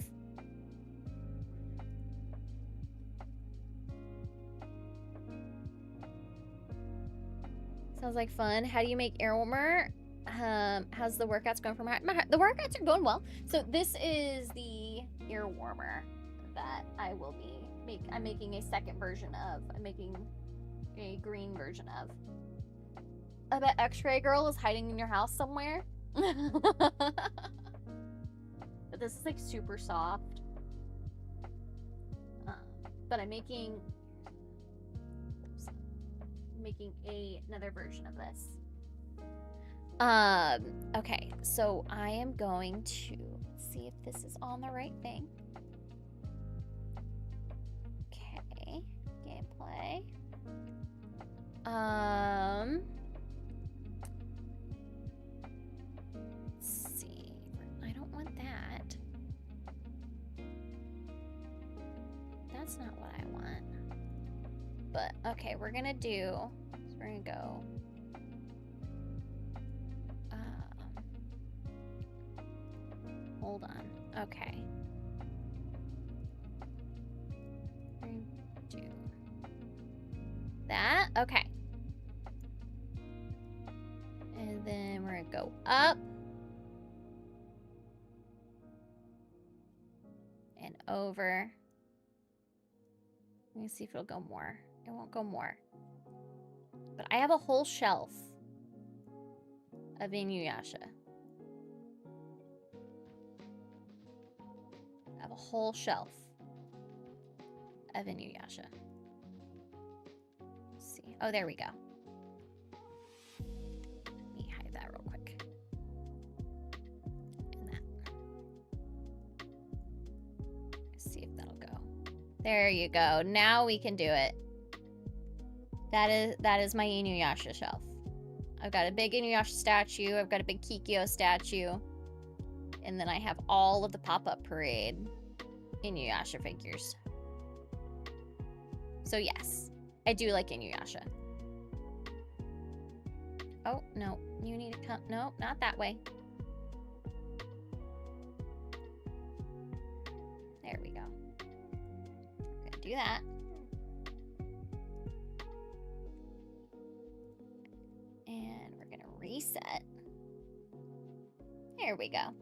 Sounds like fun. How do you make air warmer? How's the workouts going for the workouts are going well. So this is the ear warmer that I will be I'm making a second version of. I'm making a green version of. I bet X-Ray Girl is hiding in your house somewhere. But this is like super soft. But I'm making another version of this. Okay, so I am going to see if this is on the right thing. Okay, gameplay. Let's see. I don't want that. That's not what I want. But okay, we're gonna do. So we're gonna go. Hold on. Okay. We're gonna do that. Okay. And then we're gonna go up. And over. Let me see if it'll go more. It won't go more. But I have a whole shelf of Inuyasha. I have a whole shelf of Inuyasha. Let's see. Oh, there we go. Let me hide that real quick. And that. Let's see if that'll go. There you go. Now we can do it. That is my Inuyasha shelf. I've got a big Inuyasha statue. I've got a big Kikyo statue. And then I have all of the Pop-Up Parade Inuyasha figures. So yes, I do like Inuyasha. Oh, no. You need to come. No, not that way. There we go. Gonna do that. And we're gonna reset. There we go.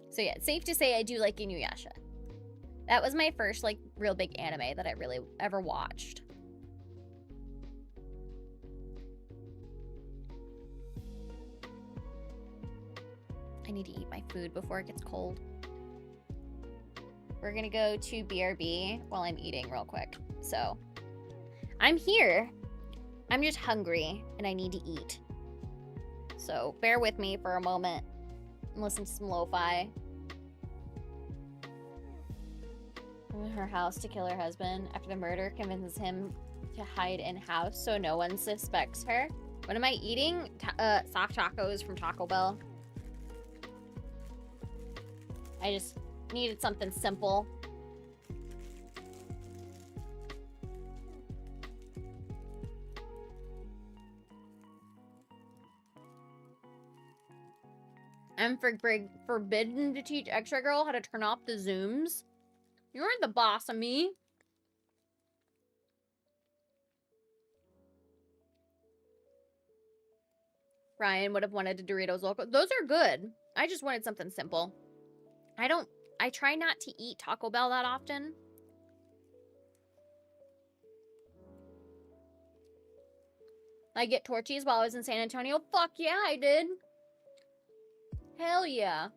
So yeah, it's safe to say I do like Inuyasha. That was my first like real big anime that I really ever watched. I need to eat my food before it gets cold. We're gonna go to BRB while I'm eating real quick. So I'm here. I'm just hungry and I need to eat. So bear with me for a moment and listen to some lo-fi. In her house to kill her husband after the murder convinces him to hide in house so no one suspects her. What am I eating? Soft tacos from Taco Bell. I just needed something simple. I'm forbidden to teach Extra Girl how to turn off the zooms. You aren't the boss of me. Ryan would have wanted a Doritos Loco. Those are good. I just wanted something simple. I try not to eat Taco Bell that often. I get Torchies while I was in San Antonio. Fuck yeah, I did. Hell yeah.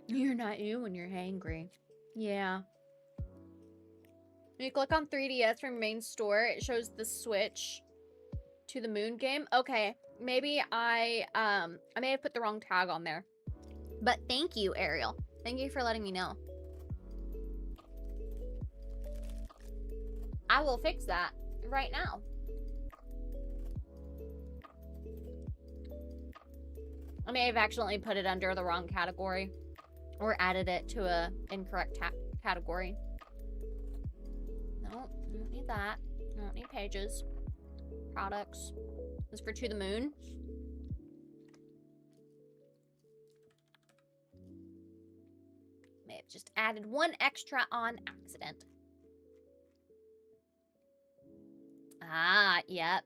You're not you when you're hangry. Yeah. When you click on 3DS from main store, it shows the switch to the Moon game. Okay, maybe I may have put the wrong tag on there. But thank you, Ariel. Thank you for letting me know. I will fix that right now. I may have accidentally put it under the wrong category or added it to a incorrect category. No, I don't need that. I don't need pages. Products. This is for To the Moon. May have just added one extra on accident. Ah, yep.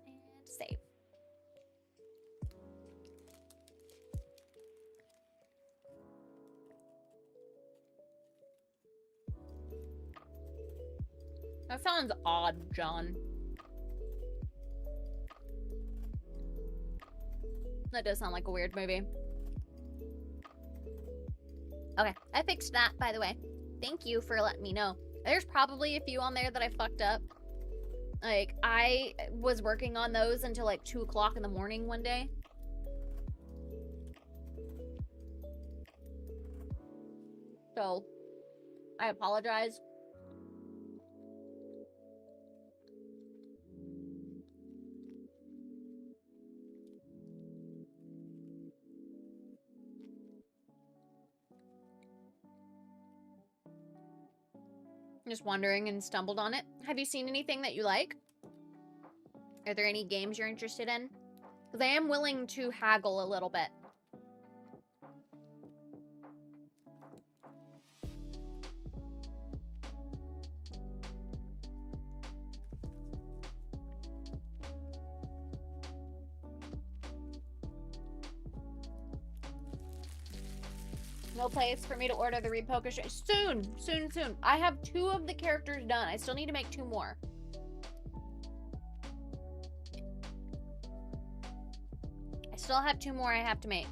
And save. That sounds odd, John. That does sound like a weird movie. Okay, I fixed that, by the way. Thank you for letting me know. There's probably a few on there that I fucked up. Like, I was working on those until like 2 o'clock in the morning one day. So, I apologize. Just wondering and stumbled on it. Have you seen anything that you like? Are there any games you're interested in? Because I am willing to haggle a little bit. No place for me to order the repoker. Soon, soon, soon. I have 2 of the characters done. I still need to make 2 more. I still have 2 more I have to make.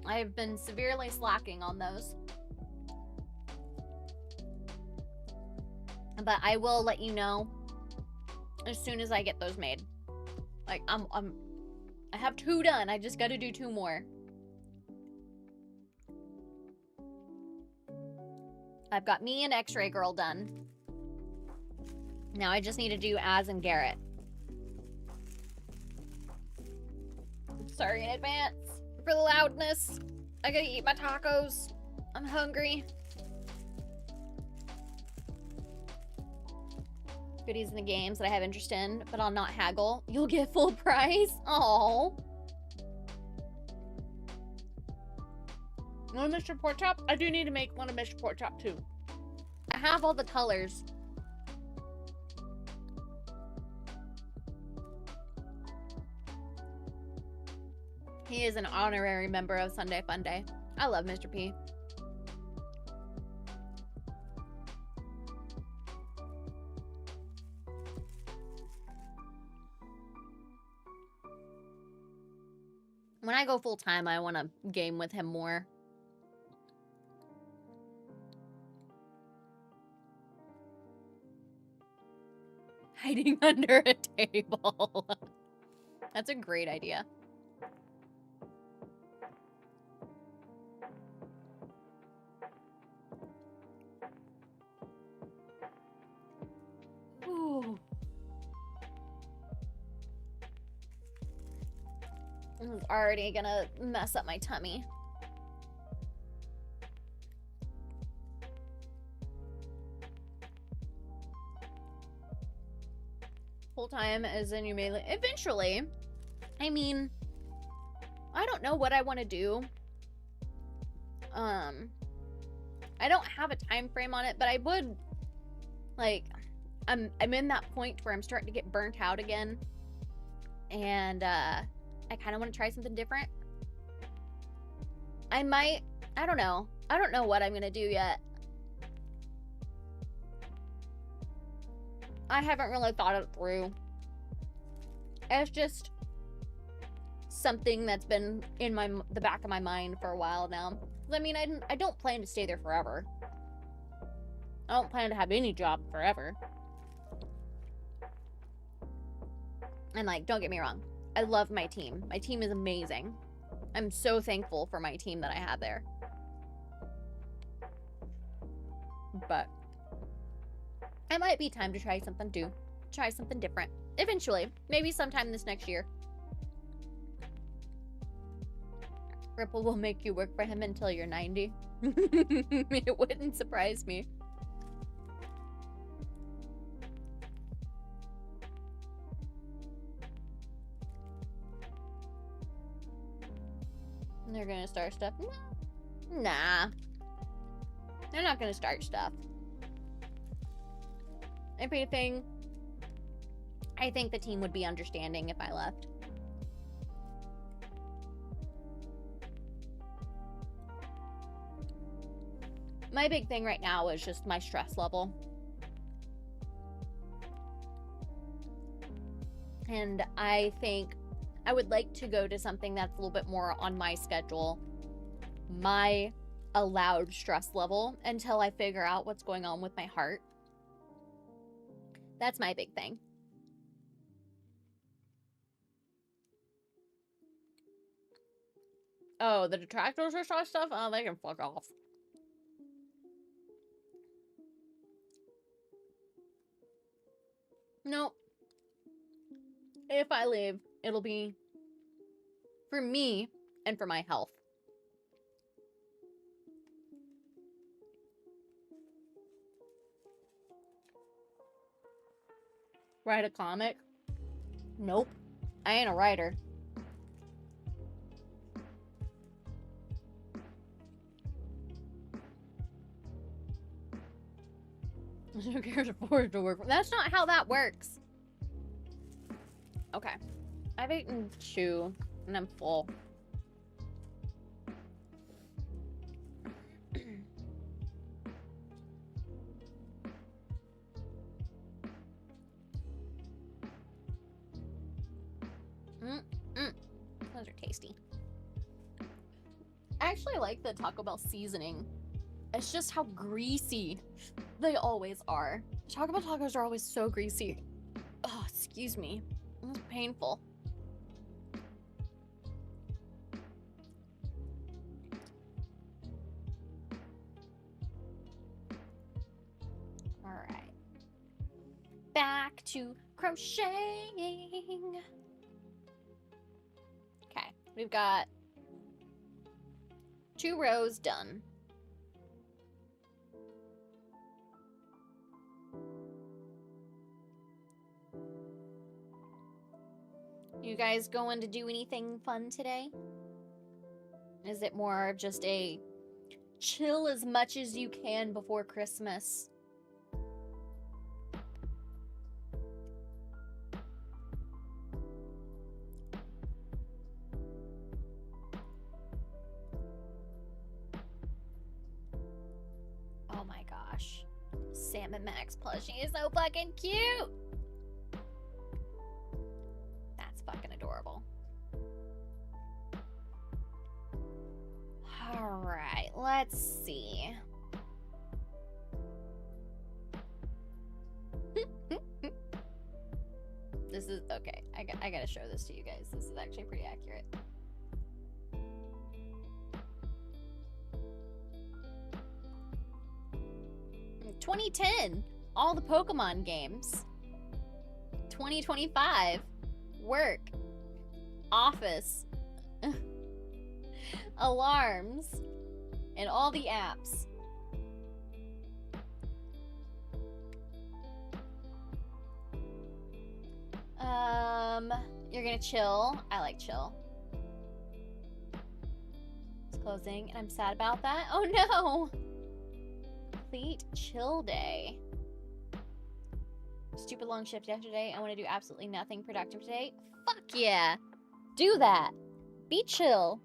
I have been severely slacking on those. But I will let you know as soon as I get those made. Like, I have 2 done. I just got to do 2 more. I've got me and X-Ray Girl done. Now I just need to do Az and Garrett. Sorry in advance for the loudness. I gotta eat my tacos. I'm hungry. Goodies in the games that I have interest in, but I'll not haggle. You'll get full price? Aww. One Mr. Pork Chop? I do need to make one of Mr. Pork Chop too. I have all the colors. He is an honorary member of Sunday Fun Day. I love Mr. P. When I go full time, I want to game with him more. Hiding under a table. That's a great idea. Ooh. This is already gonna mess up my tummy. Full time as in you may eventually. I mean, I don't know what I want to do. I don't have a time frame on it, but I would like I'm in that point where I'm starting to get burnt out again. And I kind of want to try something different. I don't know. I don't know what I'm going to do yet. I haven't really thought it through. It's just something that's been in the back of my mind for a while now. I mean, I don't plan to stay there forever. I don't plan to have any job forever. And like, don't get me wrong. I love my team. My team is amazing. I'm so thankful for my team that I have there. But it might be time to try something new. Try something different. Eventually. Maybe sometime this next year. Ripple will make you work for him until you're 90. It wouldn't surprise me. gonna start stuff. Nah. They're not gonna start stuff. If anything, I think the team would be understanding if I left. My big thing right now is just my stress level. And I think I would like to go to something that's a little bit more on my schedule, my allowed stress level, until I figure out what's going on with my heart. That's my big thing. Oh, the detractors or stuff? Oh, they can fuck off. Nope. If I leave, it'll be for me and for my health. Write a comic? Nope. I ain't a writer. Who cares if Forrest to work? That's not how that works. Okay. I've eaten 2 and I'm full. Those are tasty. I actually like the Taco Bell seasoning. It's just how greasy they always are. Taco Bell tacos are always so greasy. Oh, excuse me. It's painful. Alright. Back to crocheting. Okay, we've got 2 rows done. You guys going to do anything fun today? Is it more of just a chill as much as you can before Christmas? Oh my gosh. Sam and Max plushie is so fucking cute! Fucking adorable. All right, let's see. This is okay. I gotta show this to you guys. This is actually pretty accurate. In 2010, all the Pokemon games. 2025. Work, office, alarms, and all the apps. You're gonna chill. I like chill. It's closing, and I'm sad about that. Oh no! Complete chill day. Stupid long shift yesterday. I want to do absolutely nothing productive today. Fuck yeah. Do that. Be chill.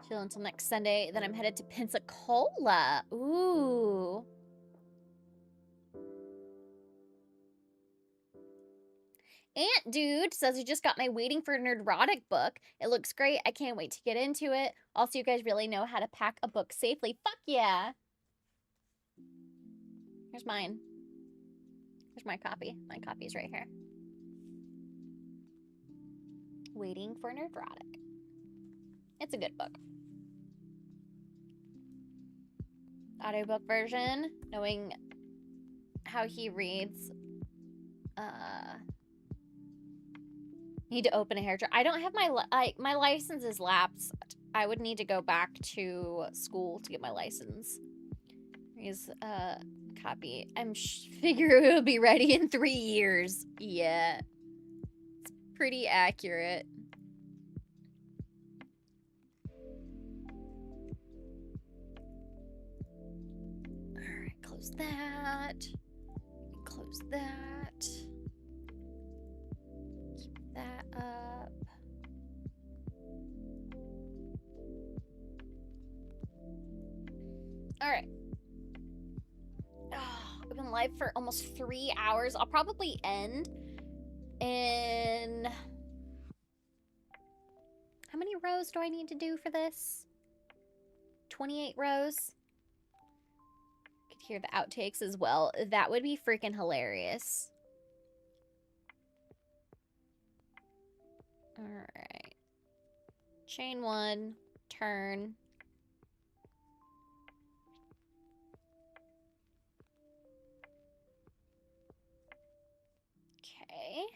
Chill until next Sunday. Then I'm headed to Pensacola. Ooh. Aunt Dude says he just got my Waiting for Nerdrotic book. It looks great. I can't wait to get into it. Also, you guys really know how to pack a book safely. Fuck yeah. Here's mine. Here's my copy. My copy's right here. Waiting for Nerdrotic. It's a good book. Audiobook version, knowing how he reads. Need to open a hair dryer. I don't have my license is lapsed. I would need to go back to school to get my license. Here's copy. I'm figure it will be ready in 3 years. Yeah. It's pretty accurate. close that. Close that. Keep that up. All right. Oh, I've been live for almost 3 hours. I'll probably end in... How many rows do I need to do for this? 28 rows? Could hear the outtakes as well. That would be freaking hilarious. All right. Chain one, turn. Okay.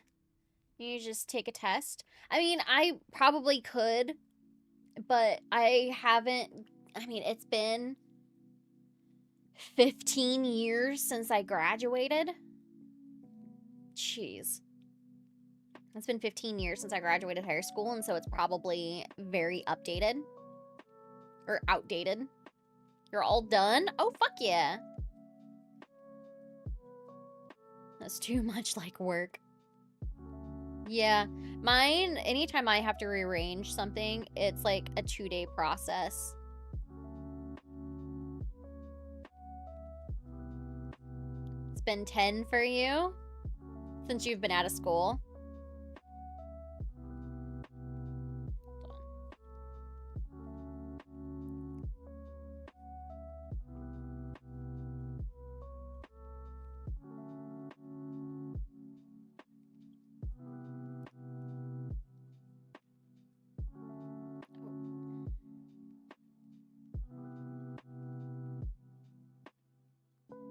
You just take a test. I mean, I probably could, but I haven't. I mean, it's been 15 years since I graduated. Jeez. It's been 15 years since I graduated high school, and so it's probably very updated. Or outdated. You're all done? Oh, fuck yeah. That's too much like work. Yeah. Mine, anytime I have to rearrange something, it's like a 2-day process. It's been 10 for you since you've been out of school.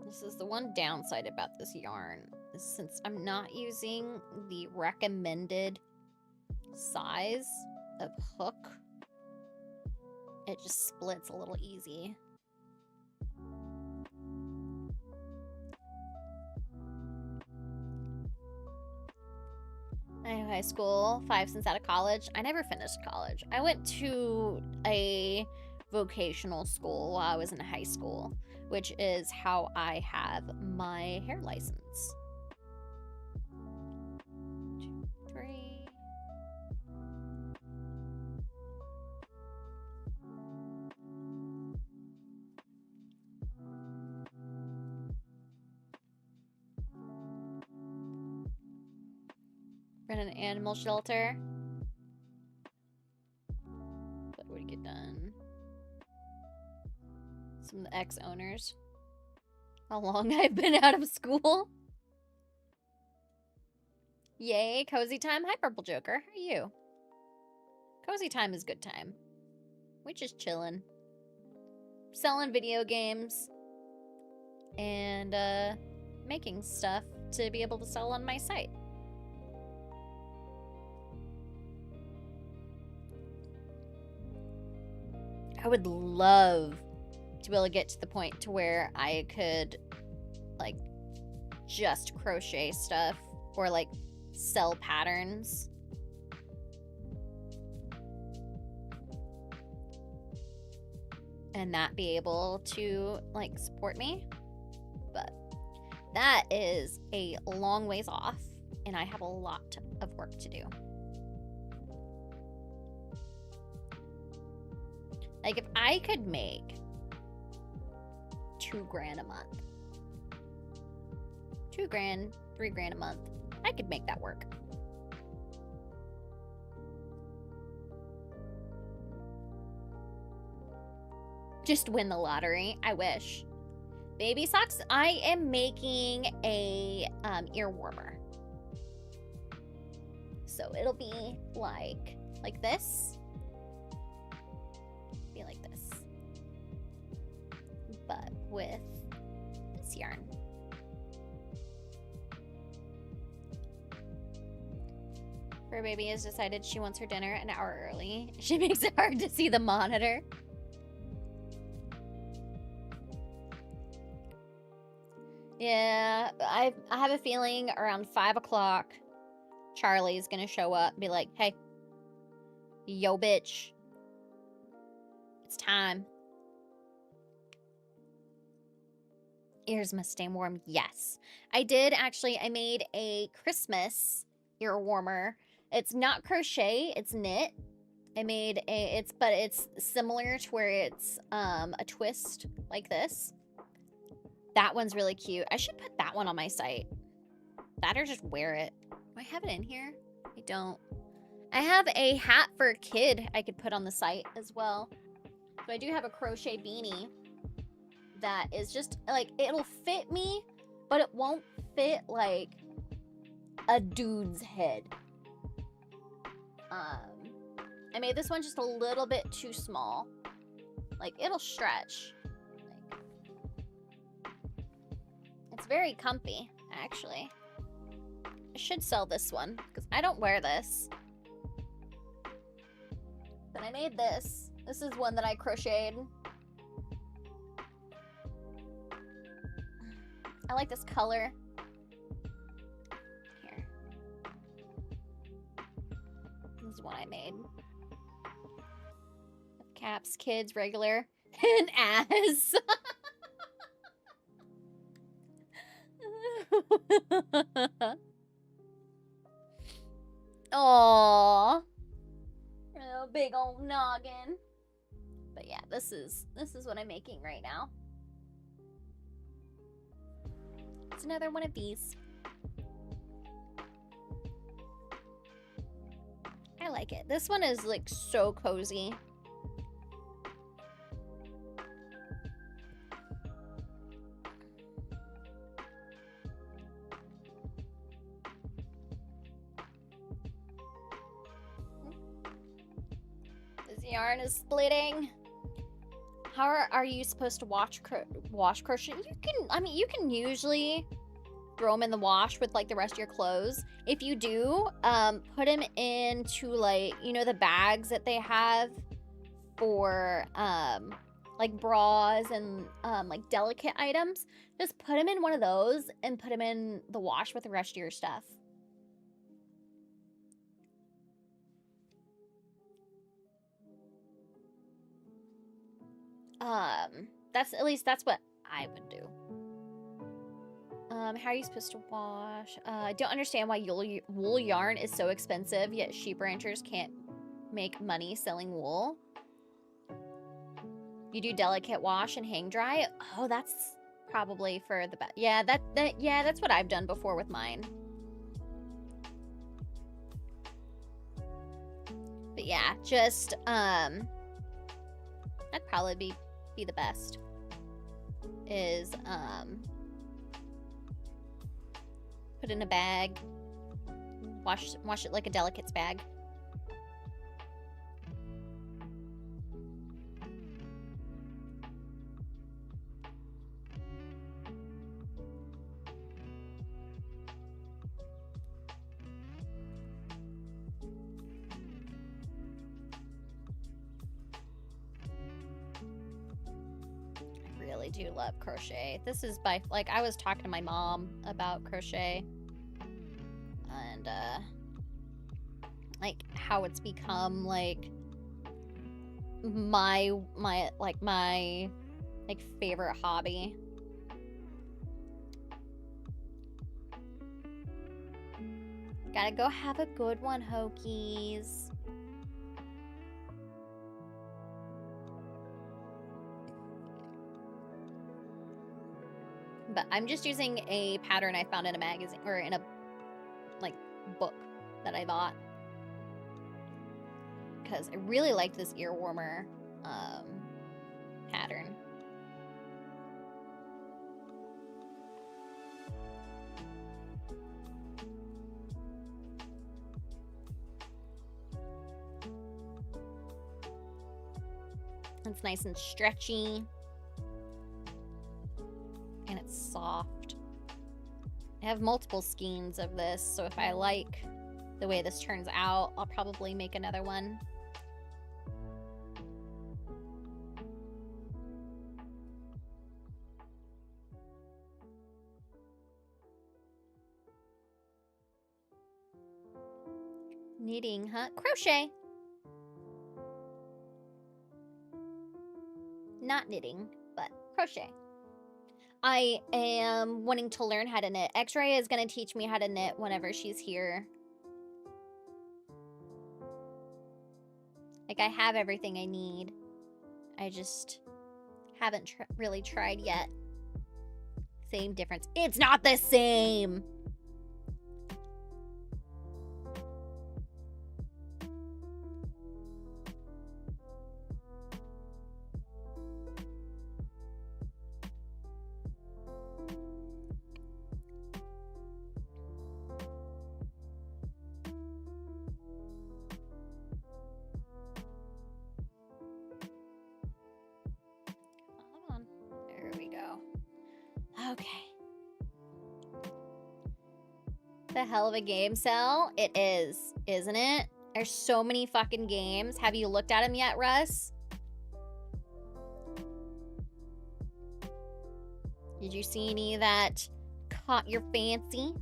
This is the one downside about this yarn. Since I'm not using the recommended size of hook, it just splits a little easy. I have high school, 5 since out of college. I never finished college. I went to a vocational school while I was in high school, which is how I have my hair license. 2, 3. Run an animal shelter. What would get done? Some of the ex-owners. How long I've been out of school. Yay, cozy time. Hi, Purple Joker. How are you? Cozy time is good time. We just chilling. Selling video games. And, making stuff to be able to sell on my site. I would love to be able to get to the point to where I could, like, just crochet stuff or, like, sell patterns. And not be able to, like, support me. But that is a long ways off, and I have a lot of work to do. Like, if I could make $2,000 a month, $2,000, $3,000 a month, I could make that work. Just win the lottery. I wish. Baby socks. I am making a ear warmer. So it'll be like this. Be like this. But with this yarn. Fur baby has decided she wants her dinner an hour early. She makes it hard to see the monitor. Yeah, I have a feeling around 5 o'clock, Charlie's gonna show up and be like, hey, yo, bitch, it's time. Ears must stay warm. Yes. I did actually. I made a Christmas ear warmer. It's not crochet, it's knit. I made but it's similar to where it's a twist like this. That one's really cute. I should put that one on my site. That or just wear it. Do I have it in here? I don't. I have a hat for a kid I could put on the site as well. So I do have a crochet beanie that is just like, it'll fit me, but it won't fit like a dude's head. I made this one just a little bit too small. Like, it'll stretch. Like, it's very comfy, actually. I should sell this one, because I don't wear this. But I made this. This is one that I crocheted. I like this color. Here. This is one I made. Caps, kids, regular, and ass. Aww. Oh, big old noggin. But yeah, this is what I'm making right now. It's another one of these. I like it. This one is like so cozy. Yarn is splitting. How are you supposed to wash crochet? You can usually throw them in the wash with like the rest of your clothes. If you do, put them into like, you know, the bags that they have for like bras and like delicate items. Just put them in one of those and put them in the wash with the rest of your stuff. That's what I would do. How are you supposed to wash? I don't understand why wool yarn is so expensive, yet sheep ranchers can't make money selling wool. You do delicate wash and hang dry? Oh, that's probably for the best. Yeah, that's what I've done before with mine. But yeah, just that'd probably be the best. Is put in a bag, wash it like a delicates bag. Do love crochet. This is by like I was talking to my mom about crochet and like how it's become like my favorite hobby. Gotta go have a good one, Hokies. But I'm just using a pattern I found in a magazine or in a like book that I bought because I really liked this ear warmer pattern. It's nice and stretchy. And it's soft. I have multiple skeins of this, so if I like the way this turns out, I'll probably make another one. Knitting, huh? Crochet. Not knitting, but crochet. I am wanting to learn how to knit. X-Ray is going to teach me how to knit whenever she's here. Like, I have everything I need. I just haven't really tried yet. Same difference. It's not the same! Okay. The hell of a game cell. It is, isn't it? There's so many fucking games. Have you looked at them yet, Russ? Did you see any that caught your fancy?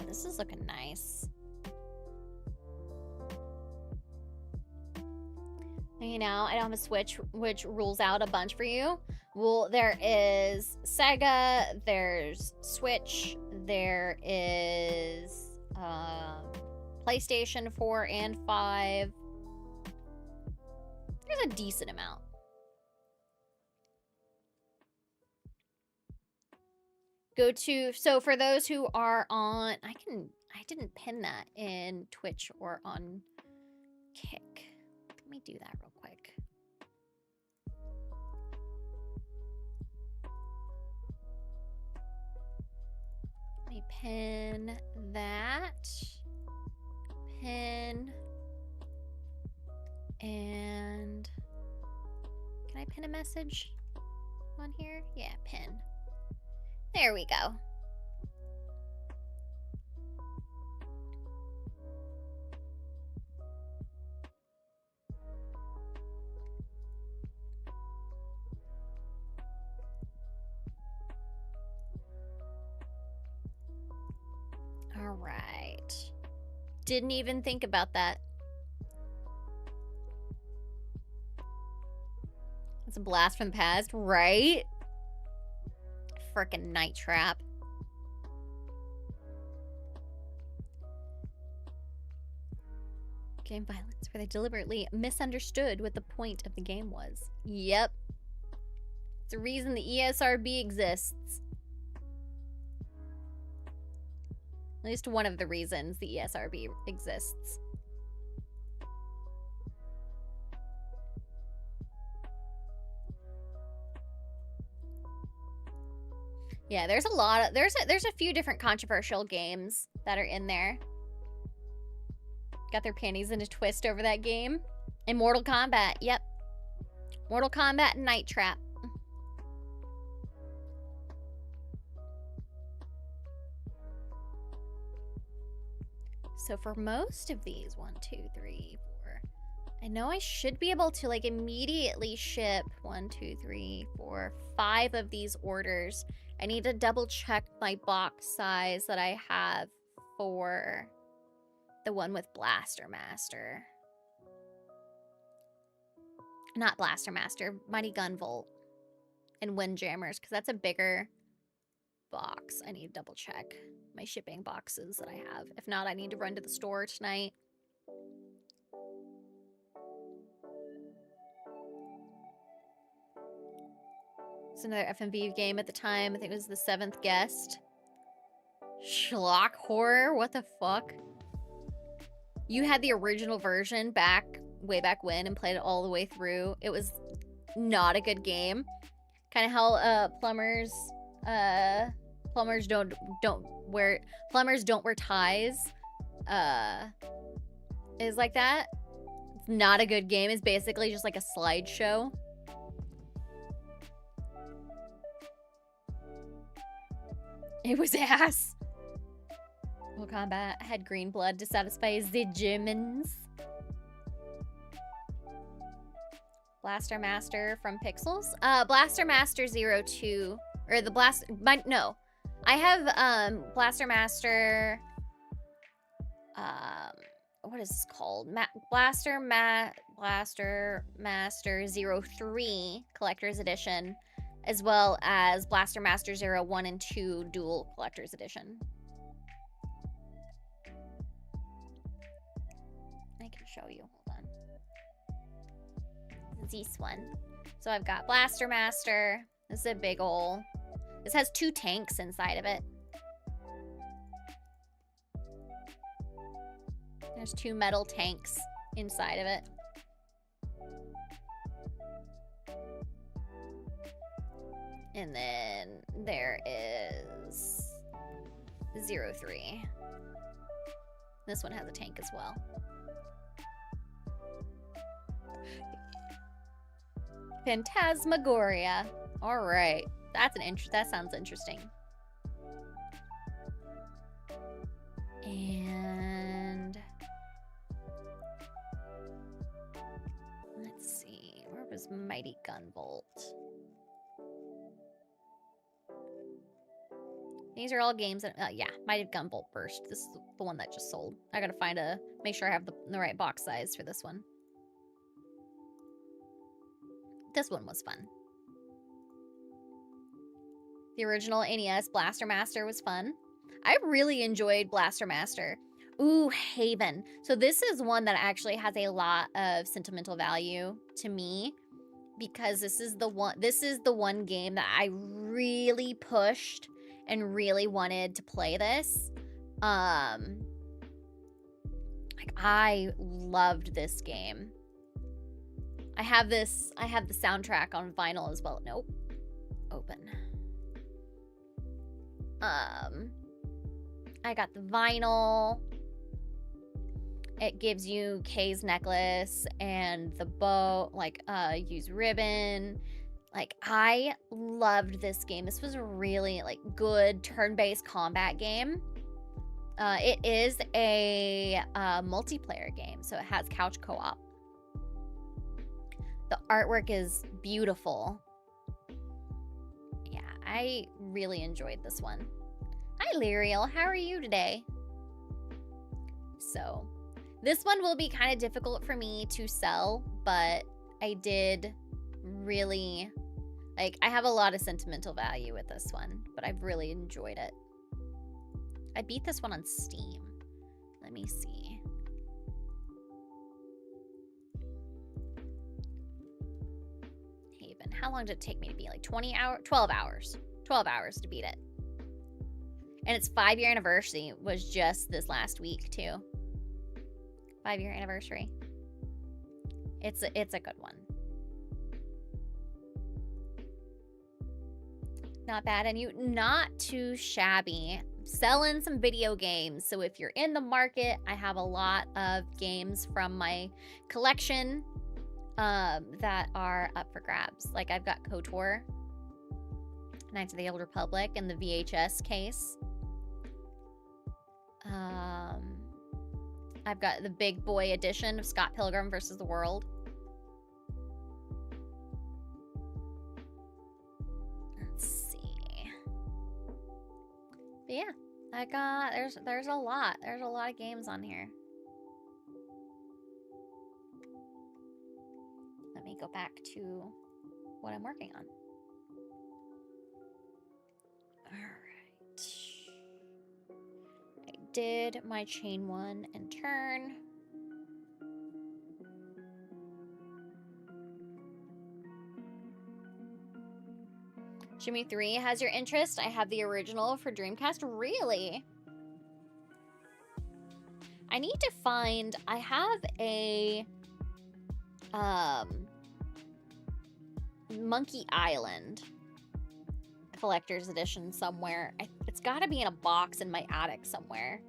This is looking nice. You know, I don't have a Switch, which rules out a bunch for you. Well, there is Sega, there's Switch, there is PlayStation 4 and 5. There's a decent amount. Go to, so for those who are on, I didn't pin that in Twitch or on Kick. Let me do that real quick. Let me pin that. Pin. And can I pin a message on here? Yeah, pin. There we go. All right. Didn't even think about that. It's a blast from the past, right? Frickin' Night Trap. Game violence, where they deliberately misunderstood what the point of the game was. Yep. It's the reason the ESRB exists. At least one of the reasons the ESRB exists. Yeah, there's a lot of there's a few different controversial games that are in there. Got their panties in a twist over that game. And Mortal Kombat, yep. Mortal Kombat and Night Trap. So for most of these, 1, 2, 3, 4. I know I should be able to like immediately ship 1, 2, 3, 4, 5 of these orders. I need to double check my box size that I have for the one with Blaster Master. Not Blaster Master, Mighty Gun Volt and Windjammers, because that's a bigger box. I need to double check my shipping boxes that I have. If not, I need to run to the store tonight. It's another FMV game at the time. I think it was The Seventh Guest. Schlock horror? What the fuck? You had the original version way back when and played it all the way through. It was not a good game. Kind of how plumbers don't wear ties. Is like that. It's not a good game. It's basically just like a slideshow. It was ass. Mortal Kombat had green blood to satisfy the Germans. Blaster Master from Pixels. Blaster Master 02, or the no. I have Blaster Master, what is this called? Blaster Master 03 Collector's Edition, as well as Blaster Master 01 and 2 Dual Collector's Edition. I can show you, hold on. This one. So I've got Blaster Master. This is a big ol'. This has 2 tanks inside of it. There's 2 metal tanks inside of it. And then there is 03. This one has a tank as well. Phantasmagoria. All right, that sounds interesting. And let's see, where was Mighty Gunvolt? These are all games that, yeah, Mighty Gunvolt Burst. This is the one that just sold. I gotta make sure I have the right box size for this one. This one was fun. The original NES Blaster Master was fun. I really enjoyed Blaster Master. Ooh, Haven. So this is one that actually has a lot of sentimental value to me because this is the one game that I really pushed and really wanted to play this. Like I loved this game. I have the soundtrack on vinyl as well. Nope. Open. I got the vinyl. It gives you Kay's necklace and the bow, like use ribbon. Like I loved this game. This was a really like good turn-based combat game. It is a multiplayer game, so it has couch co-op. The artwork is beautiful. Yeah, I really enjoyed this one. Hi, Lyriel. How are you today? So, this one will be kind of difficult for me to sell, but I did really, like, I have a lot of sentimental value with this one, but I've really enjoyed it. I beat this one on Steam. Let me see. Haven. How long did it take me to beat? Like 20 hours? 12 hours. 12 hours to beat it. And its 5-year anniversary was just this last week, too. 5-year anniversary. It's a good one. Not bad, and not too shabby. Selling some video games. So if you're in the market, I have a lot of games from my collection that are up for grabs. Like I've got KOTOR, Knights of the Old Republic, in the VHS case. I've got the big boy edition of Scott Pilgrim vs. the World. Let's see. But yeah, I got there's a lot. There's a lot of games on here. Let me go back to what I'm working on. All right. I did my chain 1 and turn. Jimmy 3 has your interest. I have the original for Dreamcast. Really? I need to find, I have a Monkey Island collector's edition somewhere. It's got to be in a box in my attic somewhere.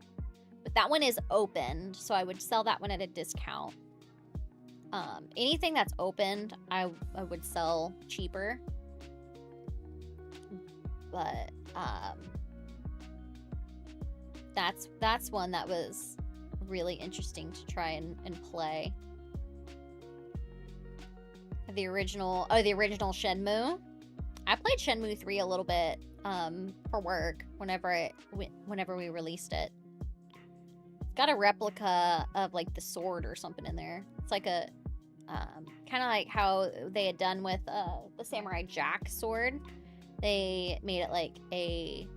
But that one is opened, so I would sell that one at a discount. Anything that's opened, I would sell cheaper. But that's one that was really interesting to try and play. the original Shenmue. I played Shenmue 3 a little bit for work whenever we released it. It's got a replica of like the sword or something in there. It's like a kind of like how they had done with the Samurai Jack sword. They made it like a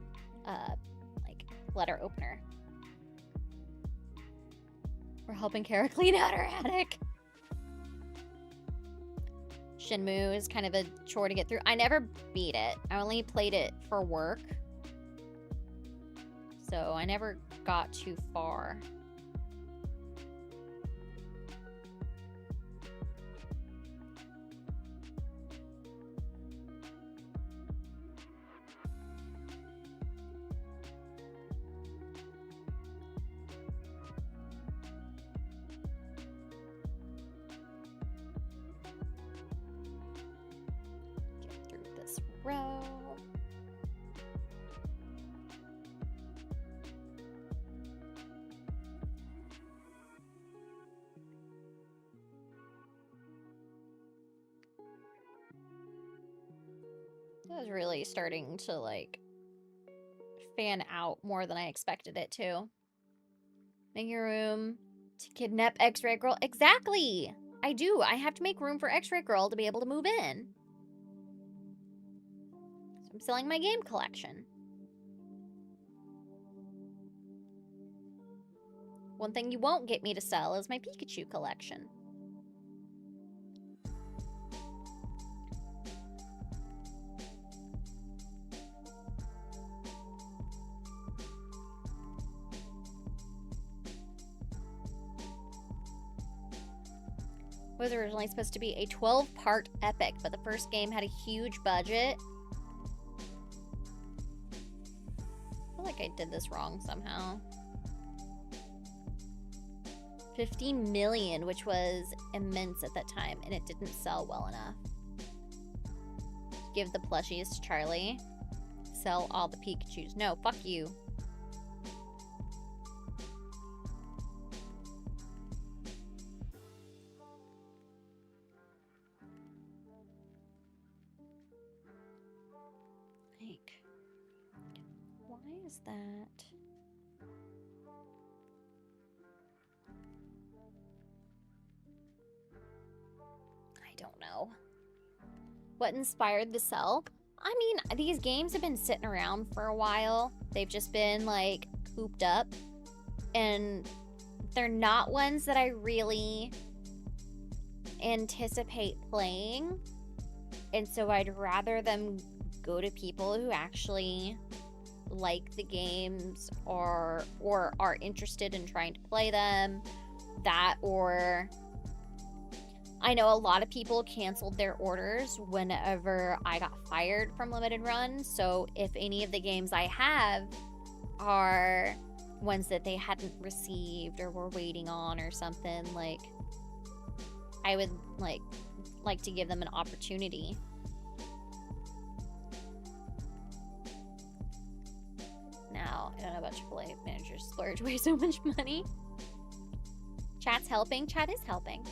like letter opener. We're helping Kara clean out her attic. Shenmue is kind of a chore to get through. I never beat it. I only played it for work. So I never got too far. Row. That was really starting to like fan out more than I expected it to. Making room to kidnap X-Ray Girl. Exactly! I do. I have to make room for X-Ray Girl to be able to move in. I'm selling my game collection. One thing you won't get me to sell is my Pikachu collection. It was originally supposed to be a 12-part epic, but the first game had a huge budget. I feel like I did this wrong somehow. 15 million, which was immense at that time, and it didn't sell well enough. Give the plushies to Charlie. Sell all the Pikachus. No, fuck you. Why is that? I don't know. What inspired the sell? I mean, these games have been sitting around for a while. They've just been like cooped up, and they're not ones that I really anticipate playing. And so I'd rather them go to people who actually like the games or are interested in trying to play them. That, or I know a lot of people canceled their orders whenever I got fired from Limited Run. So if any of the games I have are ones that they hadn't received or were waiting on or something, like I would like to give them an opportunity. Now, I don't know about AAA managers splurge away so much money. Chat's helping. Chat is helping.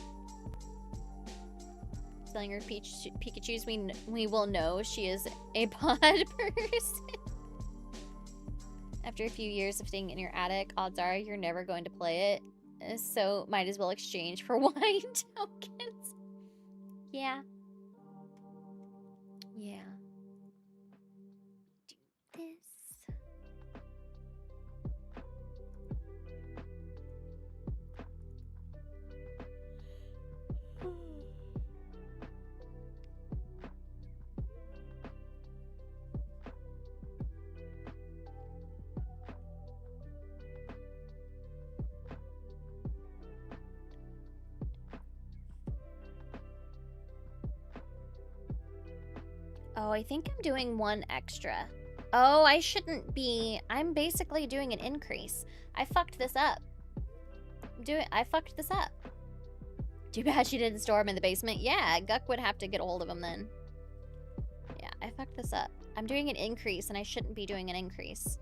Selling her Pikachus, we will know she is a pod person. After a few years of staying in your attic, odds are you're never going to play it. So might as well exchange for wine tokens. Yeah. Yeah. Do this. Oh, I think I'm doing one extra. Oh, I shouldn't be. I'm basically doing an increase. I fucked this up. I fucked this up. Too bad she didn't store him in the basement. Yeah, Guck would have to get a hold of him then. Yeah, I fucked this up. I'm doing an increase, and I shouldn't be doing an increase.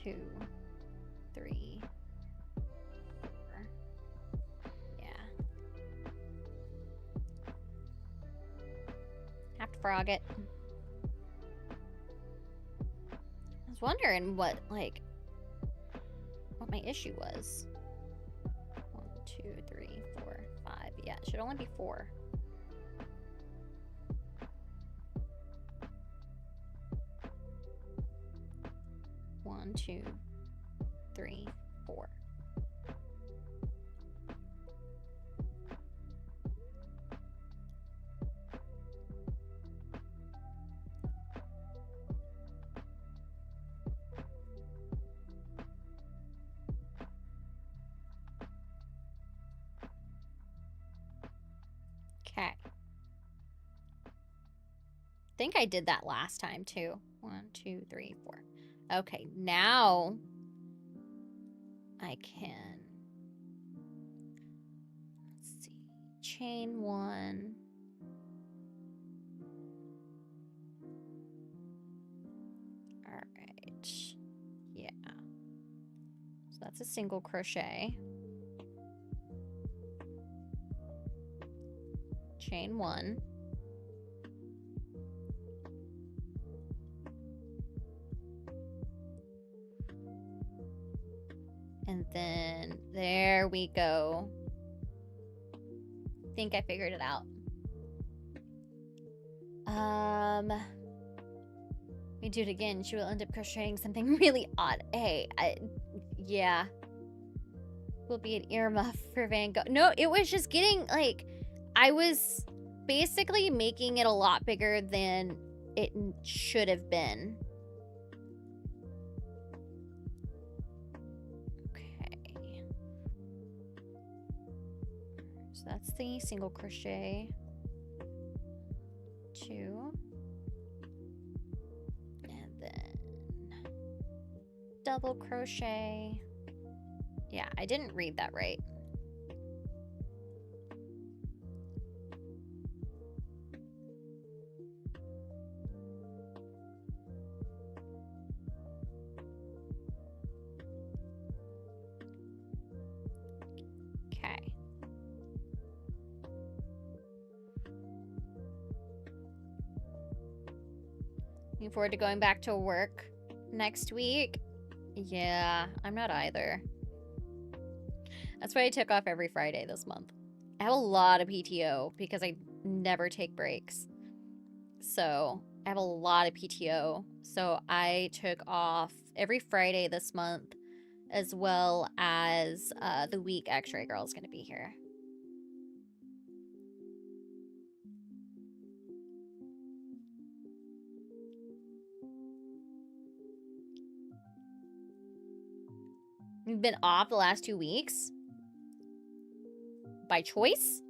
2, 3, 4. Yeah. Have to frog it. I was wondering what my issue was. 1, 2, 3, 4, 5. Yeah, it should only be 4. One, 2, 3, 4. Okay. I think I did that last time too. 1, 2, 3, 4. Okay, now I can, let's see, chain 1. All right. Yeah. So that's a single crochet. Chain 1. And then there we go. I think I figured it out. We do it again. She will end up crocheting something really odd. Hey, yeah. Will be an earmuff for Van Gogh. No, it was just getting like, I was basically making it a lot bigger than it should have been. So that's the single crochet, 2, and then double crochet. Yeah, I didn't read that right. Okay. Looking forward to going back to work next week. Yeah, I'm not either. That's why I took off every Friday this month. I have a lot of PTO because I never take breaks. So I have a lot of PTO. So I took off every Friday this month, as well as the week X-Ray Girl's going to be here. You've been off the last 2 weeks? By choice?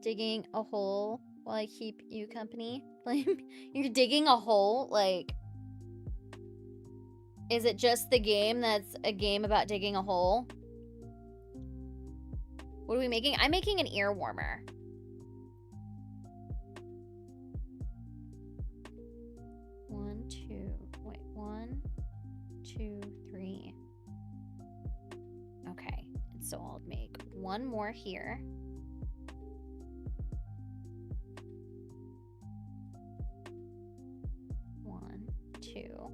Digging a hole while I keep you company? You're digging a hole? Like, is it just the game that's a game about digging a hole? What are we making? I'm making an ear warmer. One, 2, 3. Okay, and so I'll make one more here. One, 2.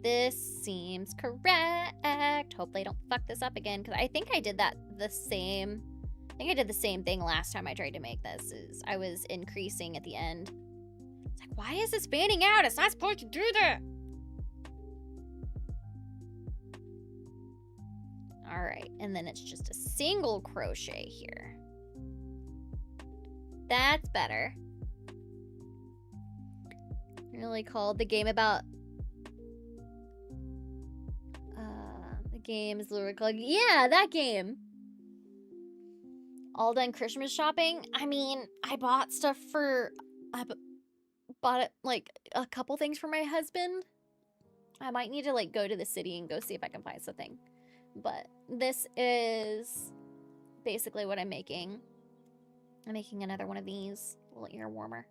This seems correct. Hopefully I don't fuck this up again, because I think I did the same thing last time I tried to make this. Is I was increasing at the end. It's like, why is this fanning out? It's not supposed to do that. All right, and then it's just a single crochet here. That's better. Really called the game about the game is literally called, yeah, that game. All done Christmas shopping. I mean, I bought stuff for bought it like a couple things for my husband. I might need to like go to the city and go see if I can find something. But this is basically what I'm making. I'm making another one of these, a little ear warmer.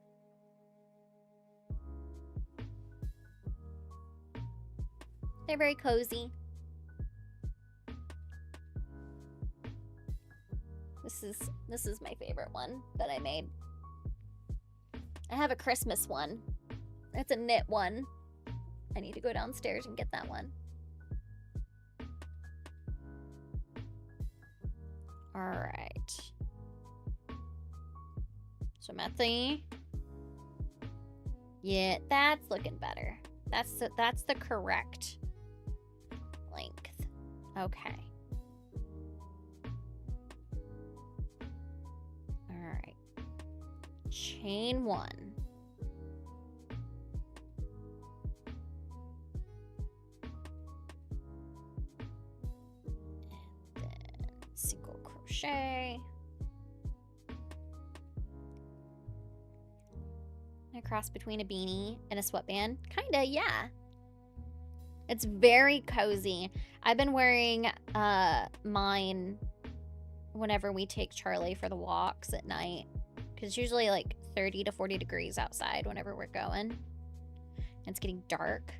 They're very cozy. This is my favorite one that I made. I have a Christmas one. It's a knit one. I need to go downstairs and get that one. All right. So Methy. Yeah, that's looking better. That's the correct length. Okay. All right. Chain 1. And then single crochet. A cross between a beanie and a sweatband. Kinda, yeah. It's very cozy. I've been wearing mine whenever we take Charlie for the walks at night. Because it's usually like 30 to 40 degrees outside whenever we're going. And it's getting dark.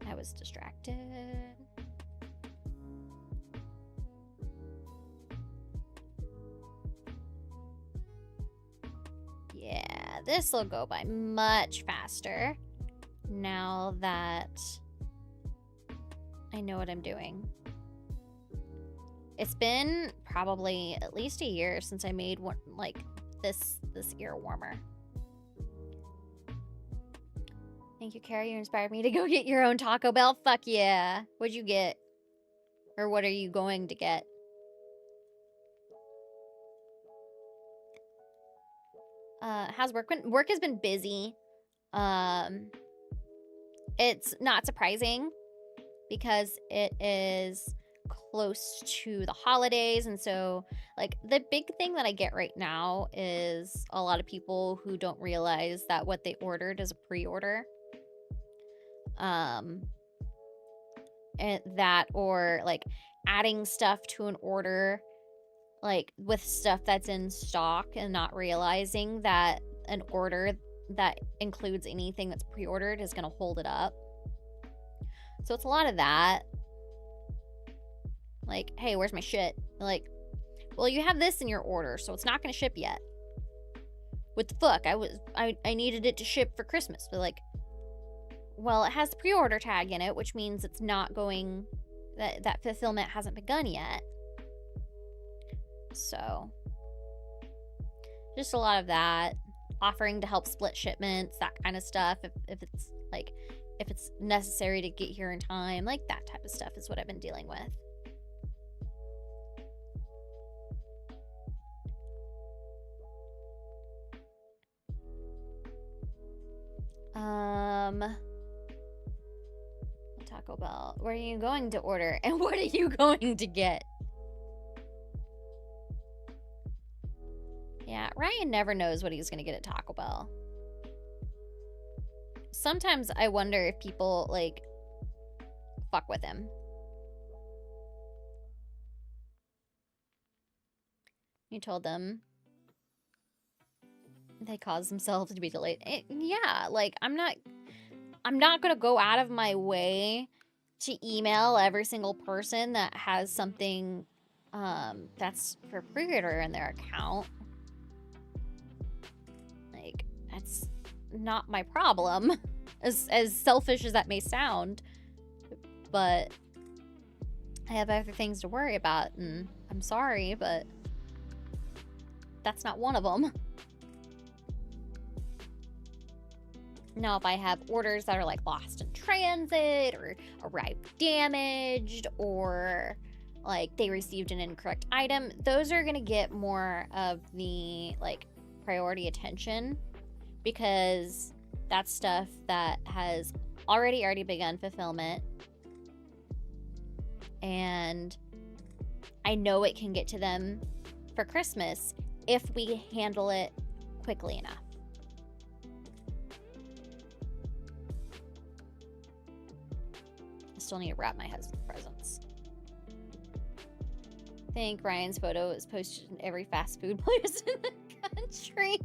I was distracted. Yeah, this will go by much faster now that I know what I'm doing. It's been probably at least a year since I made one like this ear warmer. Thank you, Carrie. You inspired me to go get your own Taco Bell. Fuck yeah. What'd you get? Or what are you going to get? How's work been? Work has been busy. It's not surprising because it is close to the holidays, and so like the big thing that I get right now is a lot of people who don't realize that what they ordered is a pre-order. And that, or like adding stuff to an order like with stuff that's in stock and not realizing that an order that includes anything that's pre-ordered is going to hold it up. So it's a lot of that. Like, hey, where's my shit? Like, well, you have this in your order, so it's not going to ship yet. What the fuck? I needed it to ship for Christmas. But like, well, it has the pre-order tag in it, which means it's not going, that fulfillment hasn't begun yet. So just a lot of that, offering to help split shipments, that kind of stuff, if it's like, if it's necessary to get here in time, like that type of stuff is what I've been dealing with. Taco Bell, where are you going to order and what are you going to get? Yeah, Ryan never knows what he's gonna get at Taco Bell. Sometimes I wonder if people, like, fuck with him. You told them they caused themselves to be delayed. Yeah, like, I'm not gonna go out of my way to email every single person that has something that's for pre-order in their account. Like, that's not my problem, as selfish as that may sound, but I have other things to worry about, and I'm sorry, but that's not one of them. Now, if I have orders that are like lost in transit or arrived damaged or like they received an incorrect item, those are going to get more of the like priority attention, because that's stuff that has already begun fulfillment, and I know it can get to them for Christmas if we handle it quickly enough. I still need to wrap my husband's presents. think Ryan's photo is posted in every fast food place in the country.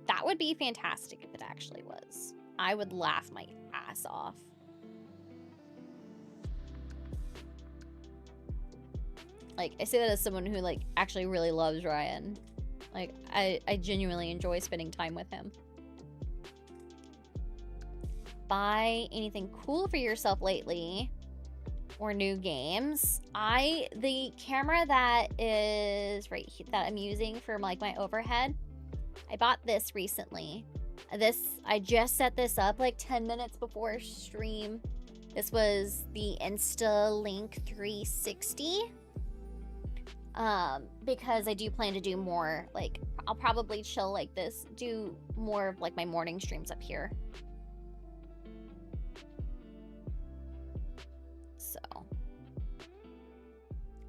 That would be fantastic if it actually was. I would laugh my ass off. Like, I say that as someone who, like, actually really loves Ryan. Like, I genuinely enjoy spending time with him. Buy anything cool for yourself lately? Or new games? The camera that is right here, that I'm using for, like, my overhead, I bought this recently. I just set this up, like, 10 minutes before stream. This was the Link 360. Because I do plan to do more, like, I'll probably chill like this, do more of like my morning streams up here. So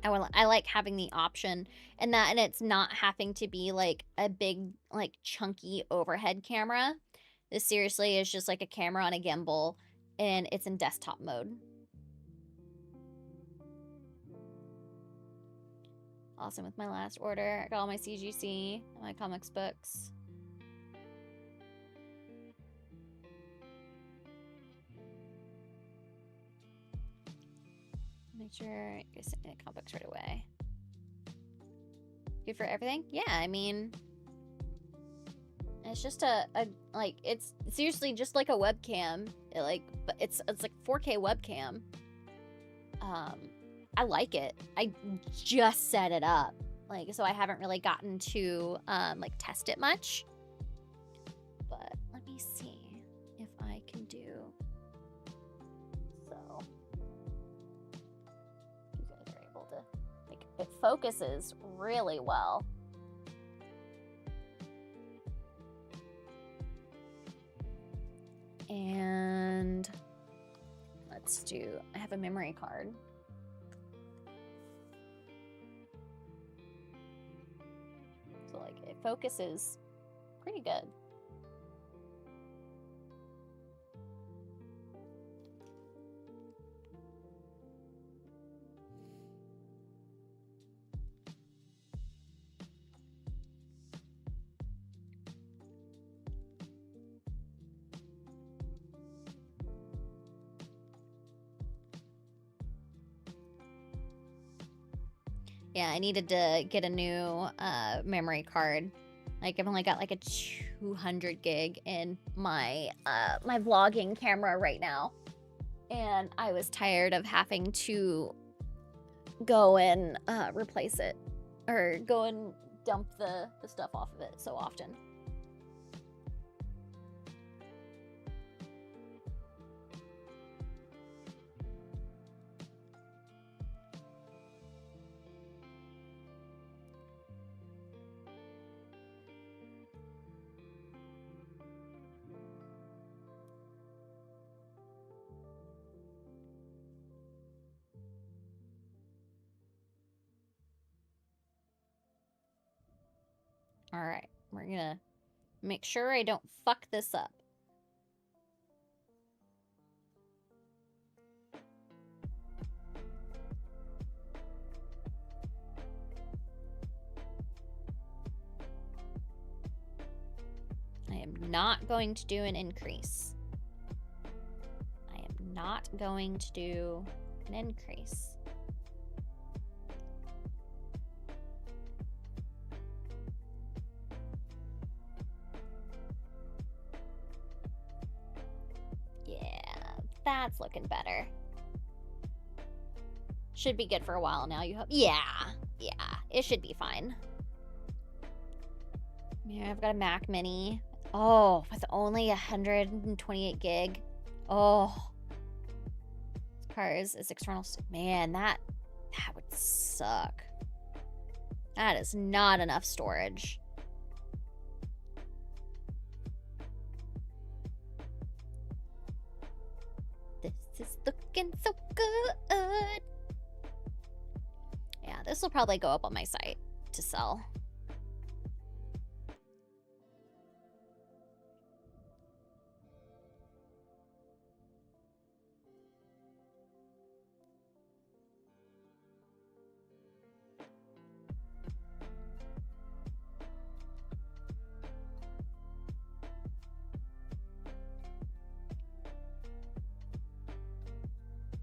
I like having the option and it's not having to be like a big, like, chunky overhead camera. This seriously is just like a camera on a gimbal and it's in desktop mode. Awesome with my last order. I got all my CGC and my comics books. Make sure you send me the comic books right away. Good for everything? Yeah, I mean, it's just like, it's seriously just like a webcam. But it's like 4K webcam. I like it. I just set it up, like, so I haven't really gotten to like test it much. But let me see if I can do so. You guys are able to, like, it focuses really well. And let's do, I have a memory card. So, like, it focuses pretty good. Yeah, I needed to get a new memory card. Like, I've only got like a 200 gig in my my vlogging camera right now. And I was tired of having to go and replace it. Or go and dump the stuff off of it so often. All right, we're gonna make sure I don't fuck this up. I am not going to do an increase. I am not going to do an increase. That's looking better. Should be good for a while now, you hope? Yeah, it should be fine. Yeah, I've got a Mac Mini. Oh, with only 128 gig. Oh. This card is external. Man, that would suck. That is not enough storage. This is looking so good. Yeah, this will probably go up on my site to sell.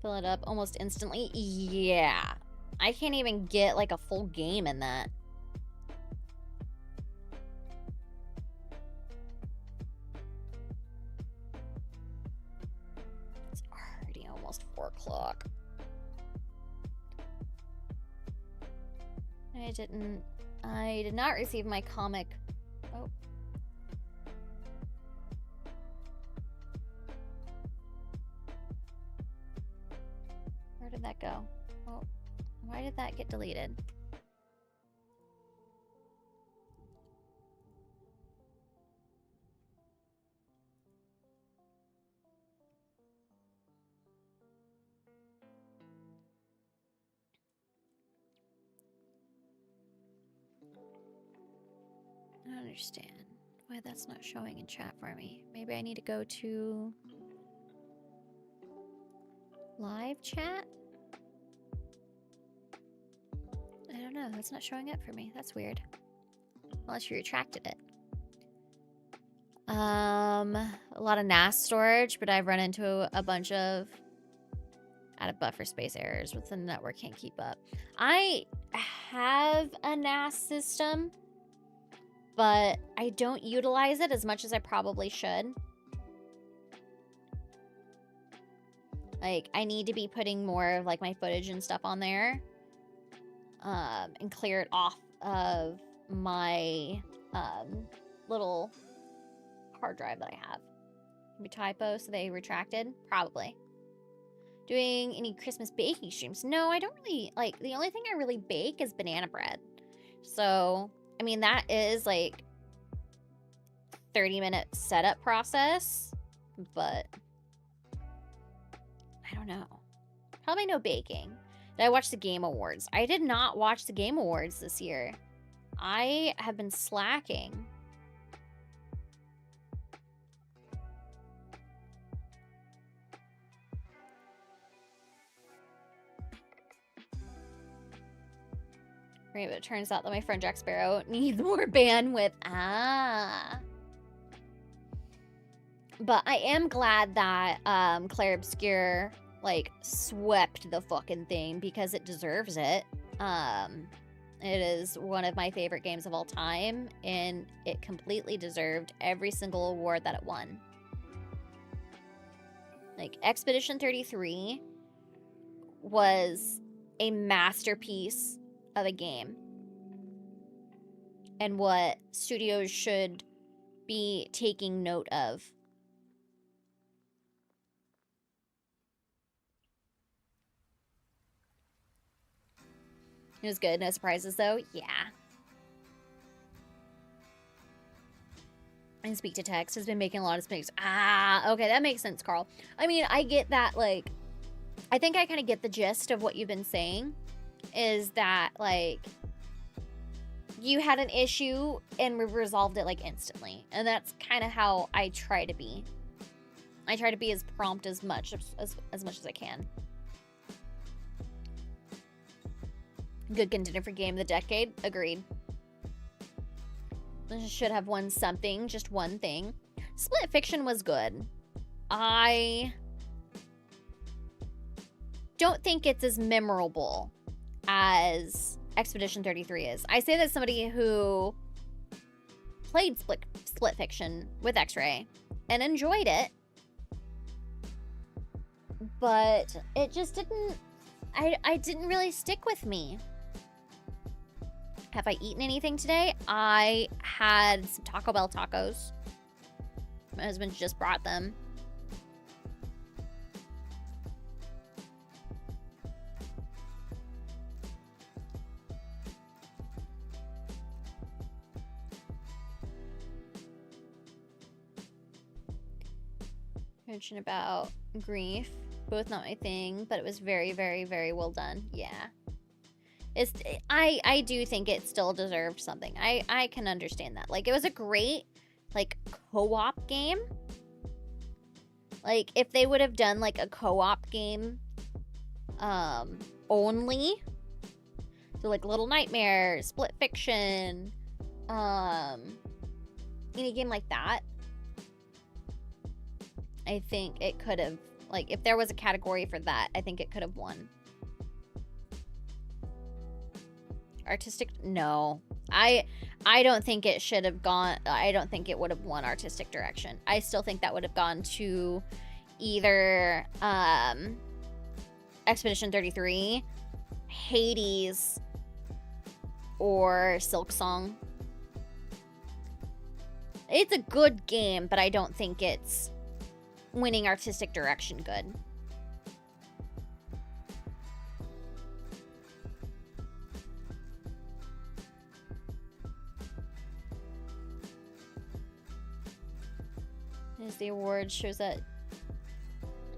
Fill it up almost instantly. Yeah. I can't even get like a full game in that. It's already almost 4 o'clock. I did not receive my comic. Oh. Where did that go? Oh, why did that get deleted? I don't understand why that's not showing in chat for me. Maybe I need to go to live chat? I don't know. That's not showing up for me. That's weird. Unless you retracted it. A lot of NAS storage, but I've run into a bunch of out of buffer space errors with the network can't keep up. I have a NAS system, but I don't utilize it as much as I probably should. Like, I need to be putting more of like my footage and stuff on there, and clear it off of my little hard drive that I have. Maybe typo, so they retracted? Probably. Doing any Christmas baking streams? No, I don't really, like, the only thing I really bake is banana bread. So, I mean, that is like 30-minute setup process, but I don't know. Probably no baking. Did I watch the Game Awards? I did not watch the Game Awards this year. I have been slacking. Right, but it turns out that my friend Jack Sparrow needs more bandwidth. Ah. But I am glad that Claire Obscure, like, swept the fucking thing because it deserves it. It is one of my favorite games of all time, and it completely deserved every single award that it won. Like, Expedition 33 was a masterpiece of a game, and what studios should be taking note of. It was good. No surprises, though. Yeah. And speak to text has been making a lot of mistakes. Ah, okay, that makes sense, Carl. I mean, I get that, like, I think I kind of get the gist of what you've been saying, is that, like, you had an issue and we resolved it, like, instantly. And that's kind of how I try to be. I try to be as prompt as much as I can. Good contender for Game of the Decade. Agreed. This should have won something. Just one thing. Split Fiction was good. I don't think it's as memorable as Expedition 33 is. I say that as somebody who played Split Fiction with X-Ray and enjoyed it. But it just didn't... I didn't really stick with me. Have I eaten anything today? I had some Taco Bell tacos. My husband just brought them. Mention about grief. Both not my thing, but it was very, very, very well done. Yeah. I do think it still deserved something. I can understand that. Like, it was a great, like, co-op game. Like, if they would have done, like, a co-op game, only. So, like, Little Nightmare, Split Fiction, any game like that, I think it could have, Like, if there was a category for that, I think it could have won. Artistic, no. I don't think it should have gone, I don't think it would have won artistic direction. I still think that would have gone to either Expedition 33, Hades, or Silk Song. It's a good game, but I don't think it's winning artistic direction good. As the award shows that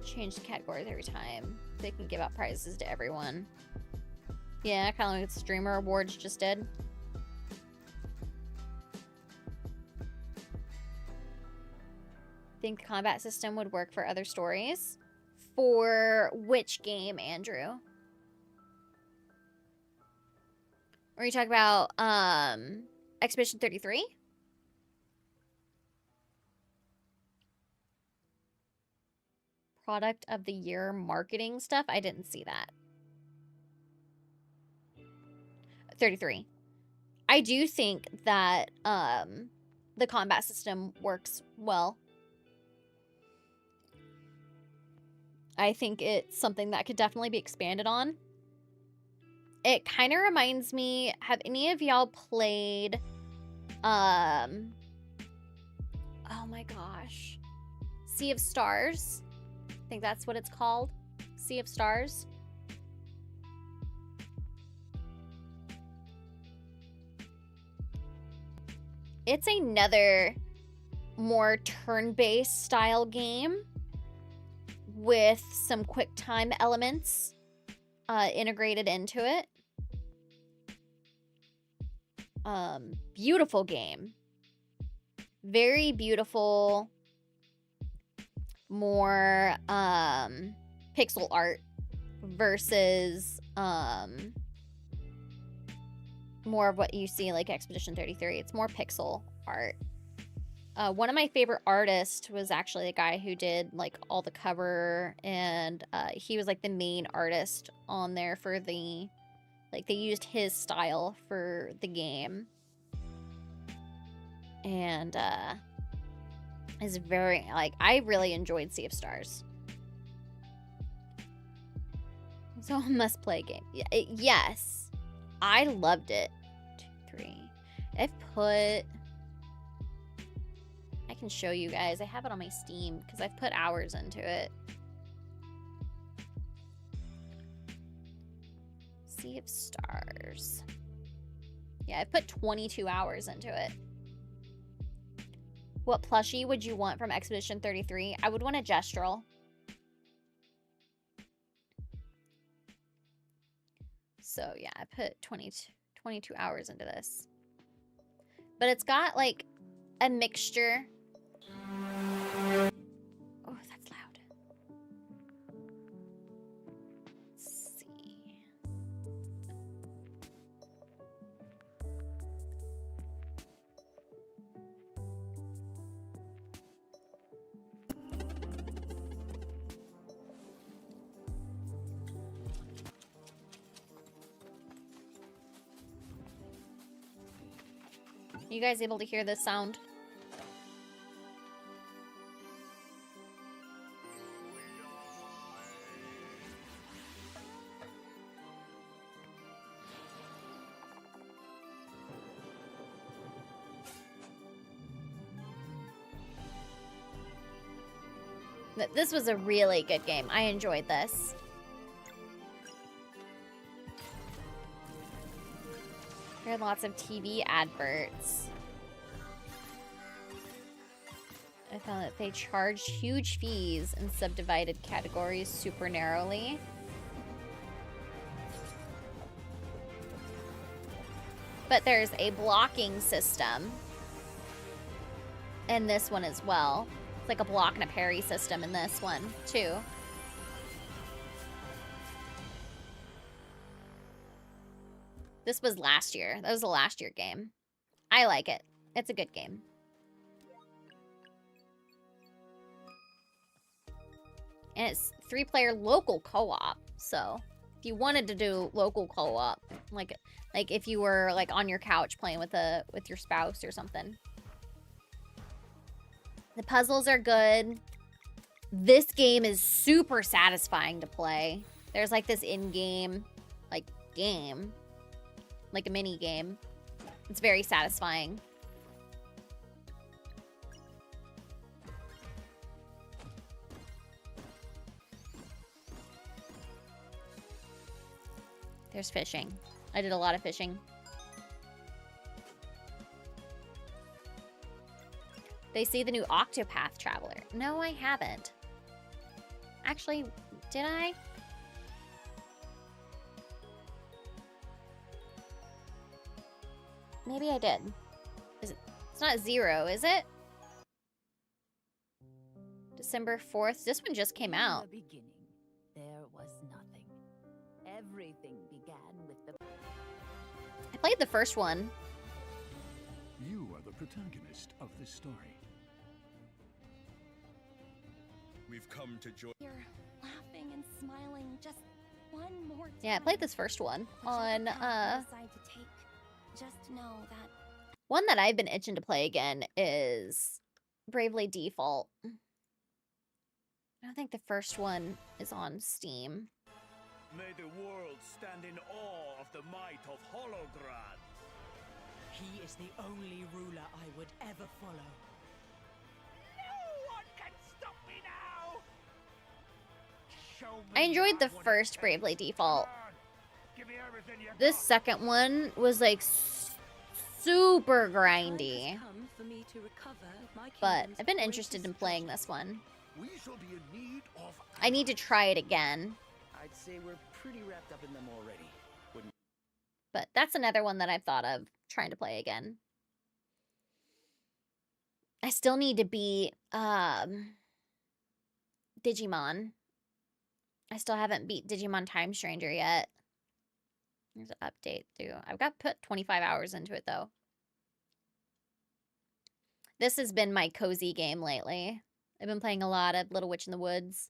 change categories every time. They can give out prizes to everyone. Yeah, kind of like the streamer awards just did. Think the combat system would work for other stories? For which game, Andrew? Or are you talking about Expedition 33? Product of the year marketing stuff? I didn't see that. 33. I do think that the combat system works well. I think it's something that could definitely be expanded on. It kind of reminds me, have any of y'all played oh my gosh, Sea of Stars? I think that's what it's called. Sea of Stars. It's another more turn-based style game with some quick time elements integrated into it. Beautiful game. Very beautiful. More pixel art versus more of what you see like Expedition 33. It's more pixel art. One of my favorite artists was actually the guy who did like all the cover, and he was like the main artist on there for the, like they used his style for the game. And is very, like, I really enjoyed Sea of Stars. So a must play game. Yes. I loved it. 2, 3. I can show you guys. I have it on my Steam because I've put hours into it. Sea of Stars. Yeah, I've put 22 hours into it. What plushie would you want from Expedition 33? I would want a Gestural. So yeah, I put 22 hours into this. But it's got like a mixture. Oh, that's loud. Let's see. You guys able to hear this sound? This was a really good game. I enjoyed this. There are lots of TV adverts. I found that they charged huge fees and subdivided categories super narrowly. But there's a blocking system in this one as well. It's like a block and a parry system in this one, too. This was last year. That was a last year game. I like it. It's a good game. And it's 3-player local co-op. So if you wanted to do local co-op, like if you were like on your couch playing with your spouse or something. The puzzles are good. This game is super satisfying to play. There's like this in-game game, like a mini game. It's very satisfying. There's fishing. I did a lot of fishing. They see the new Octopath Traveler. No, I haven't. Actually, did I? Maybe I did. It's not 0, is it? December 4th. This one just came out. In the beginning, there was nothing. Everything began with the... I played the first one. You are the protagonist of this story. We've come to join. You're laughing and smiling just one more time. Yeah, I played this first one on Decide to take. Just know that one that I've been itching to play again is Bravely Default. I don't think the first one is on Steam. May the world stand in awe of the might of Holograd. He is the only ruler I would ever follow. No one can stop me now. Show I me enjoyed the what it first takes. Bravely Default. Come on, give me everything you This got. second one was like super grindy. Come for me to recover my But kingdom's I've been interested in greatest playing treasure. this one. We shall be in need of. I need to try it again. I'd say we're pretty wrapped up in them already. Wouldn't But that's another one that I've thought of trying to play again. I still need to beat Digimon. I still haven't beat Digimon Time Stranger yet. There's an update through. I've got put 25 hours into it though. This has been my cozy game lately. I've been playing a lot of Little Witch in the Woods.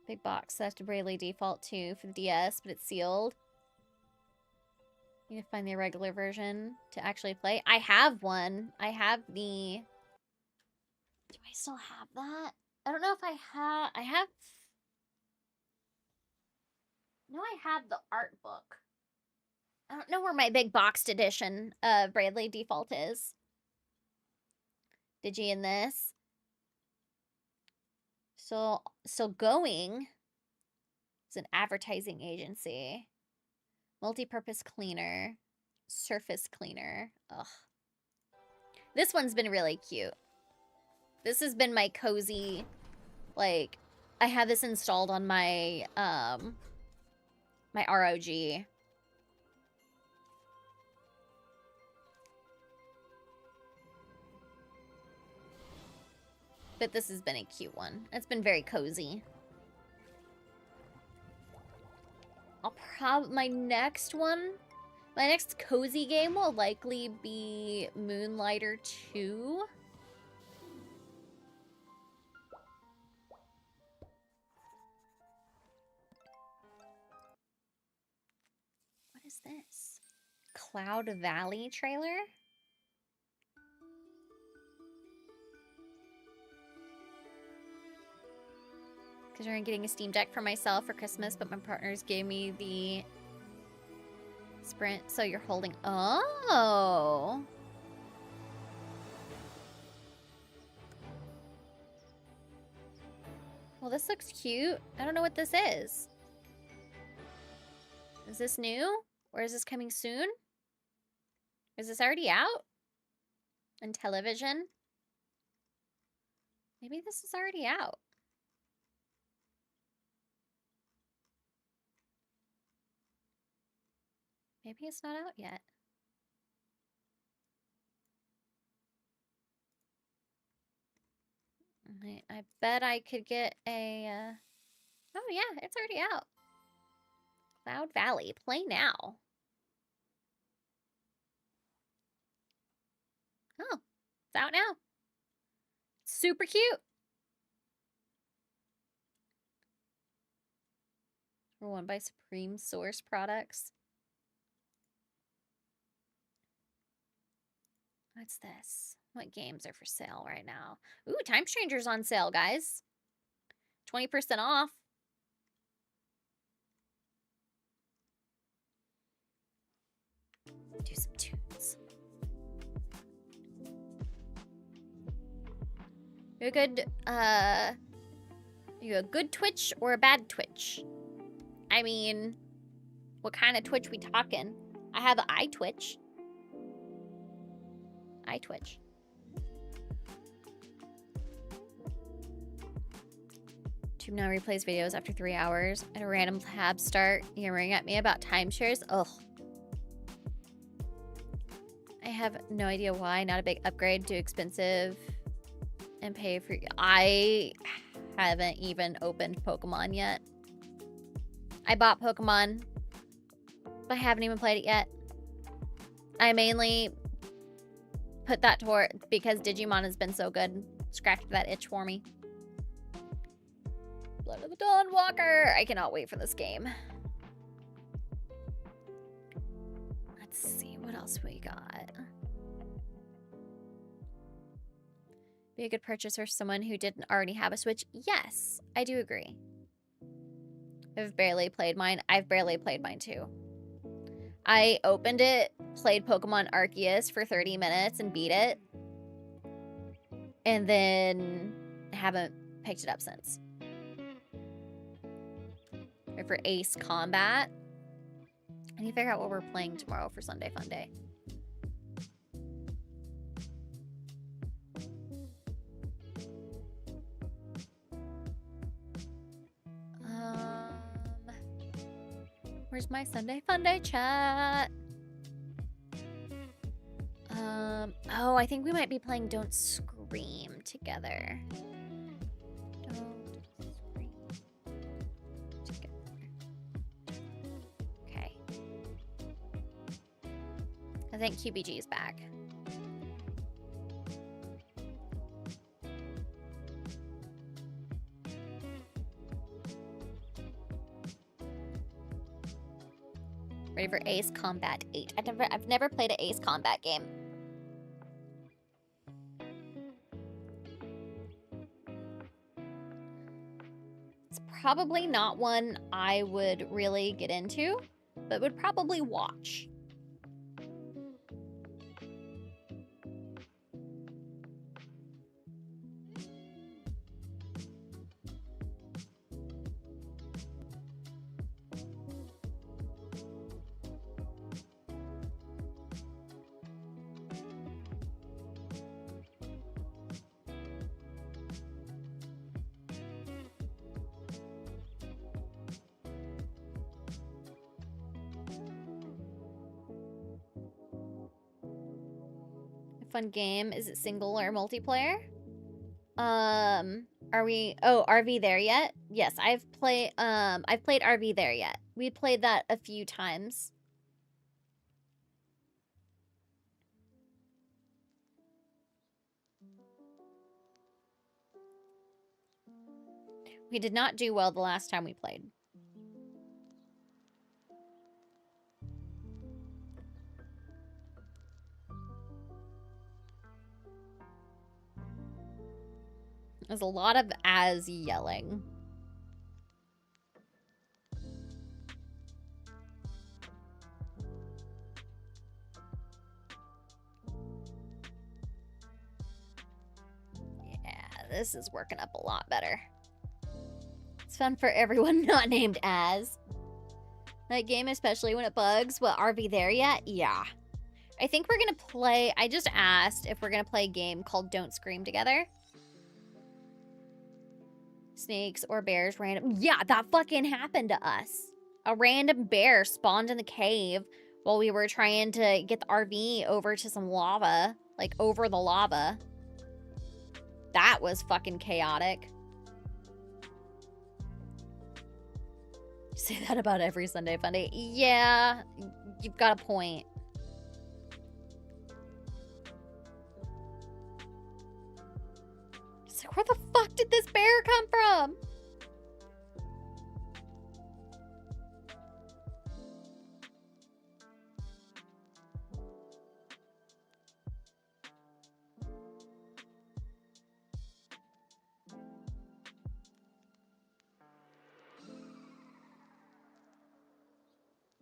Big box. So I have to Bravely Default 2 for the DS, but it's sealed. Need to find the regular version to actually play. I have one. I have the... Do I still have that? I don't know if I have... I have... No, I have the art book. I don't know where my big boxed edition of Bravely Default is. Digi in this. So Going is an advertising agency. Multi-purpose cleaner. Surface cleaner. Ugh. This one's been really cute. This has been my cozy, like, I have this installed on my, my ROG. But this has been a cute one. It's been very cozy. My next one, my next cozy game will likely be Moonlighter 2. What is this? Cloud Valley trailer? Considering getting a Steam Deck for myself for Christmas, but my partners gave me the Sprint, so you're holding... Oh! Well, this looks cute. I don't know what this is. Is this new? Or is this coming soon? Is this already out? On television? Maybe this is already out. Maybe it's not out yet. I bet I could get a... Oh yeah, it's already out. Cloud Valley. Play now. out now. Super cute. We're won by Supreme Source products. What's this? What games are for sale right now? Ooh, Time Stranger's on sale, guys. 20% off. Do some tunes. You a good Twitch or a bad Twitch? I mean, what kind of Twitch we talking? I have an iTwitch. iTwitch. YouTube now replays videos after 3 hours. At a random tab start, you ring at me about timeshares. Ugh. I have no idea why. Not a big upgrade. Too expensive. And pay for... I haven't even opened Pokemon yet. I bought Pokemon, but I haven't even played it yet. I mainly put that toward because Digimon has been so good. Scratched that itch for me. Blood of the Dawn Walker. I cannot wait for this game. Let's see what else we got. Be a good purchase for someone who didn't already have a Switch. Yes, I do agree. I've barely played mine. I've barely played mine too. I opened it, played Pokemon Arceus for 30 minutes and beat it. And then haven't picked it up since. Or for Ace Combat. I need to figure out what we're playing tomorrow for Sunday Fun Day. Where's my Sunday Fun Day chat? Oh, I think we might be playing Don't Scream together. Don't Scream together. Okay. I think QBG is back. Ready for Ace Combat 8. I've never played an Ace Combat game. It's probably not one I would really get into, but would probably watch. Fun game. Is it single or multiplayer? Are we... Oh, RV There Yet? Yes, I've played RV There Yet. We played that a few times. We did not do well the last time we played. There's a lot of Az yelling. Yeah, this is working up a lot better. It's fun for everyone not named Az. That game, especially when it bugs. What, RV There Yet? Yeah. I think we're gonna play... I just asked if we're gonna play a game called Don't Scream together. Snakes or bears random. Yeah, that fucking happened to us. A random bear spawned in the cave while we were trying to get the RV over to some lava. Like, over the lava. That was fucking chaotic. You say that about every Sunday Fun Day. Yeah, you've got a point. It's like, where the fuck did this bear come from?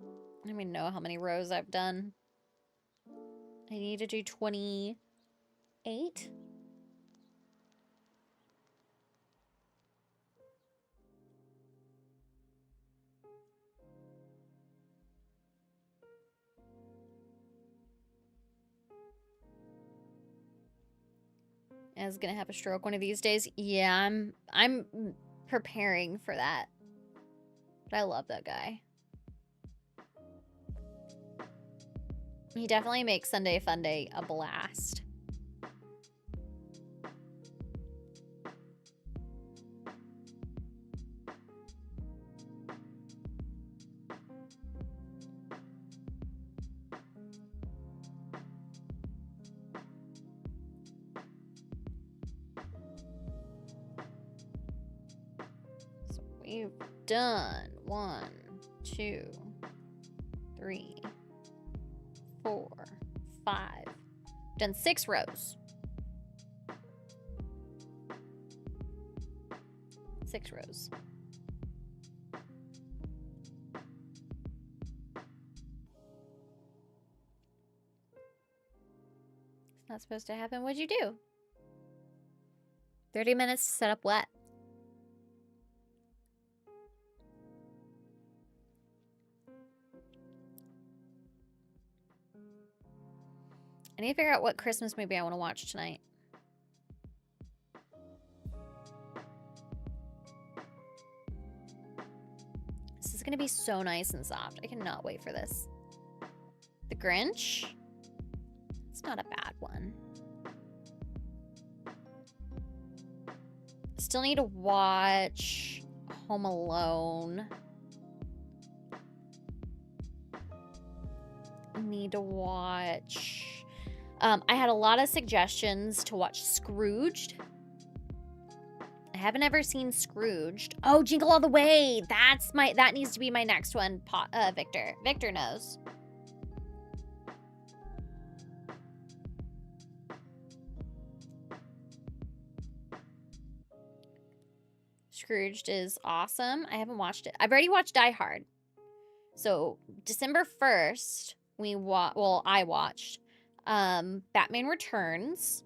I don't even know how many rows I've done. I need to do 28. I was gonna have a stroke one of these days. Yeah, I'm preparing for that. But I love that guy. He definitely makes Sunday Funday a blast. So we've done 1, 2, 3, 4, 5. Done 6 rows. 6 rows. It's not supposed to happen. What'd you do? 30 minutes to set up what? I need to figure out what Christmas movie I want to watch tonight. This is going to be so nice and soft. I cannot wait for this. The Grinch? It's not a bad one. Still need to watch Home Alone. Need to watch... I had a lot of suggestions to watch Scrooged. I haven't ever seen Scrooged. Oh, Jingle All the Way. That needs to be my next one, Victor. Victor knows. Scrooged is awesome. I haven't watched it. I've already watched Die Hard. So, December 1st, I watched Batman Returns,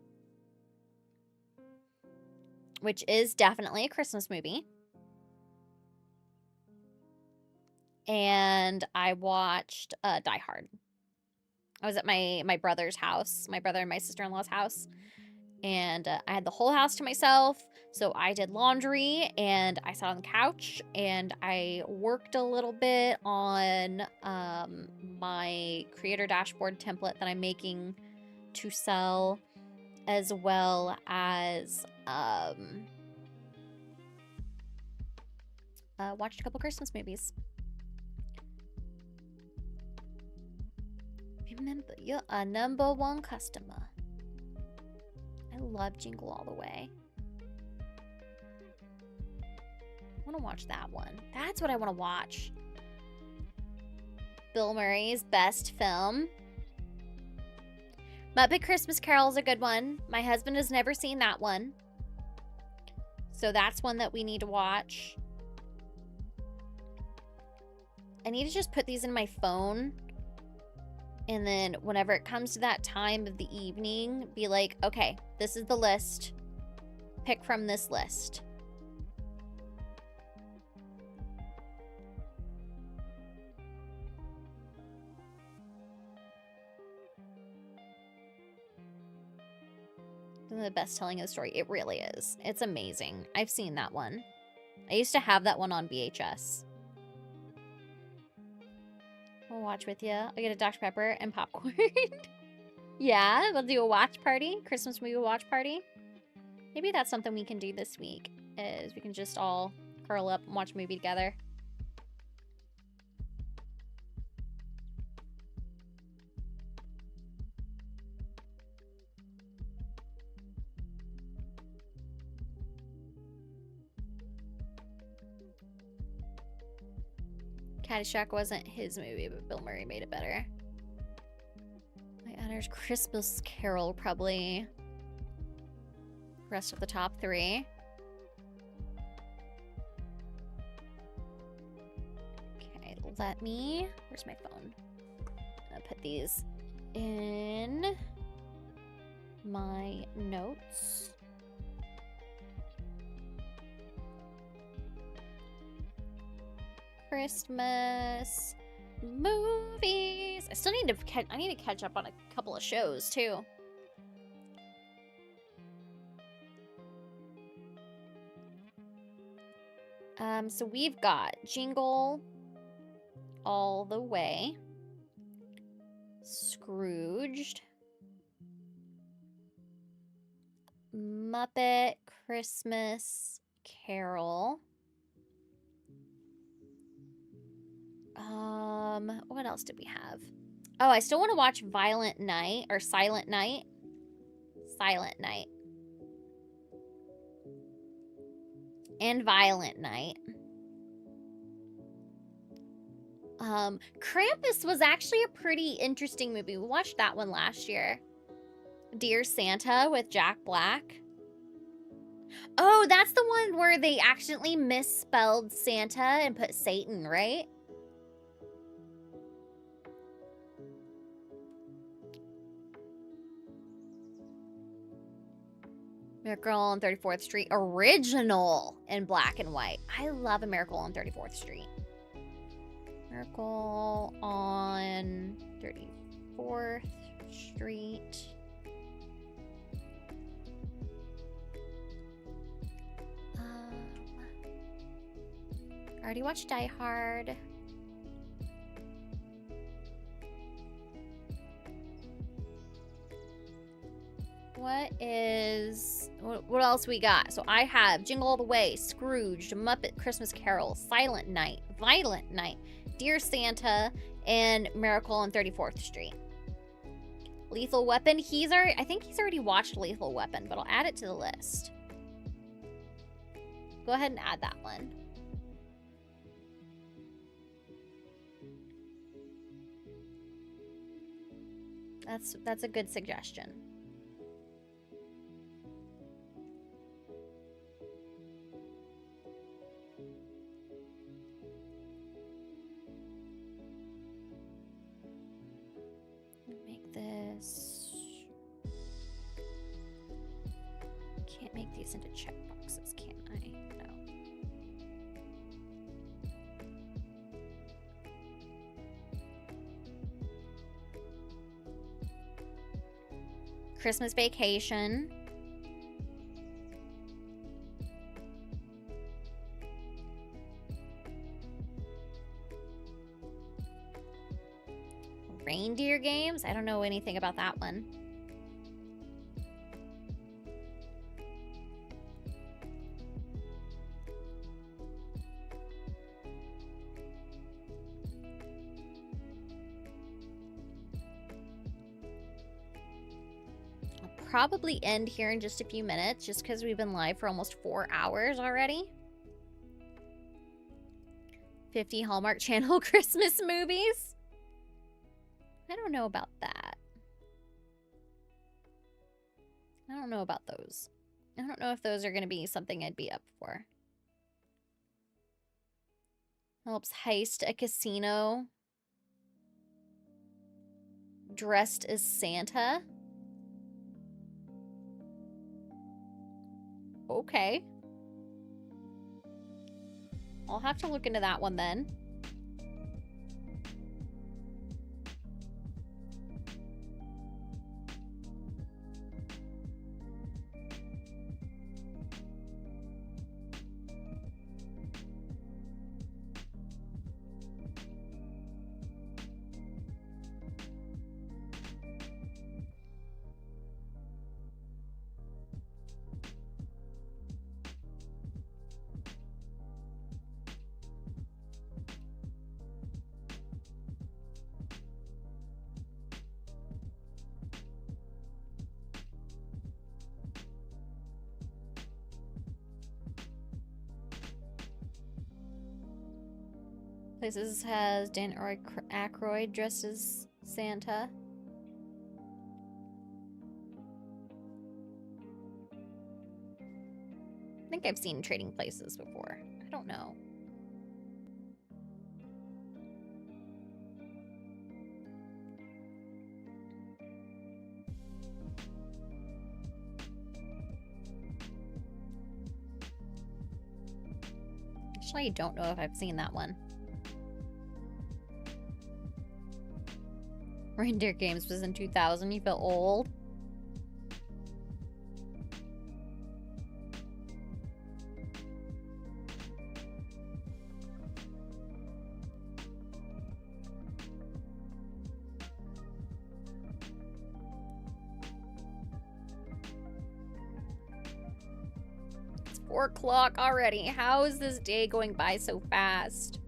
which is definitely a Christmas movie. And I watched Die Hard. I was at my brother's house, my brother and my sister-in-law's house. And I had the whole house to myself. So I did laundry and I sat on the couch and I worked a little bit on my creator dashboard template that I'm making to sell, as well as watched a couple Christmas movies. Remember, you're a #1 customer. I love Jingle All the Way. I want to watch that one. That's what I want to watch. Bill Murray's best film. Muppet Christmas Carol is a good one. My husband has never seen that one. So that's one that we need to watch. I need to just put these in my phone. And then whenever it comes to that time of the evening, be like, okay, this is the list. Pick from this list. The best telling of the story. It really is. It's amazing. I've seen that one. I used to have that one on VHS. I'll watch with you. I'll get a Dr. Pepper and popcorn. Yeah, we'll do a watch party. Christmas movie watch party. Maybe that's something we can do this week. Is we can just all curl up and watch a movie together. Caddyshack wasn't his movie, but Bill Murray made it better. My honors Christmas Carol, probably. Rest of the top 3. Okay, let me... Where's my phone? I'm gonna put these in my notes. Christmas movies. I still need to catch up on a couple of shows too. So we've got Jingle All the Way, Scrooged, Muppet Christmas Carol. What else did we have? Oh, I still want to watch Violent Night or Silent Night. Silent Night. And Violent Night. Krampus was actually a pretty interesting movie. We watched that one last year. Dear Santa with Jack Black. Oh, that's the one where they accidentally misspelled Santa and put Satan, right? Miracle on 34th Street. Original in black and white. I love A Miracle on 34th Street. Miracle on 34th Street. I already watched Die Hard. What else we got? So I have Jingle All the Way, Scrooged, Muppet Christmas Carol, Silent Night, Violent Night, Dear Santa, and Miracle on 34th Street. Lethal Weapon, I think he's already watched Lethal Weapon, but I'll add it to the list. Go ahead and add that one. That's a good suggestion. Make this. Can't make these into checkboxes, can I? No. Christmas Vacation. Reindeer Games? I don't know anything about that one. Probably end here in just a few minutes, just because we've been live for almost 4 hours already. 50 Hallmark Channel Christmas movies. I don't know about that. I don't know about those. I don't know if those are going to be something I'd be up for. Helps heist a casino. Dressed as Santa. Okay. I'll have to look into that one then. Places has Dan Aykroyd dressed as Santa. I think I've seen Trading Places before. I don't know. Actually, I don't know if I've seen that one. Reindeer Games was in 2000. You feel old. It's 4 o'clock already. How is this day going by so fast?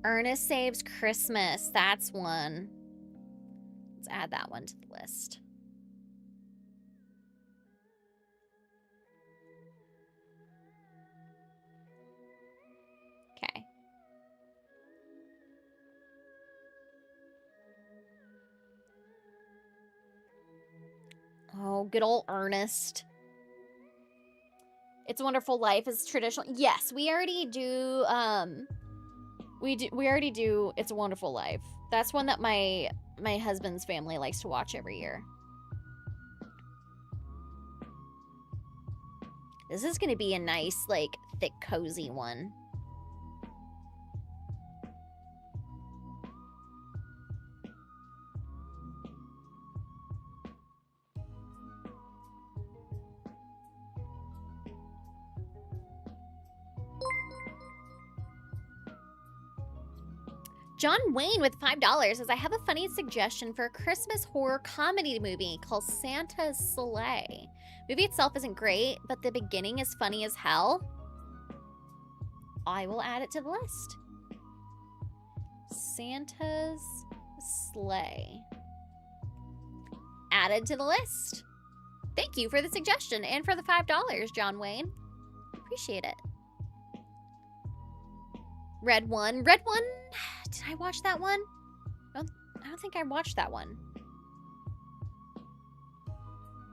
Ernest Saves Christmas. That's one. Let's add that one to the list. Okay. Oh, good old Ernest. It's a Wonderful Life is traditional. Yes, we already do, we already do It's a Wonderful Life. That's one that my husband's family likes to watch every year. This is gonna be a nice, like, thick, cozy one. John Wayne with $5 says, I have a funny suggestion for a Christmas horror comedy movie called Santa's Sleigh. Movie itself isn't great, but the beginning is funny as hell. I will add it to the list. Santa's Sleigh. Added to the list. Thank you for the suggestion and for the $5, John Wayne. Appreciate it. Red One. Red One? Did I watch that one? I don't think I watched that one.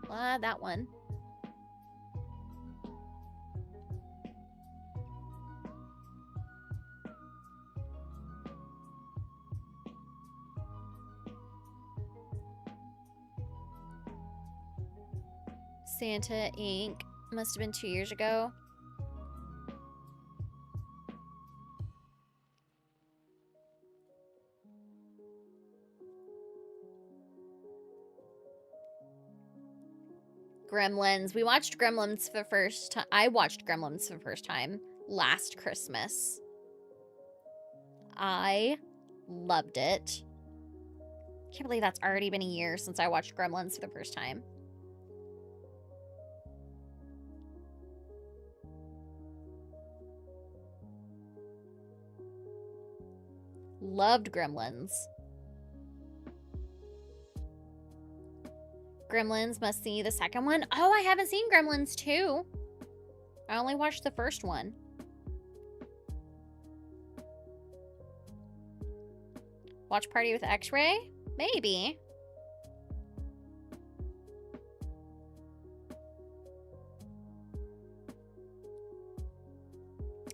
That one. Santa Inc. Must have been 2 years ago. Gremlins. We watched Gremlins for the first time. I watched Gremlins for the first time last Christmas. I loved it. Can't believe that's already been a year since I watched Gremlins for the first time. Loved Gremlins. Gremlins, must see the second one. Oh, I haven't seen Gremlins 2. I only watched the first one. Watch Party with X-Ray? Maybe.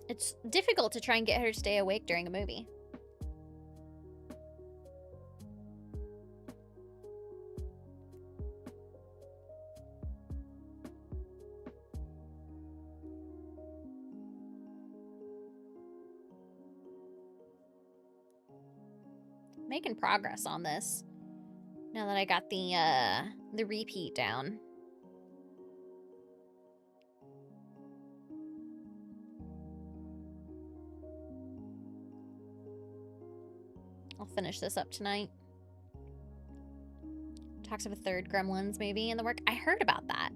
It's difficult to try and get her to stay awake during a movie. Making progress on this now that I got the repeat down. I'll finish this up tonight. Talks of a third Gremlins movie in the work. I heard about that.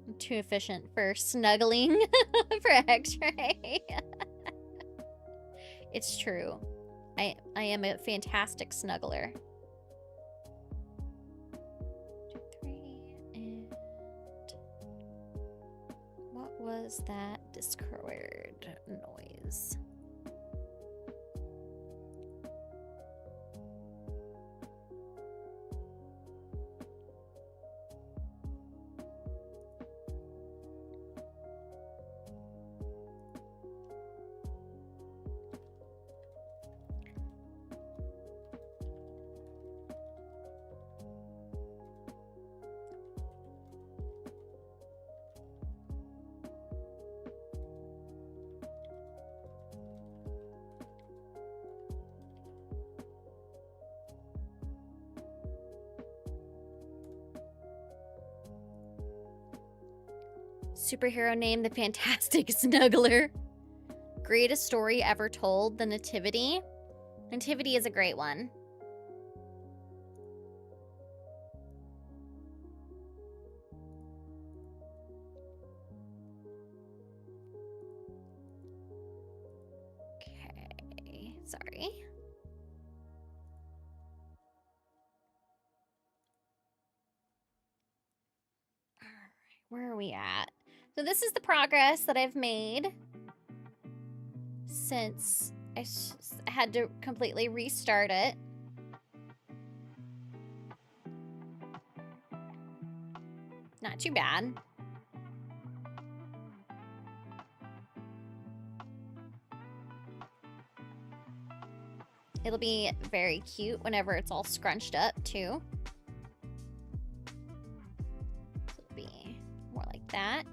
I'm too efficient for snuggling for X-Ray. It's true. I am a fantastic snuggler. 2, is that Discord noise? Superhero name, the Fantastic Snuggler. Greatest story ever told, The Nativity. Nativity is a great one. Okay, sorry. All right, where are we at? So this is the progress that I've made since I had to completely restart it. Not too bad. It'll be very cute whenever it's all scrunched up too. So it'll be more like that.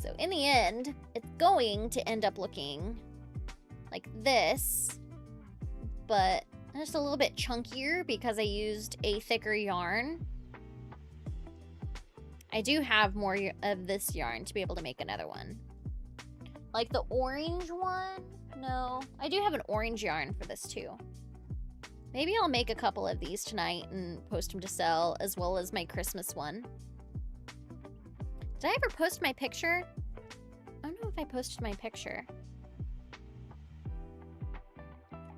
So in the end, it's going to end up looking like this, but just a little bit chunkier because I used a thicker yarn. I do have more of this yarn to be able to make another one. Like the orange one? No, I do have an orange yarn for this too. Maybe I'll make a couple of these tonight and post them to sell, as well as my Christmas one. Did I ever post my picture? I don't know if I posted my picture.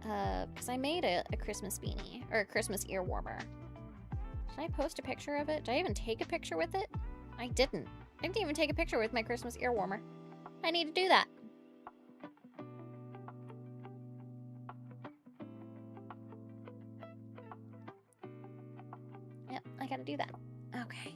Because I made a Christmas beanie, or a Christmas ear warmer. Did I post a picture of it? Did I even take a picture with it? I didn't. I didn't even take a picture with my Christmas ear warmer. I need to do that. Yep, I gotta do that. Okay.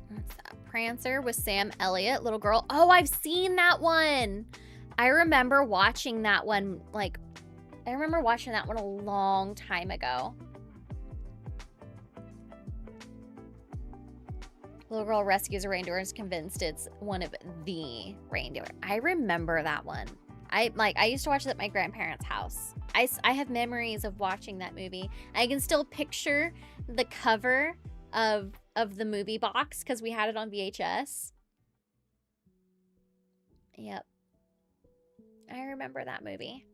What's that? Prancer with Sam Elliott, little girl. Oh, I've seen that one. I remember watching that one, like, I remember watching that one a long time ago. Little girl rescues a reindeer and is convinced it's one of the reindeer. I remember that one. I used to watch it at my grandparents' house. I have memories of watching that movie. I can still picture the cover of the movie box because we had it on VHS. Yep. I remember that movie.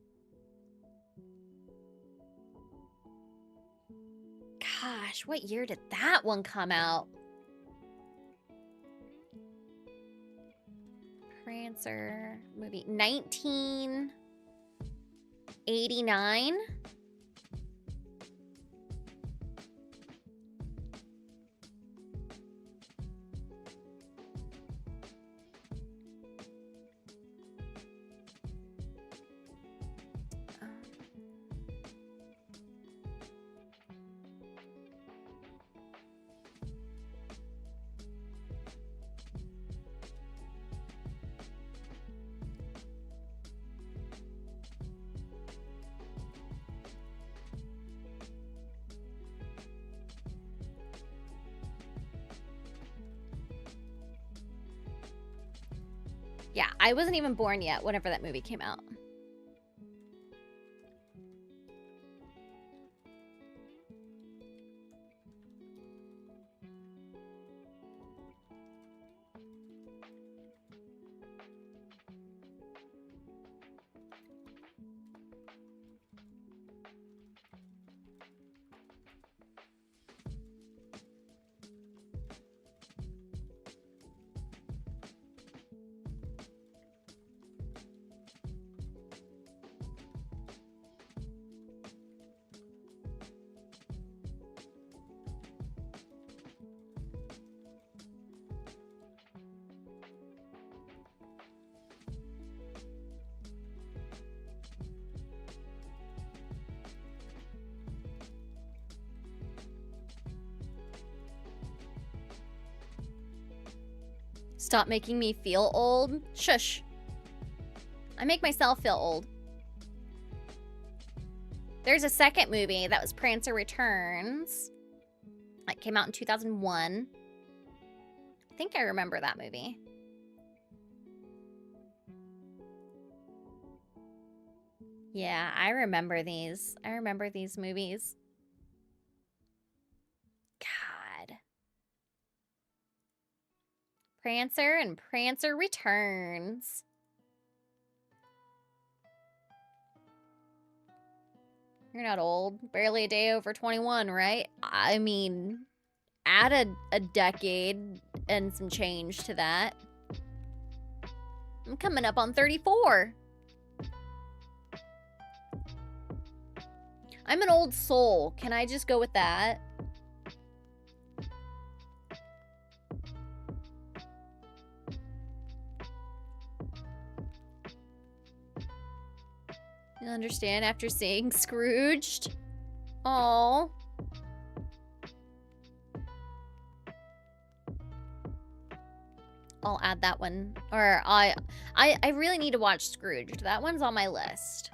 Gosh, what year did that one come out? Prancer movie, 1989. Yeah, I wasn't even born yet whenever that movie came out. Stop making me feel old. Shush. I make myself feel old. There's a second movie that was Prancer Returns. That came out in 2001. I think I remember that movie. Yeah, I remember these. I remember these movies. God. Prancer and Prancer Returns. You're not old. Barely a day over 21, right? I mean, add a decade and some change to that. I'm coming up on 34. I'm an old soul. Can I just go with that? You understand after seeing Scrooged? Oh. I'll add that one. Or I really need to watch Scrooged. That one's on my list.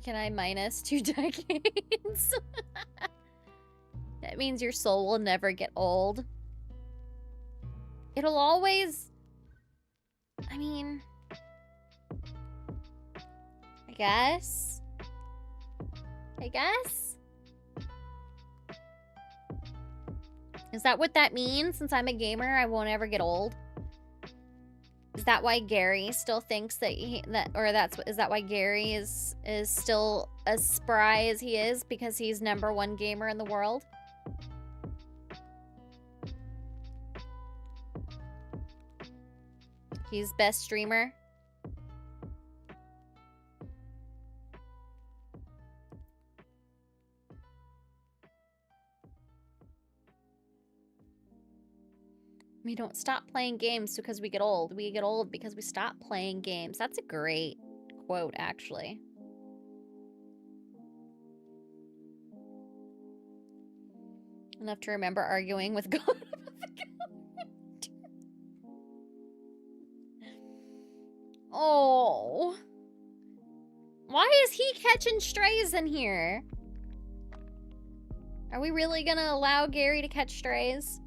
Can I minus 2 decades? That means your soul will never get old. It'll always... I mean... I guess? Is that what that means? Since I'm a gamer, I won't ever get old? Is that why Gary still thinks that is that why Gary is still as spry as he is because he's #1 gamer in the world? He's best streamer. We don't stop playing games because we get old. We get old because we stop playing games. That's a great quote, actually. Enough to remember arguing with God about the calendar. Oh. Why is he catching strays in here? Are we really gonna allow Gary to catch strays?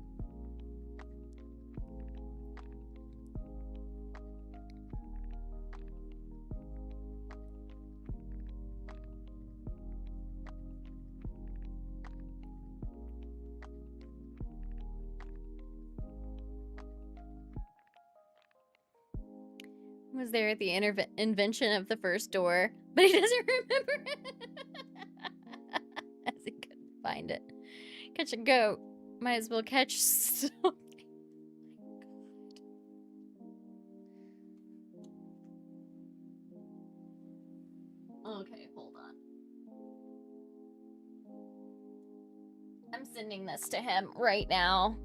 Was there at the invention of the first door, but he doesn't remember as he couldn't find it. Catch a goat. Might as well catch something. Okay, hold on. I'm sending this to him right now.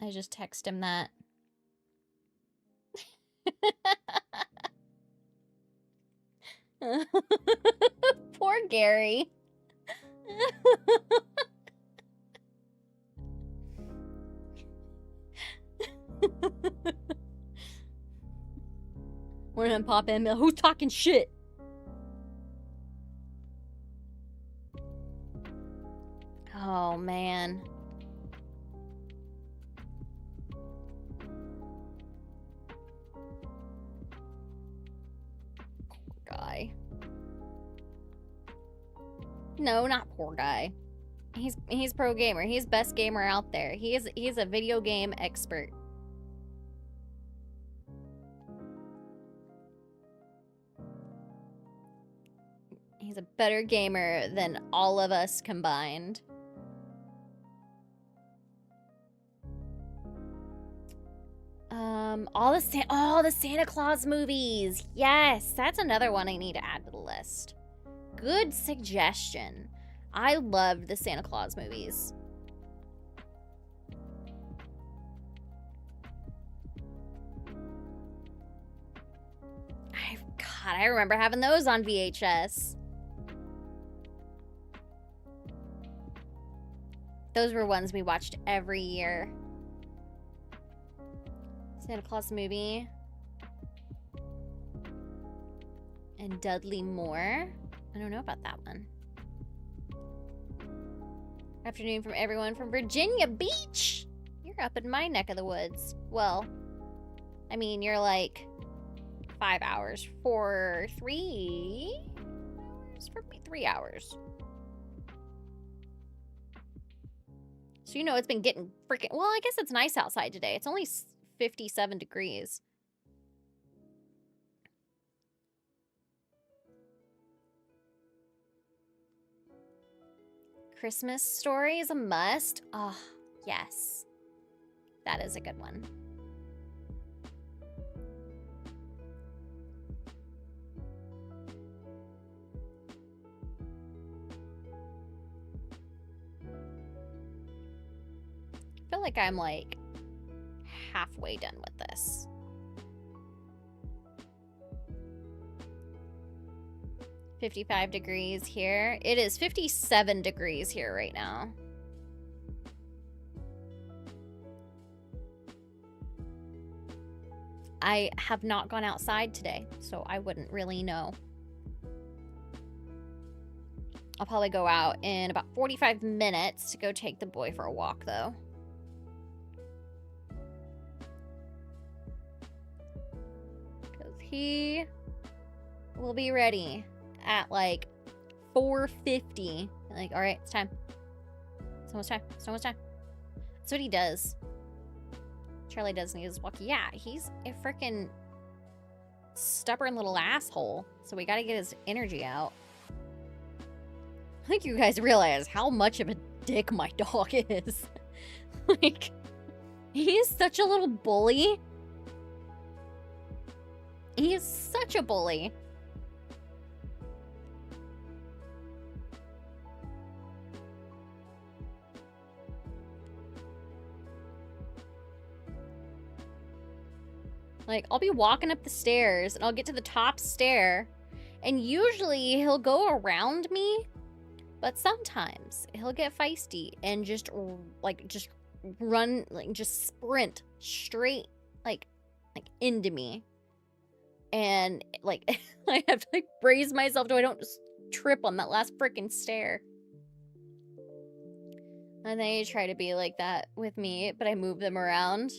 I just text him that. Poor Gary. We're gonna pop in. Who's talking shit? Oh man. Guy. No, not poor guy. He's pro gamer. He's best gamer out there. He's a video game expert. He's a better gamer than all of us combined. All the Santa Claus movies. Yes, that's another one I need to add to the list. Good suggestion. I loved the Santa Claus movies. God, I remember having those on VHS. Those were ones we watched every year. Santa Claus movie. And Dudley Moore. I don't know about that one. Afternoon from everyone from Virginia Beach. You're up in my neck of the woods. Well, I mean, you're like 5 hours for 3 hours? For me, 3 hours. So, you know, it's been getting freaking... Well, I guess it's nice outside today. It's only 57 degrees. Christmas Story is a must. Oh, yes. That is a good one. I feel like I'm like halfway done with this. $55 degrees here. It is 57 degrees here right now. I have not gone outside today, so I wouldn't really know. I'll probably go out in about 45 minutes to go take the boy for a walk, though. Because he will be ready at like 4:50. Like, all right, it's time. It's almost time. It's almost time. That's what he does. Charlie does, and he just walk. Yeah, he's a freaking stubborn little asshole. So we got to get his energy out. I think you guys realize how much of a dick my dog is. Like, he is such a little bully. He is such a bully. Like, I'll be walking up the stairs, and I'll get to the top stair, and usually he'll go around me, but sometimes he'll get feisty and just run, like, just sprint straight, like into me. And, like, I have to, like, brace myself so I don't just trip on that last freaking stair. And they try to be like that with me, but I move them around.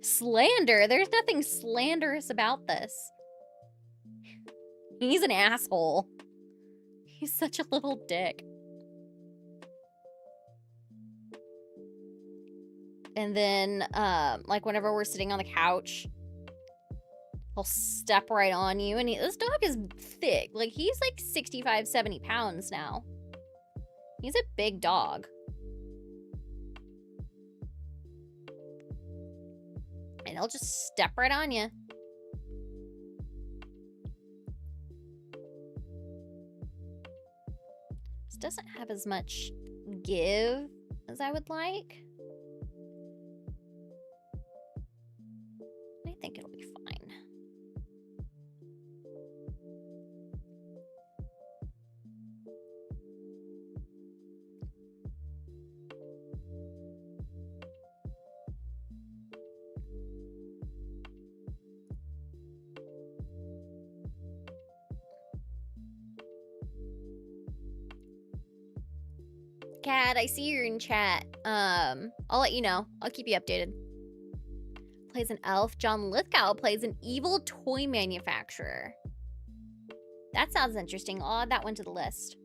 Slander? There's nothing slanderous about this. He's an asshole. He's such a little dick. And then, like, whenever we're sitting on the couch, he'll step right on you. And this dog is thick. Like, he's like 65, 70 pounds now. He's a big dog. And he'll just step right on you. This doesn't have as much give as I would like. I think it'll be fine. Cat, I see you're in chat. I'll let you know. I'll keep you updated. Plays an elf. John Lithgow plays an evil toy manufacturer. That sounds interesting. I'll add that one to the list.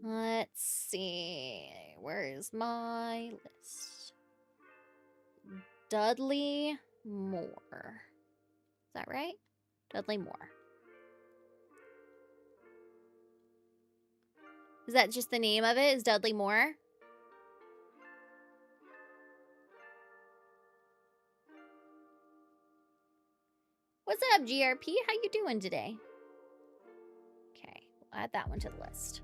Let's see. Where is my list? Dudley Moore. Is that right? Dudley Moore. Is that just the name of it? Is Dudley Moore? What's up, GRP? How you doing today? Okay, we'll add that one to the list.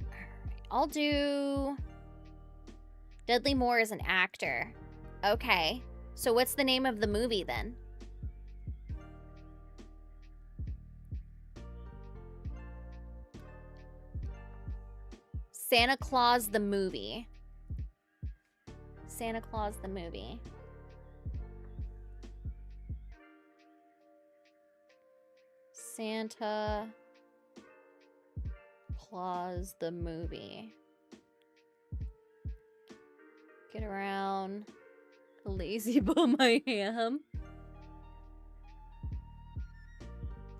Alright, I'll do... Dudley Moore is an actor. Okay, so what's the name of the movie then? Santa Claus the movie. Santa Claus the movie. Santa Claus the movie. Get around. Lazy bum I am.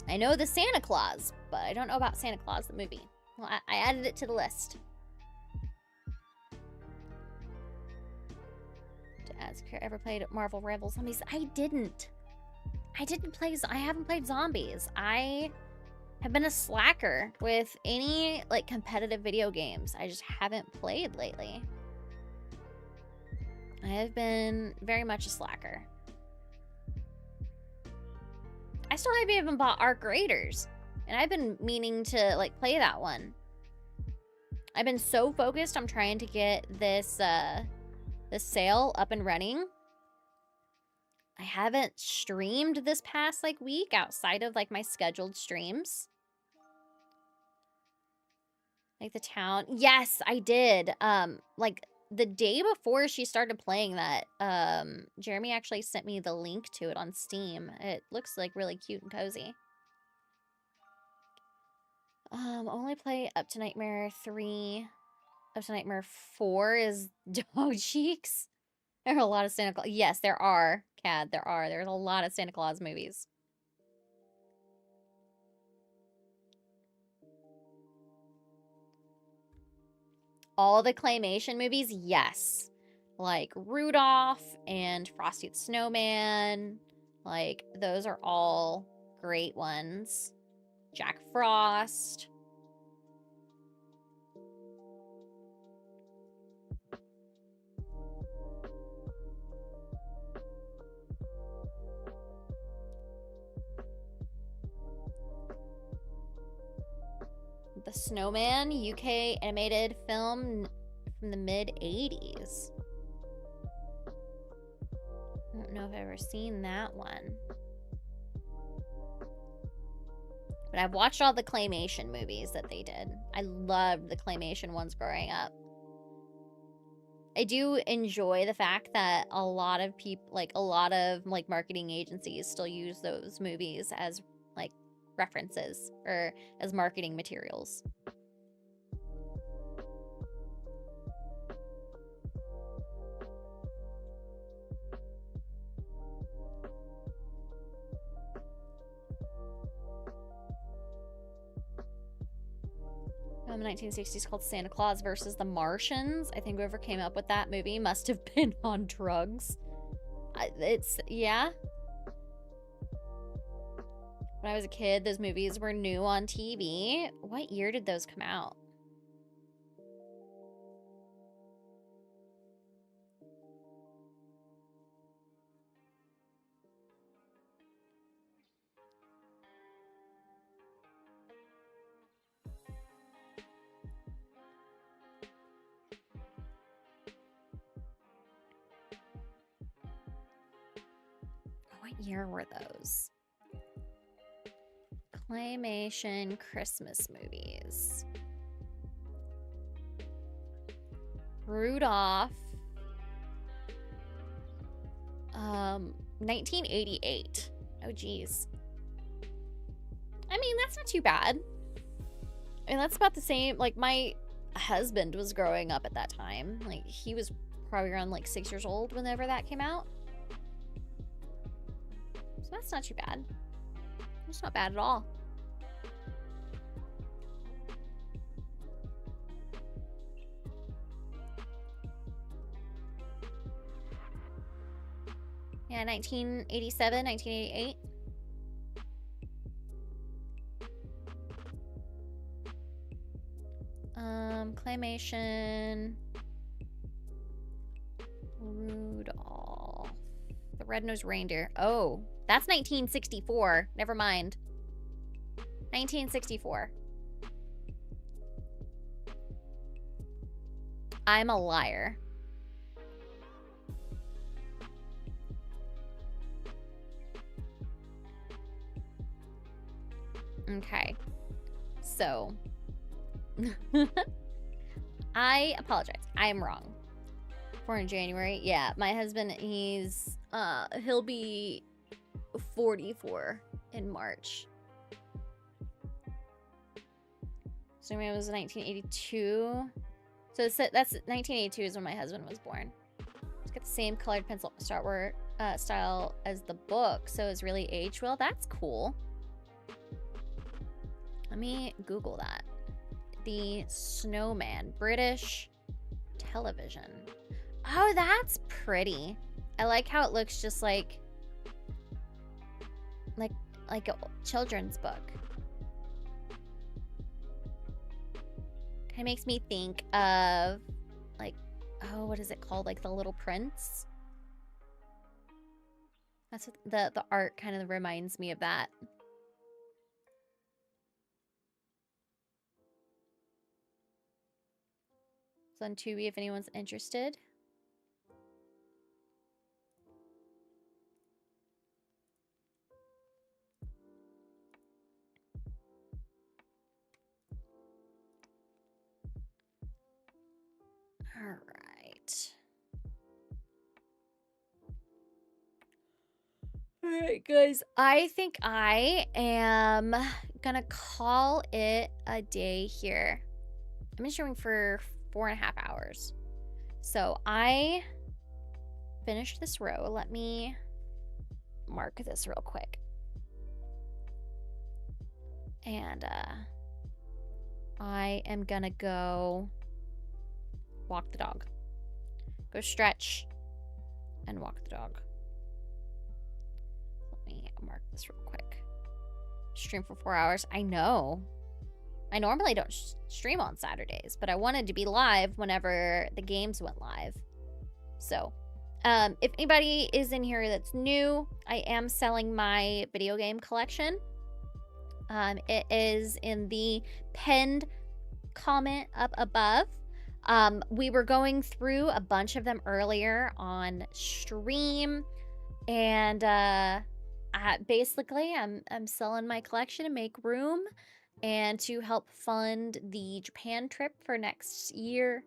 I know the Santa Claus, but I don't know about Santa Claus the movie. Well, I added it to the list. Ever played Marvel Rebel Zombies? I didn't. I haven't played zombies. I have been a slacker with any like competitive video games. I just haven't played lately. I have been very much a slacker. I still haven't even bought Arc Raiders, and I've been meaning to like play that one. I've been so focused on trying to get this this sale up and running. I haven't streamed this past like week outside of like my scheduled streams. Like the town. Yes, I did. Like the day before she started playing that, Jeremy actually sent me the link to it on Steam. It looks like really cute and cozy. Only play up to Nightmare 3. Up to Nightmare 4 is Dog Cheeks. There are a lot of Santa Claus. Yes, there are, Cad. There are. There's a lot of Santa Claus movies. All the claymation movies? Yes. Like Rudolph and Frosty the Snowman. Like, those are all great ones. Jack Frost. The Snowman, UK animated film from the mid-80s. I don't know if I've ever seen that one. But I've watched all the claymation movies that they did. I loved the claymation ones growing up. I do enjoy the fact that a lot of people, like a lot of like marketing agencies still use those movies as like references or as marketing materials. In the 1960s called Santa Claus versus the Martians. I think whoever came up with that movie must have been on drugs. Yeah. When I was a kid, those movies were new on TV. What year did those come out? What year were those? Claymation Christmas movies. Rudolph. 1988. Oh, geez. I mean, that's not too bad. I mean, that's about the same. Like, my husband was growing up at that time. Like, he was probably around, like, 6 years old whenever that came out. So that's not too bad. It's not bad at all. Yeah, 1987, 1988. Claymation. Rudolph. The Red-Nosed Reindeer. Oh, that's 1964. Never mind. 1964. I'm a liar. Okay. So. I apologize. I am wrong. Born in January. Yeah, my husband, he'll be 44 in March. So maybe it was 1982. So that's 1982 is when my husband was born. It's got the same colored pencil style as the book, so it's really aged well. That's cool. Let me Google that. The Snowman, British television. Oh, that's pretty. I like how it looks just like a children's book. Kind of makes me think of like, oh, what is it called? Like The Little Prince. That's what the art kind of reminds me of that. It's on Tubi if anyone's interested. All right. All right, guys. I think I am gonna call it a day here. I've been streaming for 4.5 hours. So I finished this row. Let me mark this real quick. And I am gonna go walk the dog. Go stretch and walk the dog. Let me mark this real quick. Stream for 4 hours. I know. I normally don't stream on Saturdays, but I wanted to be live whenever the games went live. So, if anybody is in here that's new, I am selling my video game collection. It is in the pinned comment up above. We were going through a bunch of them earlier on stream, and basically I'm selling my collection to make room and to help fund the Japan trip for next year.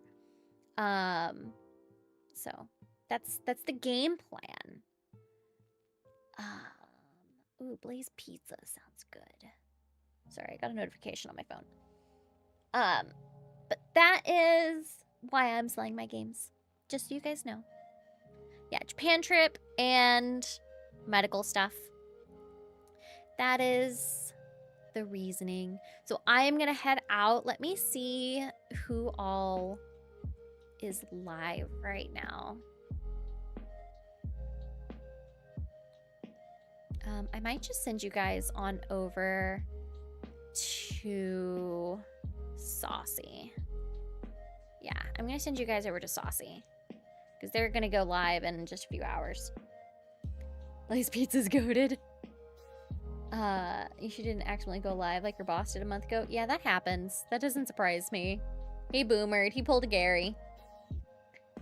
So that's the game plan. Ooh, Blaze Pizza sounds good. Sorry, I got a notification on my phone. But that is why I'm selling my games. Just so you guys know. Yeah, Japan trip and medical stuff. That is the reasoning. So I am gonna head out. Let me see who all is live right now. I might just send you guys on over to Saucy. Yeah, I'm gonna send you guys over to Saucy because they're gonna go live in just a few hours. Blaze Pizza's goated. You didn't accidentally go live like your boss did a month ago. Yeah, that happens. That doesn't surprise me. He boomered. He pulled a Gary.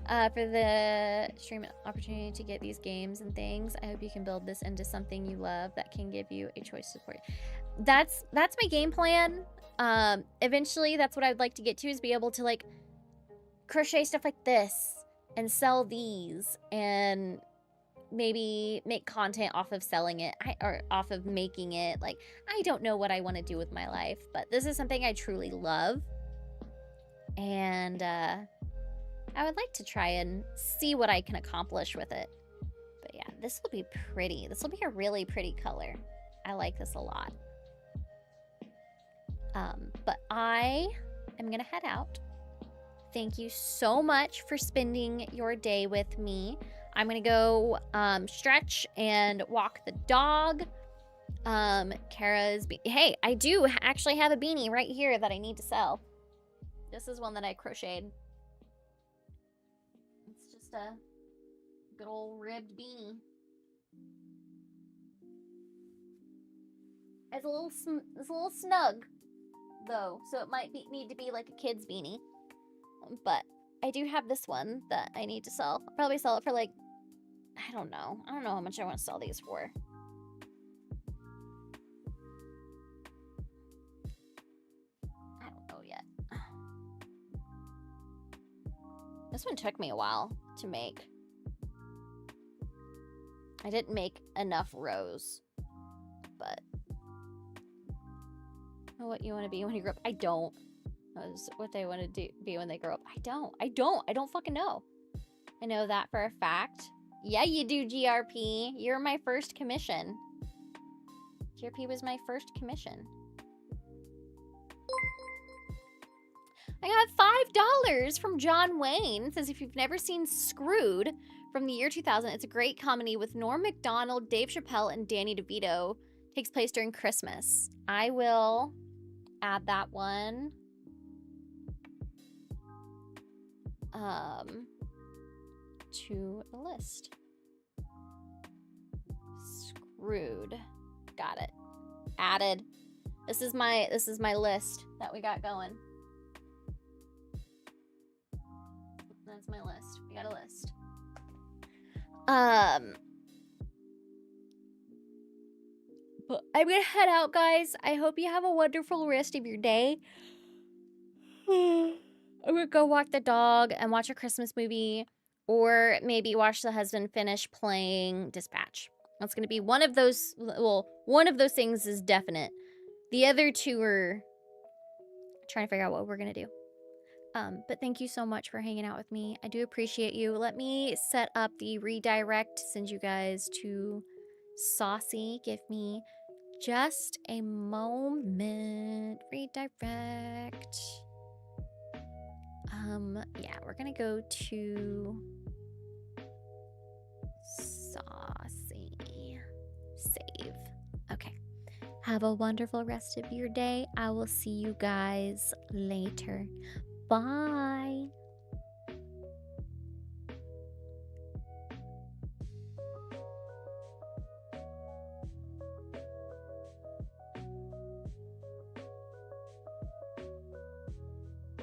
For the stream opportunity to get these games and things, I hope you can build this into something you love that can give you a choice to support. That's my game plan. Eventually, that's what I'd like to get to, is be able to like crochet stuff like this and sell these and maybe make content off of selling it or off of making it. Like, I don't know what I want to do with my life, but this is something I truly love. And I would like to try and see what I can accomplish with it. But yeah, this will be pretty. This will be a really pretty color. I like this a lot. But I am gonna head out. Thank you so much for spending your day with me. I'm gonna go stretch and walk the dog. Kara's hey, I do actually have a beanie right here that I need to sell. This is one that I crocheted. It's just a good old ribbed beanie. It's a little snug though, so it might need to be like a kid's beanie. But I do have this one that I need to sell. I'll probably sell it for like, I don't know how much I want to sell these for. I don't know yet. This one took me a while to make. I didn't make enough rows, but know what you want to be when you grow up. I don't. That's what they want to be when they grow up. I don't fucking know. I know that for a fact. Yeah, you do, GRP. You're my first commission. GRP was my first commission. I got $5 from John Wayne. It says, if you've never seen Screwed from the year 2000, it's a great comedy with Norm Macdonald, Dave Chappelle, and Danny DeVito. Takes place during Christmas. I will add that one. To the list. Screwed. Got it. Added. This is my list that we got going. That's my list. We got a list. But I'm gonna head out, guys. I hope you have a wonderful rest of your day. I'm gonna go walk the dog and watch a Christmas movie, or maybe watch the husband finish playing Dispatch. That's gonna be one of those. Well, one of those things is definite. The other two are trying to figure out what we're gonna do. But thank you so much for hanging out with me. I do appreciate you. Let me set up the redirect, send you guys to Saucy. Give me just a moment. Redirect. Yeah, we're gonna go to Saucy. Save. Okay. Have a wonderful rest of your day. I will see you guys later. Bye.